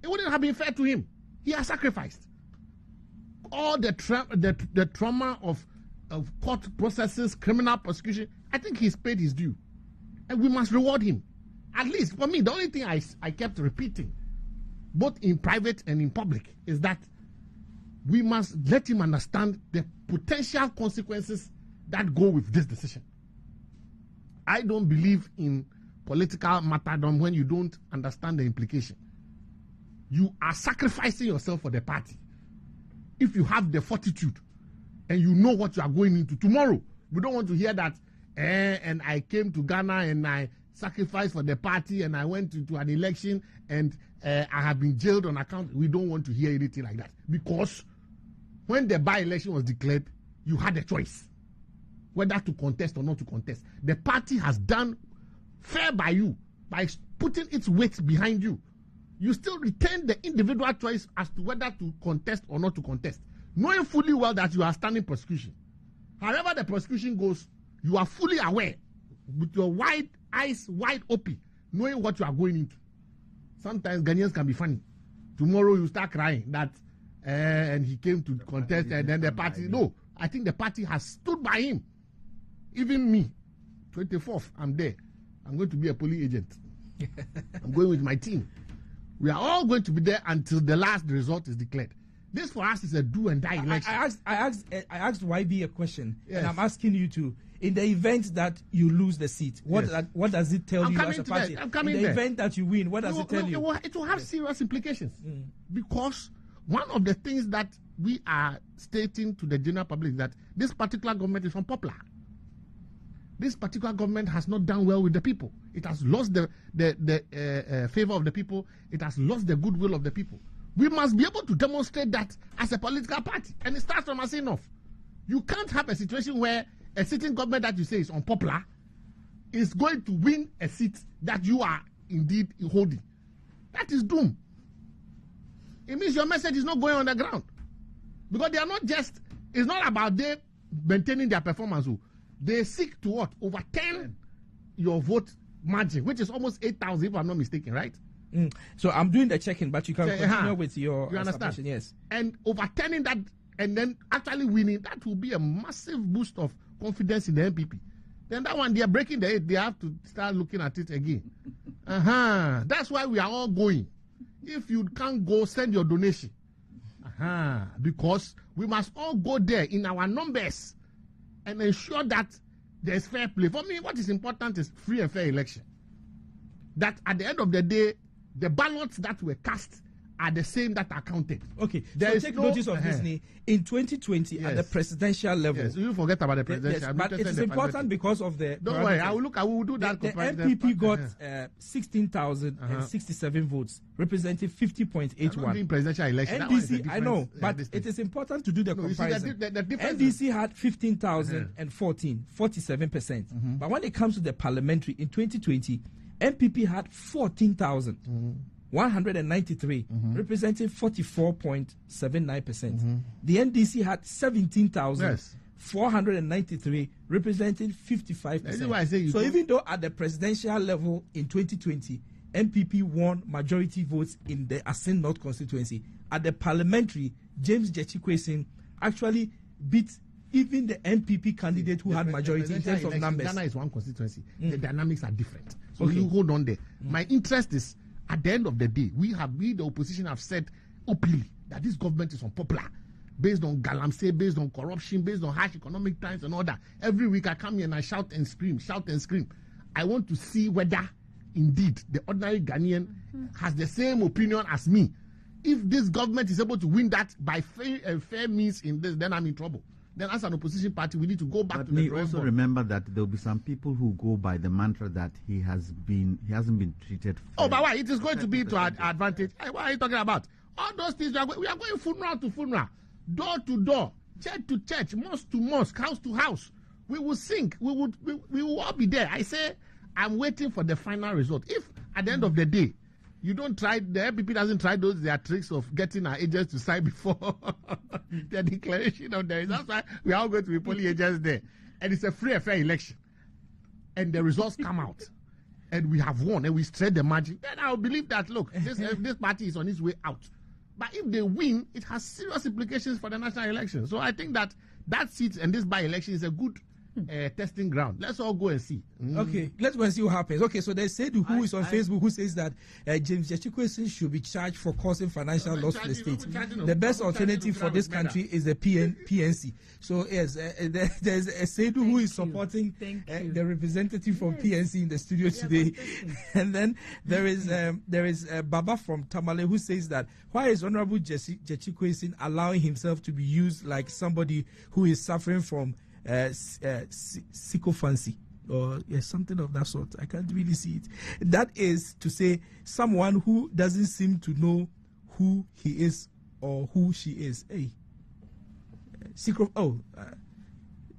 It wouldn't have been fair to him. He has sacrificed. All the trauma of court processes, criminal prosecution, I think he's paid his due. And we must reward him. At least, for me, the only thing I kept repeating, both in private and in public, is that we must let him understand the potential consequences that go with this decision. I don't believe in political martyrdom when you don't understand the implication. You are sacrificing yourself for the party. If you have the fortitude and you know what you are going into tomorrow, we don't want to hear that, and I came to Ghana and I sacrificed for the party and I went to an election and I have been jailed on account. We don't want to hear anything like that. Because when the by-election was declared, you had a choice whether to contest or not to contest. The party has done fair by you by putting its weight behind you. You still retain the individual choice as to whether to contest or not to contest, knowing fully well that you are standing prosecution. However the prosecution goes, you are fully aware, with your eyes wide open, knowing what you are going into. Sometimes Ghanaians can be funny. Tomorrow you start crying that and he came to contest and then the party. No, I think the party has stood by him. Even me, 24th, I'm there. I'm going to be a police agent. I'm going with my team. We are all going to be there until the last result is declared. This for us is a do and die election. I asked YB a question, yes. And I'm asking you to, in the event that you lose the seat, what does it tell you as a party? In the event that you win, what does it tell you? It will have serious implications. Because one of the things that we are stating to the general public is that this particular government is unpopular. This particular government has not done well with the people. It has lost the favor of the people. It has lost the goodwill of the people. We must be able to demonstrate that as a political party. And it starts from us enough. You can't have a situation where a sitting government that you say is unpopular is going to win a seat that you are indeed holding. That is doom. It means your message is not going on the ground. Because they are not just, it's not about them maintaining their performance. They seek to what? Overturn your vote margin, which is almost 8,000 if I'm not mistaken, right? So I'm doing the checking, but you can continue with your you understand? Yes. And overturning that and then actually winning, that will be a massive boost of confidence in the NPP. Then that one, they are breaking the 8, they have to start looking at it again. That's why we are all going. If you can't go, send your donation. Because we must all go there in our numbers and ensure that there's fair play. For me, what is important is free and fair election. That at the end of the day, the ballots that were cast are the same that are counted. Okay, so take notice of this. In 2020, at the presidential level. Yes, you forget about the presidential. Yes, but it is important because of the... Don't worry, I will do that. The MPP got 16,067 votes, representing 50.81. Presidential election. NDC, I know, but it is important to do the comparison. The NDC had 15,014, 47%. But when it comes to the parliamentary, in 2020, MPP had 14,193, representing 44.79%. The NDC had 17,493, representing 55%. So even though at the presidential level in 2020, MPP won majority votes in the Asin North constituency, at the parliamentary, James Jechikwesin actually beat even the MPP candidate who had majority in terms of numbers. Ghana is one constituency. The dynamics are different. So you hold on there. My interest is, at the end of the day, we the opposition have said openly that this government is unpopular, based on galamsey, based on corruption, based on harsh economic times and all that. Every week I come here and I shout and scream. I want to see whether indeed the ordinary Ghanaian has the same opinion as me. If this government is able to win that by fair means in this, then I'm in trouble. Then as an opposition party, we need to go back to the drawing board. Remember that there will be some people who go by the mantra that he hasn't been treated fair. Oh, but why? It is going to be to our advantage. Hey, what are you talking about? All those things, we are going funeral to funeral, door to door, church to church, mosque to mosque, house to house. We will sing. We will all be there. I say, I'm waiting for the final result. If at the end of the day, you don't try, the MPP doesn't try their tricks of getting our agents to sign before the declaration of the results. That's why we are all going to be polling agents there. And it's a free and fair election. And the results come out. And we have won and we straight the margin. Then I'll believe that, look, this party is on its way out. But if they win, it has serious implications for the national election. So I think that seat and this by-election is a good testing ground. Let's all go and see. Okay, let's go and see what happens. Okay, so they said who is on Facebook who says that James Yachikwesin should be charged for causing financial loss to the state. The best alternative for this country is the PNC. So yes, there's a Seydou who is supporting the representative from PNC in the studio today, and then there is Baba from Tamale who says that why is Honorable Yachikwesin allowing himself to be used like somebody who is suffering from sycophancy or something of that sort. I can't really see it. That is to say someone who doesn't seem to know who he is or who she is. Hey, all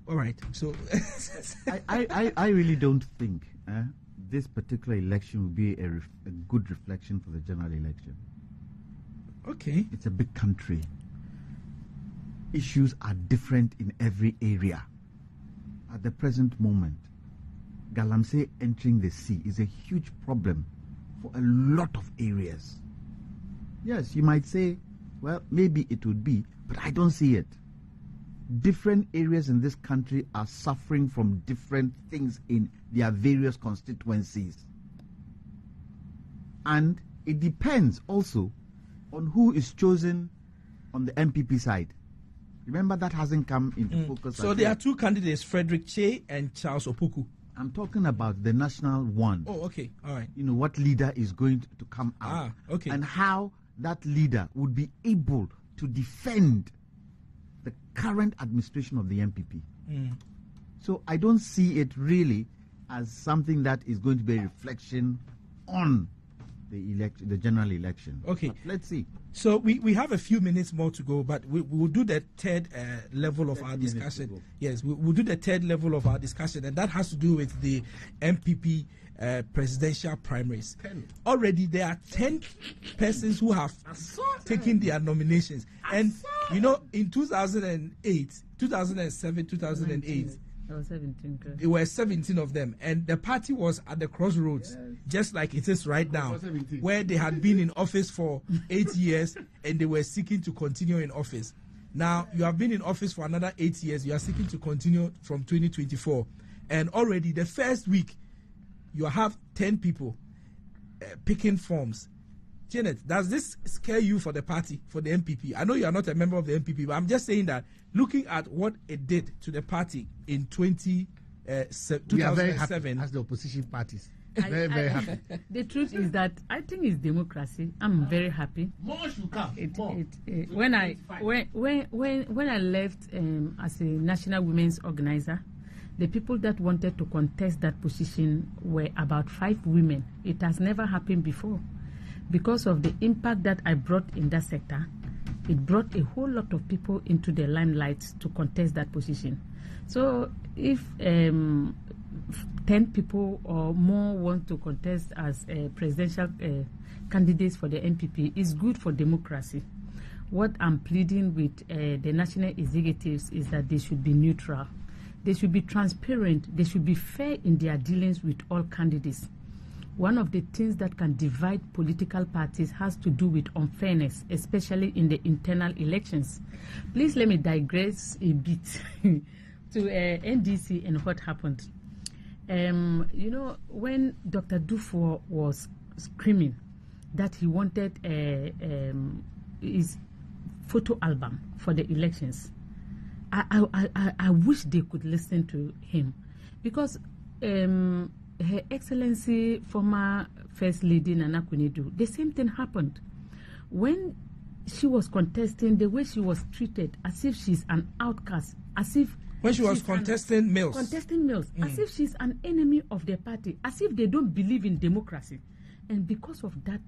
right. So I really don't think this particular election will be a good reflection for the general election. Okay. It's a big country. Issues are different in every area. At the present moment, Galamsey entering the sea is a huge problem for a lot of areas. Yes, you might say, well, maybe it would be, but I don't see it. Different areas in this country are suffering from different things in their various constituencies. And it depends also on who is chosen on the MPP side. Remember, that hasn't come into focus. So there are two candidates, Frederick Che and Charles Opoku. I'm talking about the national one. Oh, okay. All right. You know, what leader is going to come out. Okay. And how that leader would be able to defend the current administration of the MPP. So I don't see it really as something that is going to be a reflection on the general election. Okay. But let's see. So we have a few minutes more to go, but we will do the third level of our discussion. Yes, we'll do the third level of our discussion, and that has to do with the MPP presidential primaries. Already there are 10 persons who have taken their nominations. And, you know, in 2008, 2007, 2008, there were 17 of them, and the party was at the crossroads, just like it is right now, where they had been in office for 8 years and they were seeking to continue in office. Now, you have been in office for another 8 years, you are seeking to continue from 2024, and already the first week, you have 10 people picking forms. Janet, does this scare you for the party, for the MPP? I know you are not a member of the MPP, but I'm just saying that looking at what it did to the party in 2007. We are very happy as the opposition parties. Very, very happy. The truth is that I think it's democracy. I'm very happy. More should come. When I left as a national women's organizer, the people that wanted to contest that position were about 5 women. It has never happened before. Because of the impact that I brought in that sector, it brought a whole lot of people into the limelight to contest that position. So if 10 people or more want to contest as presidential candidates for the MPP, it's good for democracy. What I'm pleading with the national executives is that they should be neutral. They should be transparent. They should be fair in their dealings with all candidates. One of the things that can divide political parties has to do with unfairness, especially in the internal elections. Please let me digress a bit to NDC and what happened. You know, when Dr. Dufour was screaming that he wanted his photo album for the elections. I wish they could listen to him, because Her Excellency, former First Lady Nana Akufo-Addo, the same thing happened. When she was contesting, the way she was treated, as if she's an outcast, as if when she was contesting Mills, as if she's an enemy of the party, as if they don't believe in democracy. And because of that,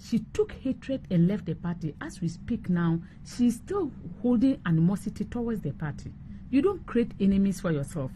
she took hatred and left the party. As we speak now, she's still holding animosity towards the party. You don't create enemies for yourself.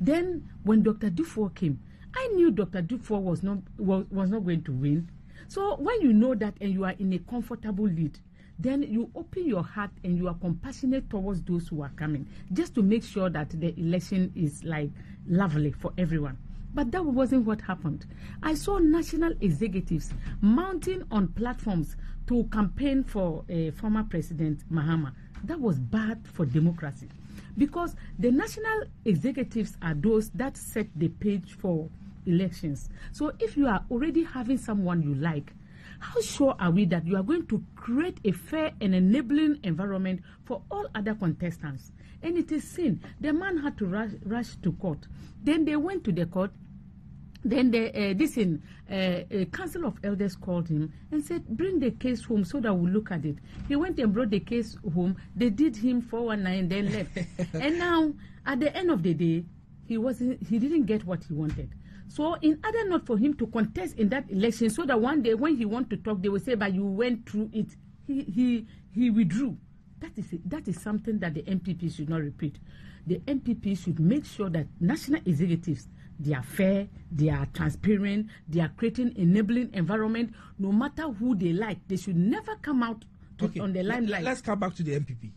Then, when Dr. Dufour came, I knew Dr. Dufour was not going to win. So when you know that and you are in a comfortable lead, then you open your heart and you are compassionate towards those who are coming, just to make sure that the election is like lovely for everyone. But that wasn't what happened. I saw national executives mounting on platforms to campaign for former President Mahama. That was bad for democracy, because the national executives are those that set the page for elections. So if you are already having someone you like, how sure are we that you are going to create a fair and enabling environment for all other contestants? And it is seen. The man had to rush to court. Then they went to the court. Then the Council of Elders called him and said, bring the case home so that we'll look at it. He went and brought the case home. They did him 419, then left. And now, at the end of the day, he didn't get what he wanted. So in order not for him to contest in that election, so that one day when he want to talk, they will say, but you went through it. He withdrew. That is something that the MPP should not repeat. The MPP should make sure that national executives, they are fair, they are transparent, they are creating enabling environment. No matter who they like, they should never come out on the limelight. Let's come back to the MPP.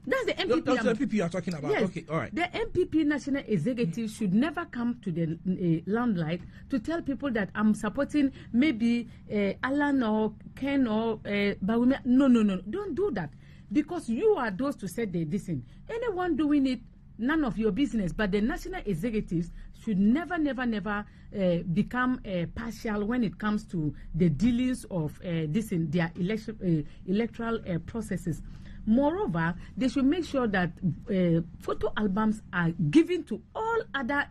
That's the MPP. That's the MPP you are talking about. Yes. Okay, all right. The MPP national executive should never come to the limelight to tell people that I'm supporting maybe Alan or Ken or Bawumia. No. Don't do that, because you are those to set the decision. Anyone doing it, none of your business. But the national executives should never become partial when it comes to the dealings of their electoral processes. Moreover, they should make sure that photo albums are given to all other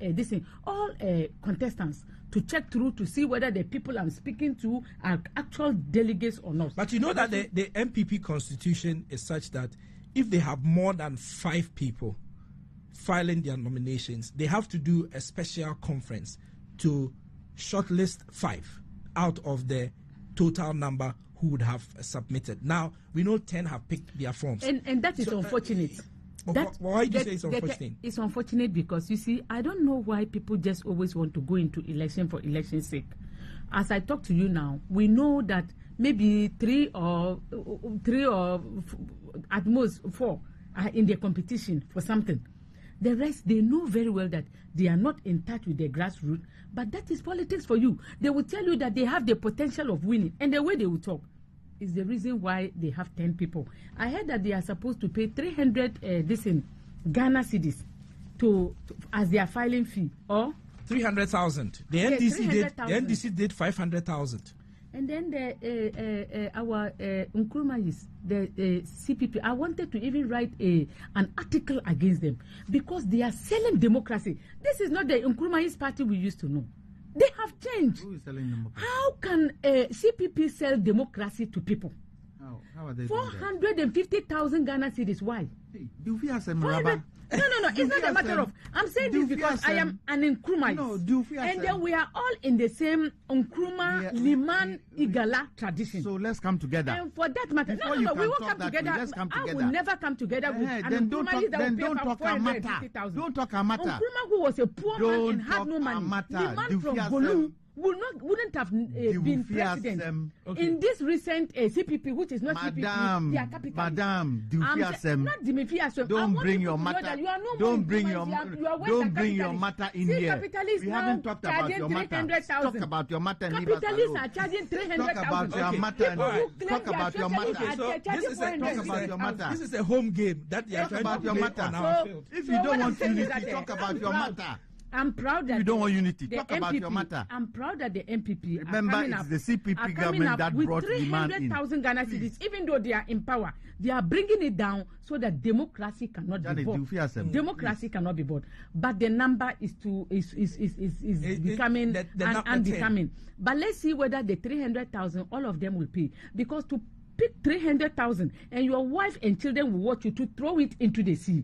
contestants to check through to see whether the people I'm speaking to are actual delegates or not. But you know that the MPP constitution is such that if they have more than 5 people filing their nominations, they have to do a special conference to shortlist 5 out of the total number who would have submitted. Now, we know 10 have picked their forms. And that is unfortunate. Why do you say it's unfortunate? It's unfortunate because, you see, I don't know why people just always want to go into election for election's sake. As I talk to you now, we know that maybe 3 or at most 4 are in the competition for something. The rest, they know very well that they are not in touch with the grassroots, but that is politics for you. They will tell you that they have the potential of winning, and the way they will talk is the reason why they have 10 people. I heard that they are supposed to pay 300 Ghana cedis as their filing fee, or 300,000. The NDC did 500,000. And then our Nkrumahis, the CPP, I wanted to even write an article against them because they are selling democracy. This is not the Nkrumahis party we used to know. They have changed. Who is selling democracy? How can CPP sell democracy to people? How are they 450,000 Ghana cedis. Why? Hey, do we have some rubber? No, it's not a matter of. I'm saying this because I am an Nkrumah. And then we are all in the same Nkrumah, Liman, Igala tradition. So let's come together. And for that matter, no, we won't come together. I will never come together with an Nkrumah that will pay for 450,000. Don't talk a matter. Nkrumah, who was a poor man and had no money. The man from Golu wouldn't have been president in this recent CPP, which is not CPP. They are capitalist. Madam, don't bring your matter. Don't bring your matter in here. We haven't talked about your matter. Talk about your matter and leave us alone. Capitalists are charging 300,000. Talk about your matter. Talk about your matter. This is a home game that they are talk about your matter. on our field. If you don't want unity, talk about your matter. I'm proud that You don't want unity. the Talk MPP, about your matter. I'm proud that the MPP Remember, are coming it's up, the CPP are coming government up that with brought the man in. 300,000 Ghana cedis. Even though they are in power, they are bringing it down so that democracy cannot be bought. Democracy cannot be bought. But the number is becoming unbecoming. But let's see whether the 300,000, all of them will pay. Because to pick 300,000 and your wife and children will watch you to throw it into the sea.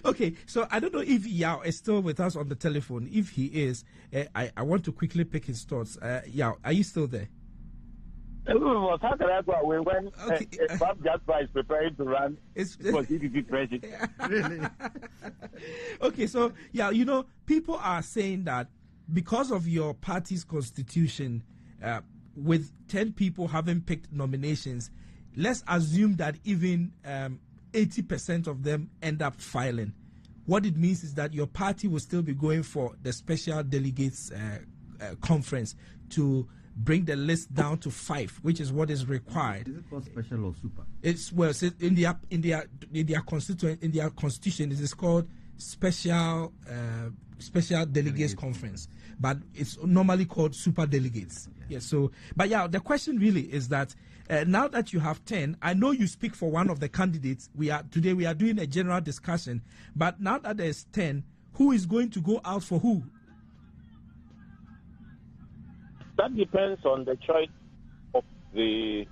Okay, so I don't know if Yao is still with us on the telephone. If he is, I want to quickly pick his thoughts. Yao, are you still there? Bob Jasper is preparing to run for CPP president. Really? Okay, so yeah, you know, people are saying that because of your party's constitution, with 10 people having picked nominations, let's assume that even 80% of them end up filing. What it means is that your party will still be going for the special delegates conference to bring the list down to 5, which is what is required. Is it called special or super? It's in their constitution. It is called special delegates conference, but it's normally called super delegates. Yes. So, but yeah, the question really is that now that you have 10, I know you speak for one of the candidates. Today we are doing a general discussion, but now that there's 10, who is going to go out for who? That depends on the choice of the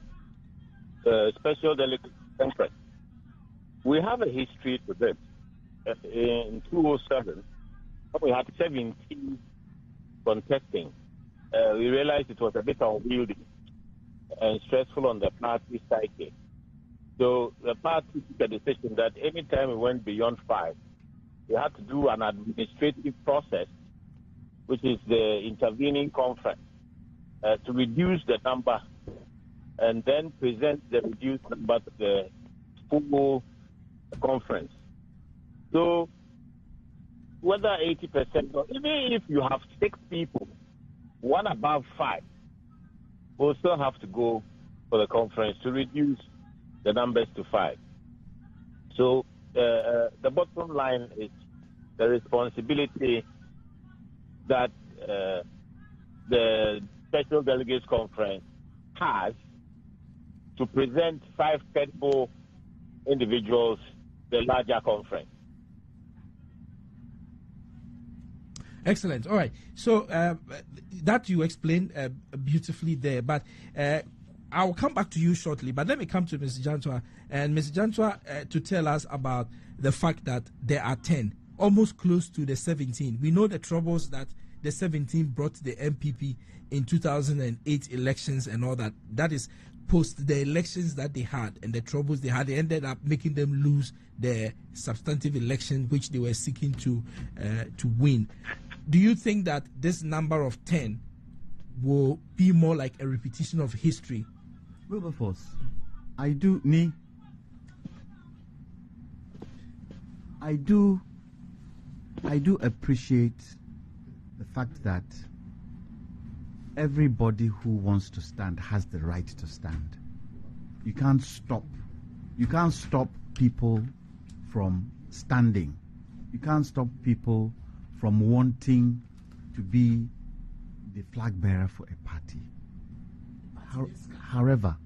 special delegate conference. We have a history to this. In 2007, we had 17 contesting. We realized it was a bit unwieldy and stressful on the party psyche. So the party took a decision that anytime we went beyond 5, we had to do an administrative process, which is the intervening conference, to reduce the number and then present the reduced number to the full conference. So whether 80% or even if you have 6 people, one above 5, will still have to go for the conference to reduce the numbers to 5. So the bottom line is the responsibility that the Special Delegates Conference has to present 5 credible individuals the larger conference. Excellent. All right. So that you explained beautifully there, but I'll come back to you shortly. But let me come to Ms. Jantua, and Ms. Jantua to tell us about the fact that there are 10, almost close to the 17. We know the troubles that the 17 brought the MPP in 2008 elections and all that. That is post the elections that they had and the troubles they had. They ended up making them lose the substantive election which they were seeking to win. Do you think that this number of 10 will be more like a repetition of history? Wilberforce, I do appreciate the fact that everybody who wants to stand has the right to stand. You can't stop people from standing. You can't stop people from wanting to be the flag bearer for a party. However,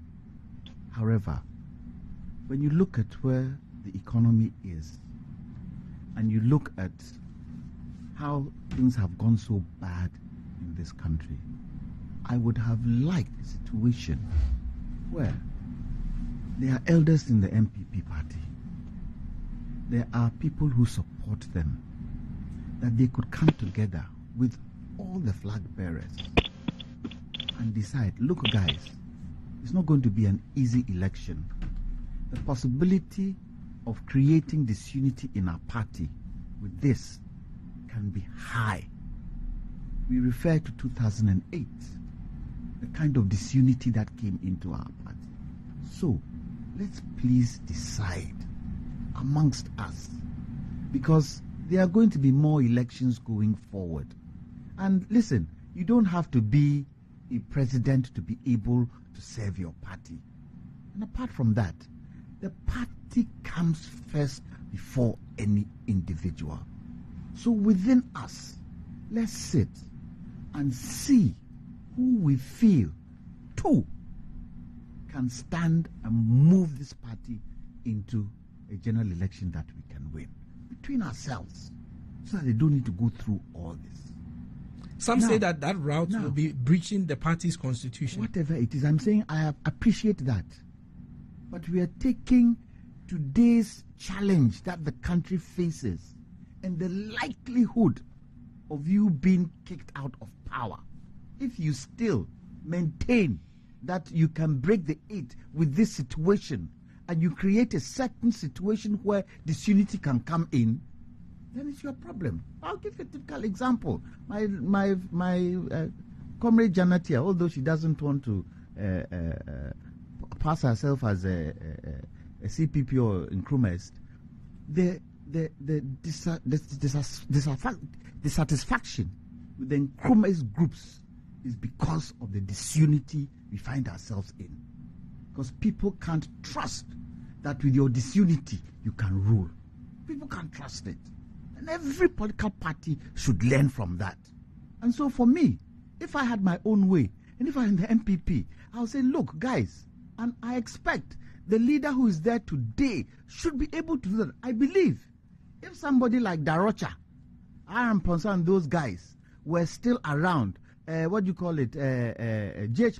when you look at where the economy is and you look at how things have gone so bad in this country, I would have liked a situation where there are elders in the MPP party, there are people who support them, that they could come together with all the flag bearers and decide, look guys, it's not going to be an easy election. The possibility of creating disunity in our party with this can be high. We refer to 2008, the kind of disunity that came into our party. So let's please decide amongst us, because there are going to be more elections going forward. And listen, you don't have to be a president to be able to serve your party. And apart from that, the party comes first before any individual. So within us, let's sit and see who we feel too can stand and move this party into a general election that we can win between ourselves, so that they don't need to go through all this. Some say that route will be breaching the party's constitution. Whatever it is, I'm saying I appreciate that. But we are taking today's challenge that the country faces and the likelihood of you being kicked out of power if you still maintain that you can break the eight with this situation and you create a certain situation where disunity can come in, then it's your problem. I'll give you a typical example. My comrade Janatia, although she doesn't want to pass herself as a CPP or Nkrumahist, the dissatisfaction with the Nkrumahist groups is because of the disunity we find ourselves in. Because people can't trust that with your disunity you can rule. People can't trust it. And every political party should learn from that. And so for me, if I had my own way, and if I'm in the MPP, I'll say, look, guys, and I expect the leader who is there today should be able to do that. I believe if somebody like Darocha, Aaron Ponsa and those guys were still around, J.H.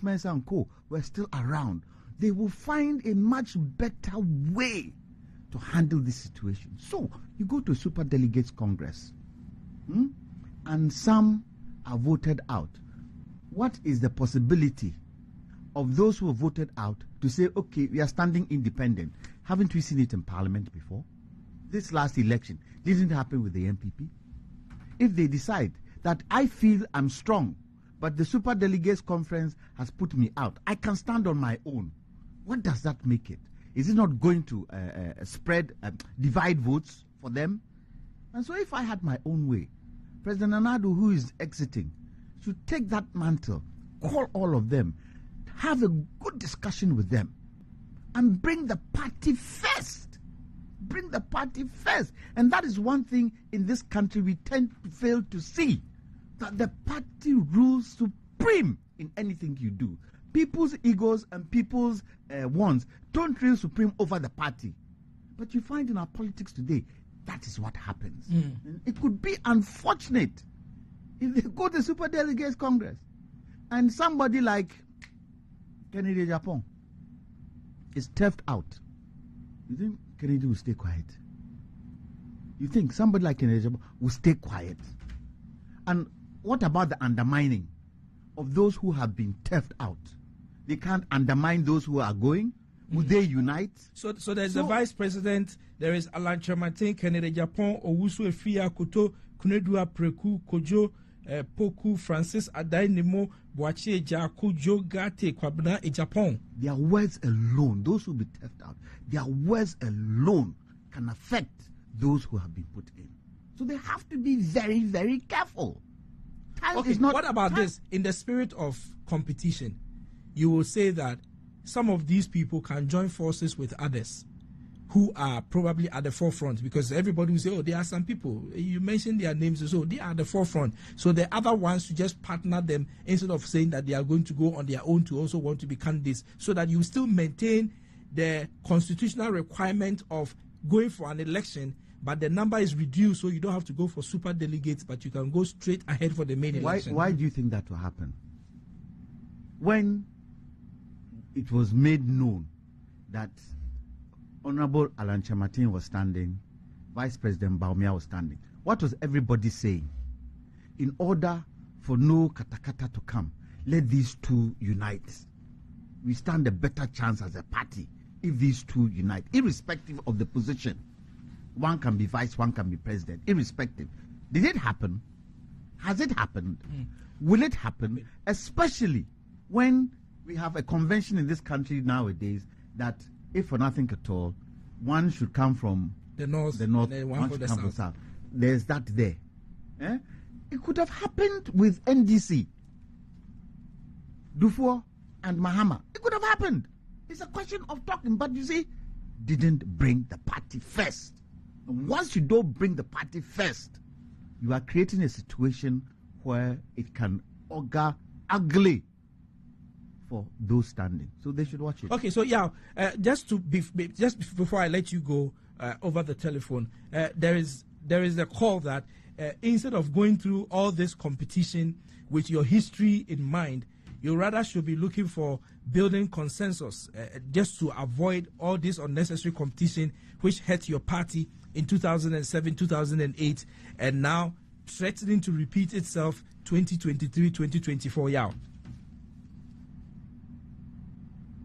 Mensah and Co. were still around, they will find a much better way to handle this situation. So you go to Super Delegates Congress, and some are voted out. What is the possibility of those who are voted out to say, okay, we are standing independent? Haven't we seen it in Parliament before? This last election didn't happen with the MPP. If they decide that I feel I'm strong, but the Super Delegates Conference has put me out, I can stand on my own. What does that make it? Is it not going to divide votes for them? And so if I had my own way, President Nana-Addo, who is exiting, should take that mantle, call all of them, have a good discussion with them, and bring the party first. Bring the party first. And that is one thing in this country we tend to fail to see, that the party rules supreme in anything you do. People's egos and people's wants don't rule supreme over the party. But you find in our politics today, that is what happens. And it could be unfortunate if they go to the Super Delegates Congress and somebody like Kennedy Japan is turfed out. You think Kennedy will stay quiet? You think somebody like Kennedy Japan will stay quiet? And what about the undermining of those who have been turfed out? They can't undermine those who are going. Would they unite? So there's the vice president. There is Alan Kyerematen, Kennedy Japan, Owusu Efia Koto, Kunedua Preku, Kojo, Poku, Francis Adainimo, Boachie Jako, Joe Gate, Kwabena, Japan. Their words alone, those who be left out, their words alone can affect those who have been put in. So they have to be very, very careful. Okay, what about this? In the spirit of competition, you will say that some of these people can join forces with others who are probably at the forefront, because everybody will say, oh, there are some people, you mentioned their names, so they are at the forefront. So the other ones to just partner them instead of saying that they are going to go on their own to also want to be candidates, so that you still maintain the constitutional requirement of going for an election, but the number is reduced, so you don't have to go for super delegates, but you can go straight ahead for the main election. Why do you think that will happen? When it was made known that Honorable Alan Kyerematen was standing, Vice President Bawumia was standing, what was everybody saying? In order for no katakata to come, let these two unite. We stand a better chance as a party if these two unite, irrespective of the position. One can be vice, one can be president, irrespective. Did it happen? Has it happened? Will it happen? Especially when we have a convention in this country nowadays that, if for nothing at all, one should come from the north, one one should from come the from south. south. There's that there. It could have happened with NDC, Dufour and Mahama. It could have happened. It's a question of talking, but you see, didn't bring the party first. And once you don't bring the party first, you are creating a situation where it can augur ugly for those standing. So they should watch it. Okay, so just before I let you go over the telephone, there is a call that instead of going through all this competition with your history in mind, you rather should be looking for building consensus just to avoid all this unnecessary competition which hurt your party in 2007, 2008, and now threatening to repeat itself 2023, 2024. Yeah.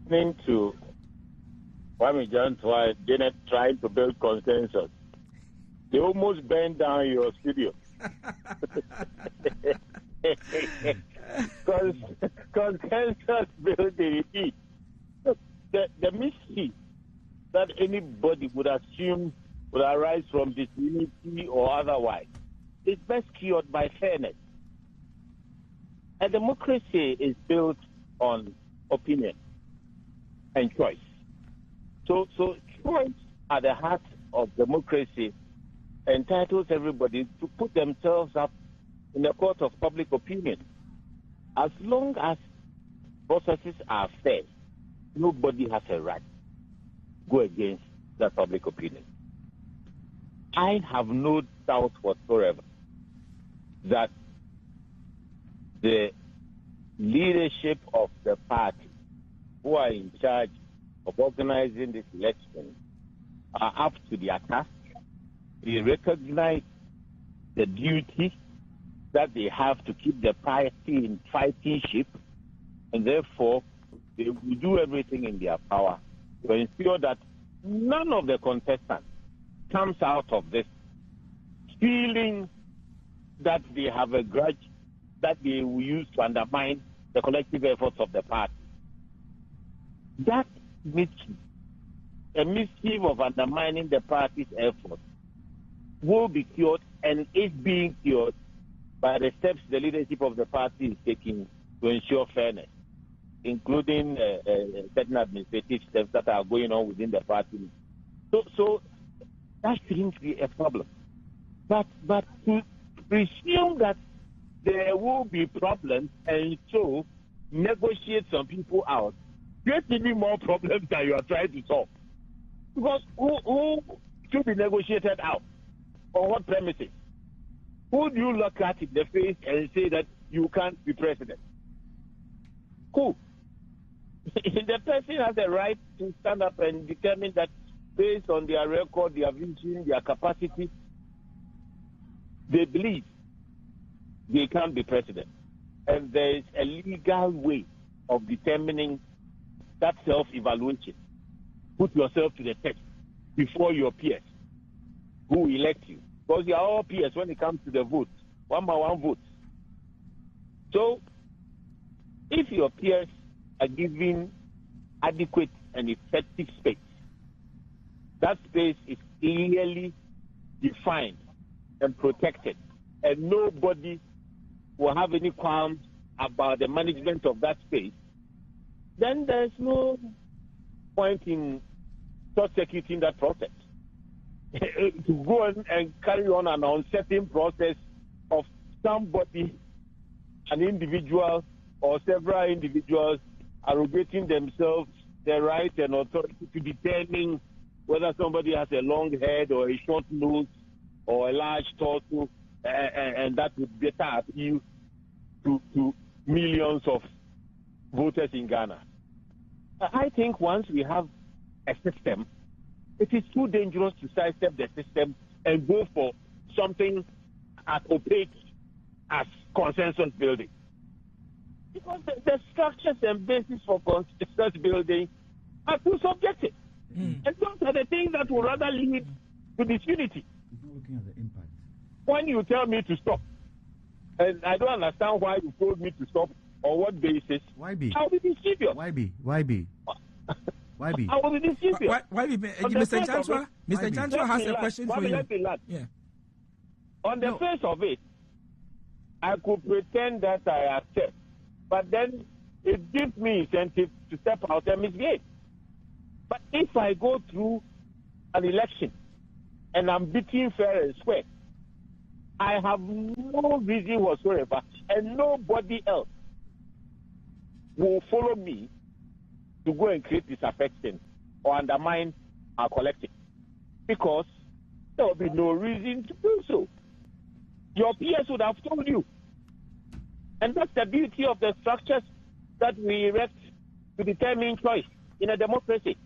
To Kwame Jantua, Janet trying to build consensus. They almost burned down your studio. Consensus building. The mystery that anybody would assume would arise from disunity or otherwise is best cured by fairness. A democracy is built on opinion and choice. So choice at the heart of democracy entitles everybody to put themselves up in the court of public opinion. As long as processes are fair, nobody has a right to go against that public opinion. I have no doubt whatsoever that the leadership of the party who are in charge of organizing this election are up to their task. They recognize the duty that they have to keep the party in fighting shape, and therefore they will do everything in their power to ensure that none of the contestants comes out of this feeling that they have a grudge that they will use to undermine the collective efforts of the party. That mischief, a mischief of undermining the party's efforts, will be cured and is being cured by the steps the leadership of the party is taking to ensure fairness, including certain administrative steps that are going on within the party. So that shouldn't be a problem. But to presume that there will be problems and so negotiate some people out, create even more problems that you are trying to solve. Because who should be negotiated out? On what premises? Who do you look at in the face and say that you can't be president? Who? The person has the right to stand up and determine that based on their record, their vision, their capacity, they believe they can't be president. And there is a legal way of determining that self-evaluation. Put yourself to the test before your peers who elect you. Because you are all peers when it comes to the vote, 1 by 1 vote. So, if your peers are given adequate and effective space, that space is clearly defined and protected, and nobody will have any qualms about the management of that space, then there's no point in short-circuiting that process. To go and carry on an uncertain process of somebody, an individual or several individuals arrogating themselves the right and authority to determine whether somebody has a long head or a short nose or a large torso, and that would better appeal to millions of voters in Ghana. I think once we have a system, it is too dangerous to sidestep the system and go for something as opaque as consensus building. Because the structures and basis for consensus building are too subjective. And those are the things that will rather lead to disunity. He's not looking at the impact. When you tell me to stop, and I don't understand why you told me to stop, on what basis, Why be? I'll be distributed. Why be? Why be? Why be? I will be distributed. Why Mr. Chancellor? Mr. Chancellor has a question for you. Yeah. On the face of it, I could pretend that I accept, but then it gives me incentive to step out and misbehave. But if I go through an election and I'm beating fair and square, I have no reason whatsoever, and nobody else will follow me to go and create disaffection or undermine our collective, because there will be no reason to do so. Your peers would have told you. And that's the beauty of the structures that we erect to determine choice in a democracy.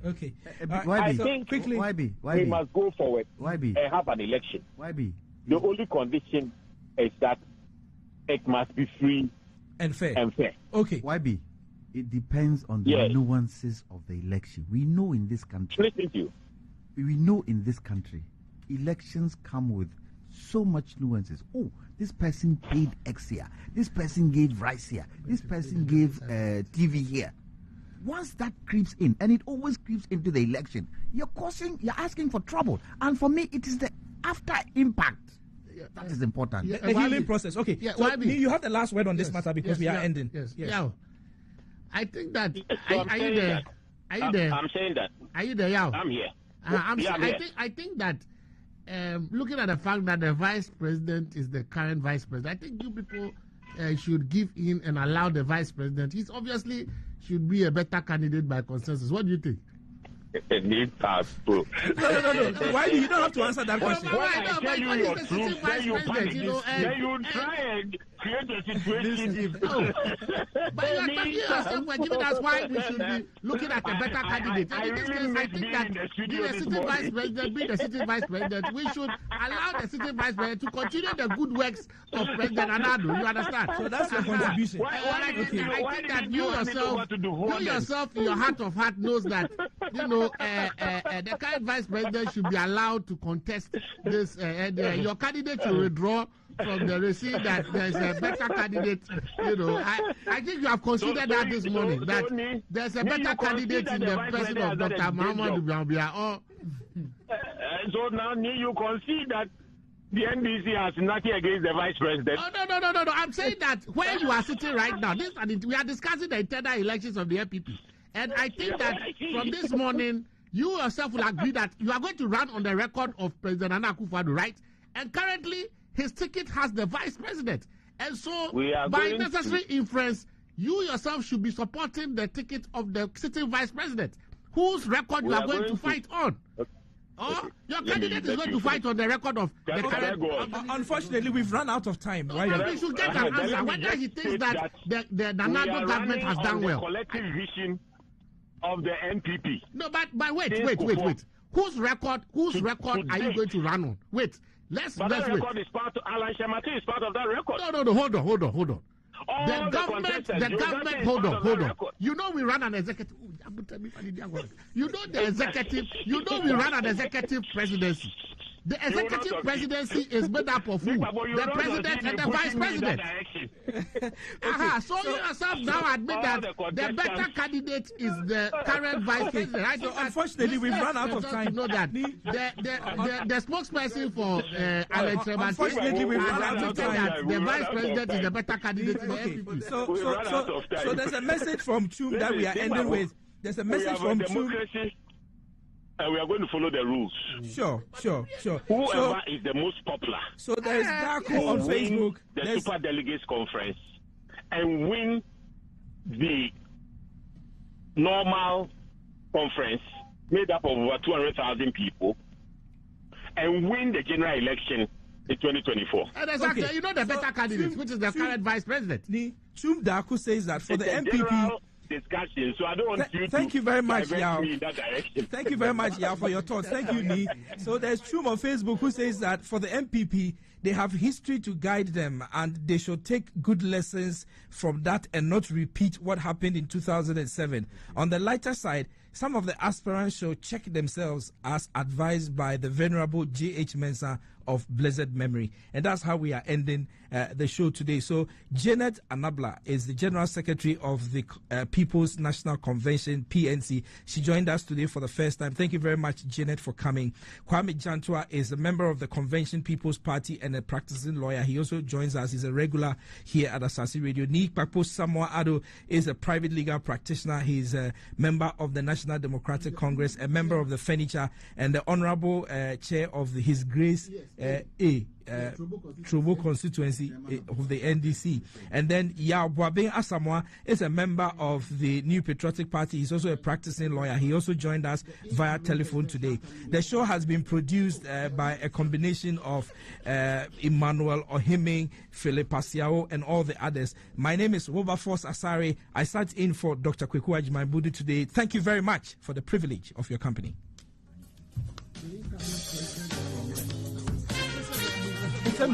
Okay. I think quickly, we must go forward and have an election. YB. The only condition is that it must be free and fair. Okay. YB, it depends on the nuances of the election. We know in this country. Listen to you. We know in this country, elections come with so much nuances. Oh, this person paid X here. This person gave rice here. This person gave TV here. Once that creeps in, and it always creeps into the election, you're asking for trouble. And for me, it is the after impact that is important. The healing process. Okay. So you have the last word on this matter because we are ending. Yes. Yeah. I think that. Are you there? I'm saying that. Are you there, Yao? I'm here. I think that looking at the fact that the vice president is the current vice president, I think you people should give in and allow the vice president. He's obviously should be a better candidate by consensus. What do you think? Need pass through. No. Why do you don't have to answer that question? I tell you your truth, then you panic. Then you try and create a situation. But you are talking yourself for giving us why we should be looking at a better candidate. And in this case, I think that being a sitting vice president, we should allow the sitting vice president to continue the good works of President Anado. You understand? So that's your contribution. I think that you yourself, in your heart of heart, knows that the current vice president should be allowed to contest this. Your candidate should withdraw from the race, that there's a better candidate. I think you have considered that this morning, that there's a better candidate in the person of Dr. Muhammad Bambia. So now you concede that the NDC has nothing against the vice president. No. I'm saying that where you are sitting right now, we are discussing the internal elections of the NPP. And I think that from this morning, you yourself will agree that you are going to run on the record of President Nana Akufo-Addo, right? And currently, his ticket has the vice president. And so, by necessary inference, you yourself should be supporting the ticket of the sitting vice president, whose record you are going to fight on. Or your candidate is going to fight on the record of the current. Unfortunately, we've run out of time. We should get an answer whether he thinks that the Nanado government has done well. Collective vision of the NPP. No, but wait. Whose record are you going to run on? Wait. Let's record wait. is part of Alan Shemati is part of that record. No, hold on. The government, hold on. You know we run an executive. You know the executive. You know we run an executive presidency. The executive presidency is made up of who? The president and the vice president. So you yourself now admit that the better candidate is the current vice president. Right? So unfortunately, we've run out of time. To know that the spokesperson for Alex Shemati, unfortunately, we've run out of time. That the vice president is the better candidate. Okay. So there's a message from Chum that we are ending with. There's a message from Chum. And we are going to follow the rules. Sure. Whoever is the most popular. So there is Darko on Facebook. The Super Delegates Conference and win the normal conference made up of over 200,000 people and win the general election in 2024. And exactly. Okay. You know the better candidate, which is the current vice president. Chum Darko says that for the MPP... discussion, so I don't want you thank you very much, Yao. Thank you very much, Yao, for your thoughts. Thank you, Ni. So there's Chum on Facebook who says that for the MPP, they have history to guide them and they should take good lessons from that and not repeat what happened in 2007. On the lighter side, some of the aspirants should check themselves as advised by the venerable J.H. Mensah of blessed memory. And that's how we are ending the show today. So Janet Anabla is the General Secretary of the People's National Convention, PNC. She joined us today for the first time. Thank you very much, Janet, for coming. Kwame Jantua is a member of the Convention People's Party and a practicing lawyer. He also joins us. He's a regular here at Asasi Radio. Ni Kpapo Samoa Ado is a private legal practitioner. He's a member of the National National Democratic Congress, a member of the Furniture, and the Honorable Chair of His Grace Trobo constituency of the NDC. And then Yabuabe Asamoah is a member of the New Patriotic Party. He's also a practicing lawyer. He also joined us via telephone today. The show has been produced by a combination of Emmanuel Ohiming, Philip Asiao, and all the others. My name is Wilberforce Asare. I sat in for Dr. Kweku Agyemang-Budu today. Thank you very much for the privilege of your company. It's a